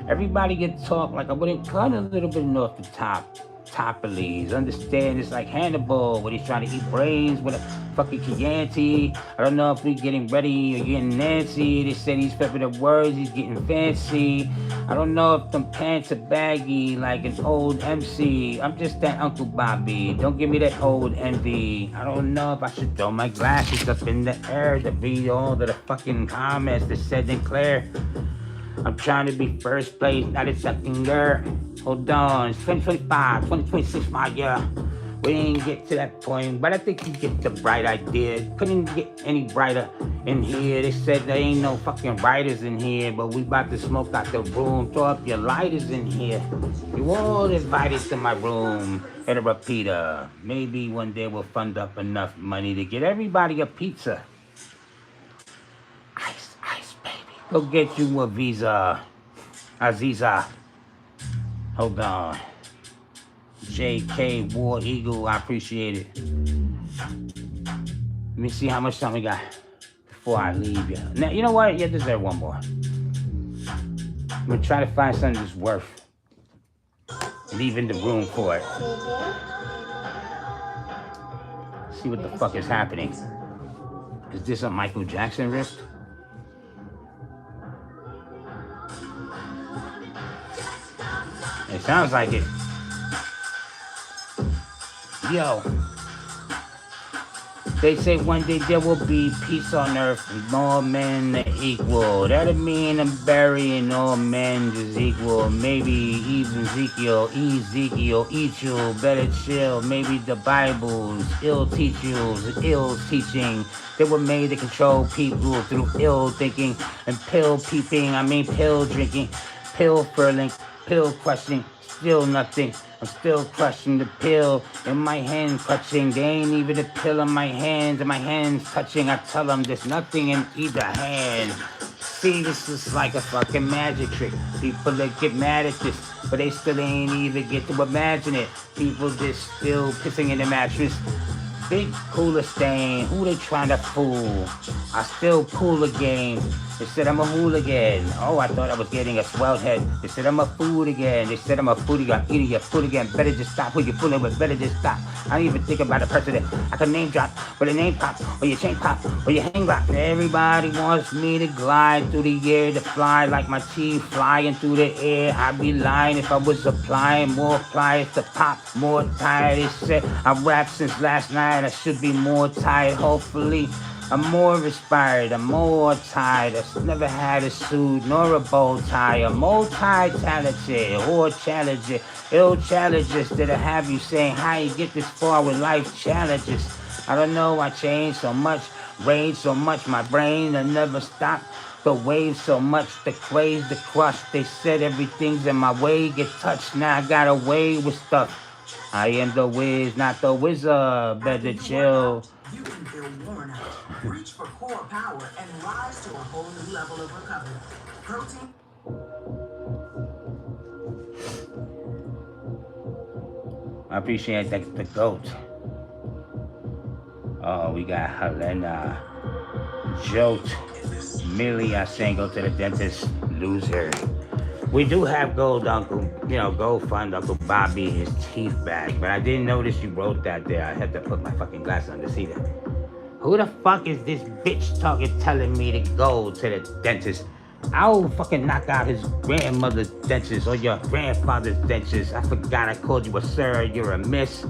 Everybody gets talk like I wouldn't cut a little bit off the top. Topolies. Understand it's like Hannibal when he's trying to eat brains with a fucking Chianti. I don't know if we're getting ready or getting Nancy. They said he's flipping the words, he's getting fancy. I don't know if them pants are baggy like an old MC. I'm just that Uncle Bobby. Don't give me that old envy. I don't know if I should throw my glasses up in the air to read all of the fucking comments that said in Claire. I'm trying to be first place, not a second girl. Hold on, it's 2025, 2026, my year. We didn't get to that point, but I think you get the bright idea. Couldn't get any brighter in here. They said there ain't no fucking writers in here, but we about to smoke out the room. Throw up your lighters in here. You all invited to my room at a repeater. Maybe one day we'll fund up enough money to get everybody a pizza. Ice, baby. Go get you a visa, Aziza. Hold on. JK War Eagle, I appreciate it. Let me see how much time we got before I leave you. Now, you know what? You deserve one more. I'm gonna try to find something that's worth leaving the room for it. See what the fuck is happening. Is this a Michael Jackson wrist? It sounds like it. Yo. They say one day there will be peace on earth and all men are equal. That'll mean I'm burying all men is equal. Maybe even Ezekiel, eat you, better chill. Maybe the Bible's ill teachers, ill teaching. They were made to control people through ill thinking and pill peeping. I mean pill drinking, pill furling, pill crushing, still nothing. I'm still crushing the pill in my hand, clutching. They ain't even a pill in my hands, and my hands touching. I tell them there's nothing in either hand. See, this is like a fucking magic trick. People that get mad at this, but they still ain't even get to imagine it. People just still pissing in the mattress. Big cooler stain, who they trying to fool? I still pull the game. They said I'm a hooligan. Oh, I thought I was getting a swelled head. They said I'm a food again. They said I'm a foodie. I'm eating your food again. Better just stop who you're fooling with. Better just stop. I don't even think about a person that I can name drop, or a name pop, or your chain pop, or your hang rock. Everybody wants me to glide through the air, to fly like my teeth flying through the air. I'd be lying if I was applying more pliers to pop, more tired. They said I rapped since last night. I should be more tired. Hopefully I'm more inspired, I'm more tired. I've never had a suit nor a bow tie. I'm multi-talented or challenger. Ill challenges that'll have you saying how you get this far with life challenges. I don't know, I changed so much, rage so much, my brain will never stop. The wave so much, the craze, the crush. They said everything's in my way, get touched. Now I got away with stuff. I am the whiz, not the wizard. Better chill. You can feel worn out. Reach for core power and rise to a whole new level of recovery. Protein. I appreciate the GOAT. Oh, we got Helena, Jote, Millie. I saying go to the dentist, loser. We do have gold fund Uncle Bobby his teeth back, but I didn't notice you wrote that there. I had to put my fucking glasses on to see that. Who the fuck is this bitch talking, telling me to go to the dentist? I'll fucking knock out his grandmother's dentures or your grandfather's dentures. I forgot I called you a sir, you're a miss.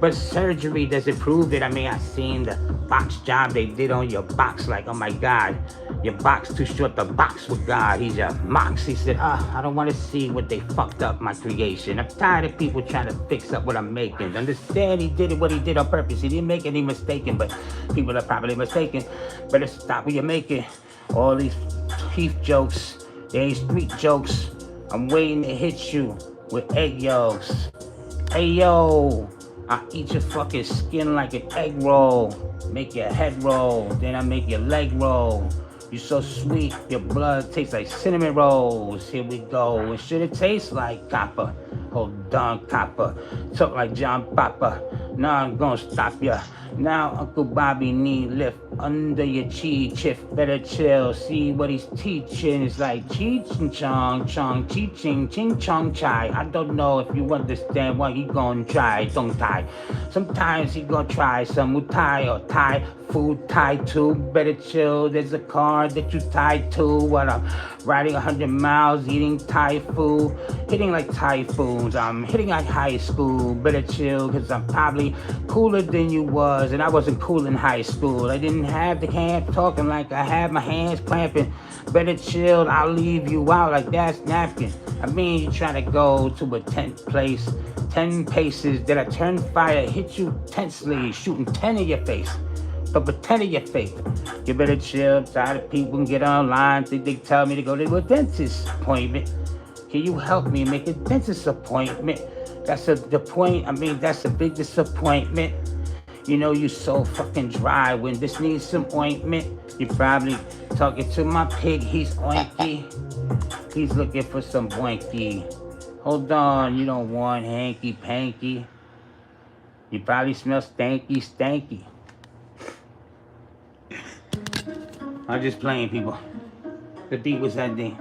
But surgery doesn't prove it. I mean, I seen the box job they did on your box. Like, oh my God, your box too short to box with God. He's a mox. He said, I don't want to see what they fucked up my creation. I'm tired of people trying to fix up what I'm making. Understand he did what he did on purpose. He didn't make any mistaken, but people are probably mistaken. Better stop what you're making. All these teeth jokes, they ain't street jokes. I'm waiting to hit you with egg yolks. Hey yo, I eat your fucking skin like an egg roll. Make your head roll, then I make your leg roll. You so sweet, your blood tastes like cinnamon rolls. Here we go, and should it taste like copper? Hold on, copper. Talk like John Papa. Now I'm gonna stop ya. Now Uncle Bobby knee lift under your cheek, chiff. Better chill, see what he's teaching. It's like Cheech and Chong, teaching, ching chong chai. I don't know if you understand what he gonna try, don't tie. Sometimes he gonna try some Muay or Thai food tied to. Better chill, there's a car that you tied to. While I'm riding 100 miles, eating Thai food, hitting like typhoons. I'm hitting like high school. Better chill, cause I'm probably cooler than you was. And I wasn't cool in high school. I didn't have the camp talking like I had my hands clamping. Better chill, I'll leave you out like that's napkin. I mean, you trying to go to a tent place, 10 paces, then I turn fire, hit you tensely, shooting 10 in your face. But 10 of your face. You better chill, tired of people can get online, think they tell me to go to a dentist appointment. Can you help me make a dentist appointment? That's a big disappointment. You know you so fucking dry when this needs some ointment. You probably talking to my pig, he's oinky. He's looking for some boinky. Hold on, you don't want hanky-panky. You probably smell stanky. I'm just playing, people. The beat was ending.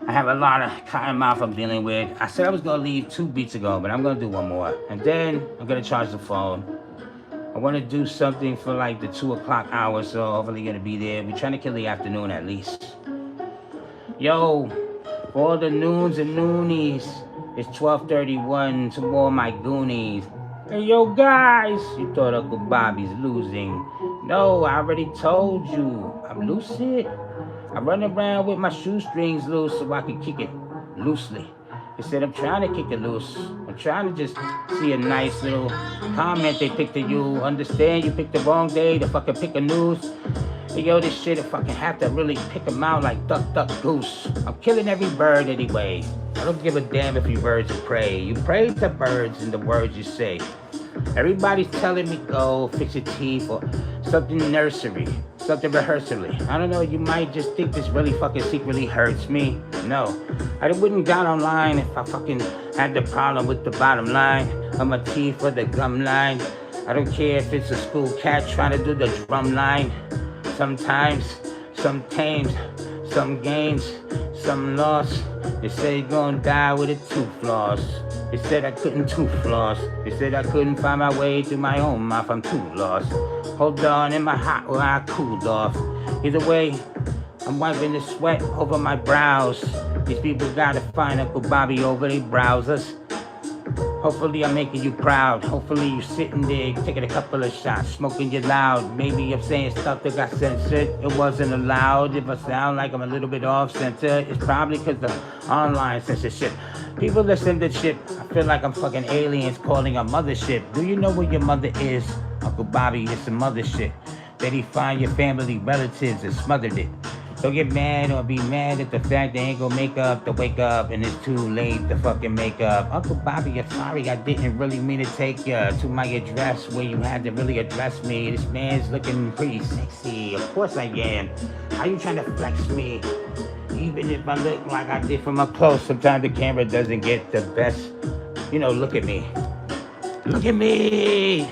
I have a lot of cotton mouth I'm dealing with. I said I was gonna leave 2 beats ago, but I'm gonna do one more. And then I'm gonna charge the phone. I wanna do something for like the 2 o'clock hour, so hopefully gonna be there. We're trying to kill the afternoon at least. Yo, for all the noons and noonies, it's 12:31 to all my goonies. Hey, yo, guys, you thought Uncle Bobby's losing. No, I already told you, I'm lucid. I run around with my shoestrings loose so I can kick it loosely. They said I'm trying to kick it loose. I'm trying to just see a nice little comment they picked of you. Understand you picked the wrong day to fucking pick a news. Hey, yo, this shit, I fucking have to really pick them out like duck, duck, goose. I'm killing every bird anyway. I don't give a damn if you birds of prey. You pray to birds in the words you say. Everybody's telling me go fix your teeth or something nursery, something rehearsally. I don't know, you might just think this really fucking secretly hurts me. No, I wouldn't got online if I fucking had the problem with the bottom line of my teeth or the gum line. I don't care if it's a school cat trying to do the drum line. Sometimes, some tames, some gains, some loss. They say you're gonna die with a tooth loss. They said I couldn't tooth floss. They said I couldn't find my way through my own mouth. I'm too lost. Hold on in my hot where I cooled off. Either way, I'm wiping the sweat over my brows. These people gotta find Uncle Bobby over their browsers. Hopefully I'm making you proud. Hopefully you sitting there taking a couple of shots, smoking you loud. Maybe I'm saying stuff that got censored. It wasn't allowed. If I sound like I'm a little bit off center, it's probably because the online censorship. People listen to shit. I feel like I'm fucking aliens calling a mothership. Do you know where your mother is? Uncle Bobby is some mother shit. Did he find your family relatives and smothered it? Don't get mad or be mad at the fact they ain't gonna make up to wake up and it's too late to fucking make up. Uncle Bobby, I'm sorry, I didn't really mean to take you to my address where you had to really address me. This man's looking pretty sexy. Of course I am. How you trying to flex me? Even if I look like I did from up close, sometimes the camera doesn't get the best. You know, look at me. Look at me!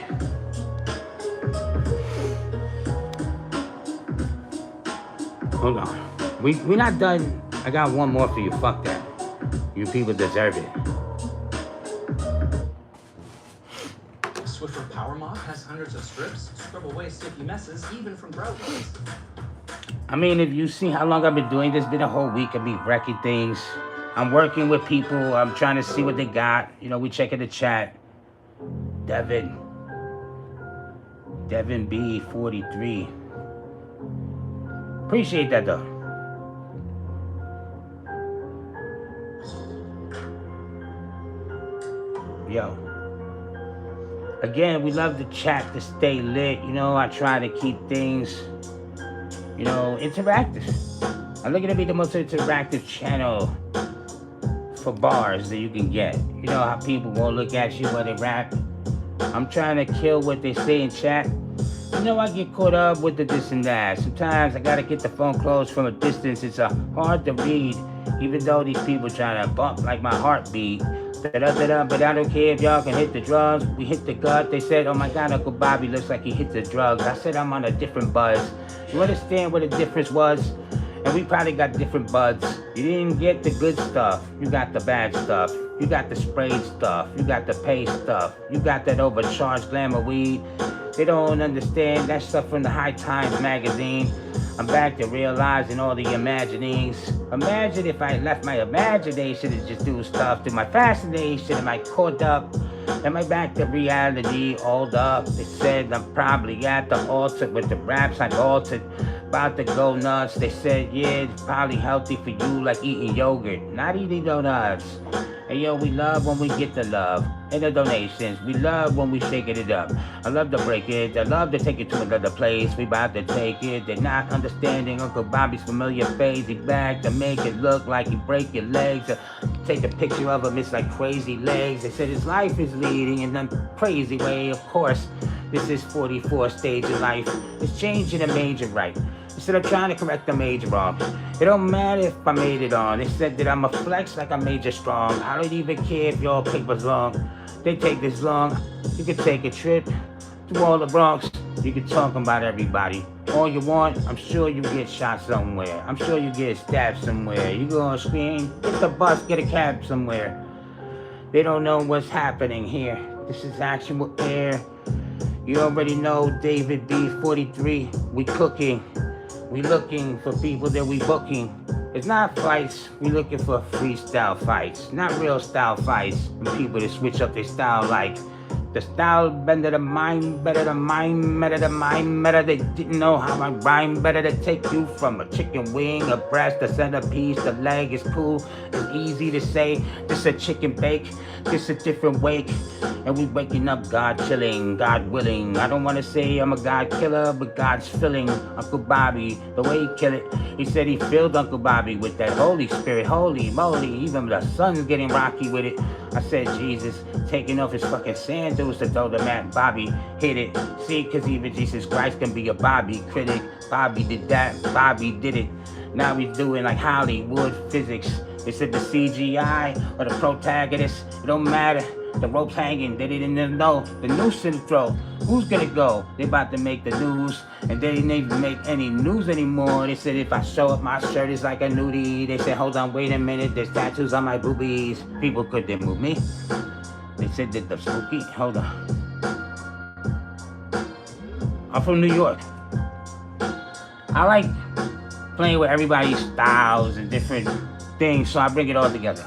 Hold on. We're not done. I got one more for you. Fuck that. You people deserve it. Swiffer Power Mop has hundreds of strips. Scrub away sticky messes, even from driveways. I mean, if you see how long I've been doing this, been a whole week of me wrecking things. I'm working with people. I'm trying to see what they got. You know, we checking the chat. Devin B 43. Appreciate that though. Yo. Again, we love the chat to stay lit. You know, I try to keep things, you know, interactive. I'm looking to be the most interactive channel for bars that you can get. You know how people won't look at you when they rap. I'm trying to kill what they say in chat. You know, I get caught up with the this and that. Sometimes I gotta get the phone close from a distance. It's hard to read, even though these people trying to bump like my heartbeat. Da-da-da-da, but I don't care if y'all can hit the drums. We hit the gut. They said, oh my God, Uncle Bobby looks like he hit the drugs. I said I'm on a different buzz. You understand what the difference was? And we probably got different buds. You didn't get the good stuff. You got the bad stuff. You got the sprayed stuff. You got the paid stuff. You got that overcharged glamour weed. They don't understand that stuff from the High Times magazine. I'm back to realizing all the imaginings. Imagine if I left my imagination and just do stuff through my fascination. Am I caught up? Am I back to reality? All up. They said I'm probably at the altar with the raps I altered. About to go nuts. They said, yeah, it's probably healthy for you like eating yogurt, not eating donuts. Hey yo, we love when we get the love and the donations. We love when we shaking it up. I love to break it. I love to take it to another place. We about to take it. They're not understanding Uncle Bobby's familiar face. He back to make it look like he break your legs. Take a picture of him, it's like crazy legs. They said his life is leading in a crazy way. Of course, this is 44 stage of life. It's changing a major right. Instead of trying to correct the major wrong. It don't matter if I made it on. They said that I'm a flex like I'm major strong. I don't even care if your paper's long. They take this long. You can take a trip to all the Bronx. You can talk about everybody. All you want, I'm sure you get shot somewhere. I'm sure you get stabbed somewhere. You gonna scream, get the bus, get a cab somewhere. They don't know what's happening here. This is actual air. You already know David B43. We cooking. We looking for people that we booking. It's not fights. We looking for freestyle fights. Not real style fights. And people that switch up their style like the style better the mind, better the mind, better the mind, better. They didn't know how I rhyme better to take you from a chicken wing, a breast, a centerpiece, the leg is cool. It's easy to say, this a chicken bake, this a different wake. And we waking up, God chilling, God willing. I don't want to say I'm a God killer, but God's filling Uncle Bobby the way he kill it. He said he filled Uncle Bobby with that Holy Spirit, holy moly. Even the sun's getting rocky with it. I said Jesus taking off his fucking sandals to throw them at Bobby. Hit it. See, cause even Jesus Christ can be a Bobby critic. Bobby did that, Bobby did it. Now he's doing like Hollywood physics. They said the CGI or the protagonist, it don't matter. The rope's hanging, they didn't know. The noose in the throat, who's gonna go? They about to make the news, and they didn't even make any news anymore. They said if I show up, my shirt is like a nudie. They said, hold on, wait a minute, there's tattoos on my boobies. People couldn't move me. They said that the spooky, hold on. I'm from New York. I like playing with everybody's styles and different things, so I bring it all together.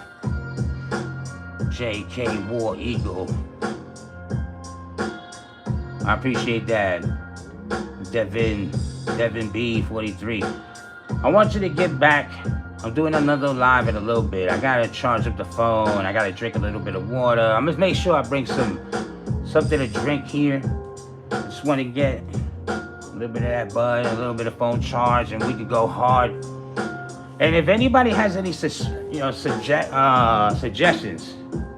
JK War Eagle. I appreciate that. Devin B43. I want you to get back. I'm doing another live in a little bit. I gotta charge up the phone. I gotta drink a little bit of water. I'm gonna make sure I bring something to drink here. I just want to get a little bit of that bud, a little bit of phone charge, and we can go hard. And if anybody has any suggestions,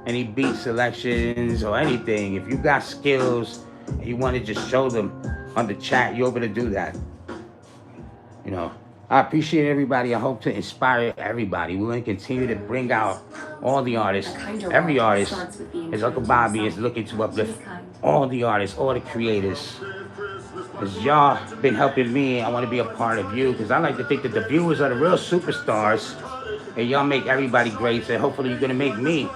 any beat selections or anything, if you got skills and you want to just show them on the chat, you're able to do that. You know, I appreciate everybody. I hope to inspire everybody. We're going to continue to bring out all the artists. Every artist, as Uncle Bobby is looking to uplift all the artists, all the creators. As y'all been helping me, I want to be a part of you, because I like to think that the viewers are the real superstars, and y'all make everybody great, and hopefully you're going to make me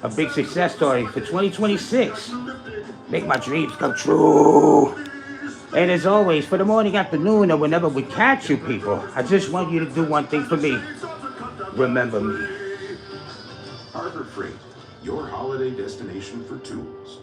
a big success story for 2026. Make my dreams come true. And as always, for the morning, afternoon, or whenever we catch you people, I just want you to do one thing for me. Remember me. Harbor Freight, your holiday destination for tools.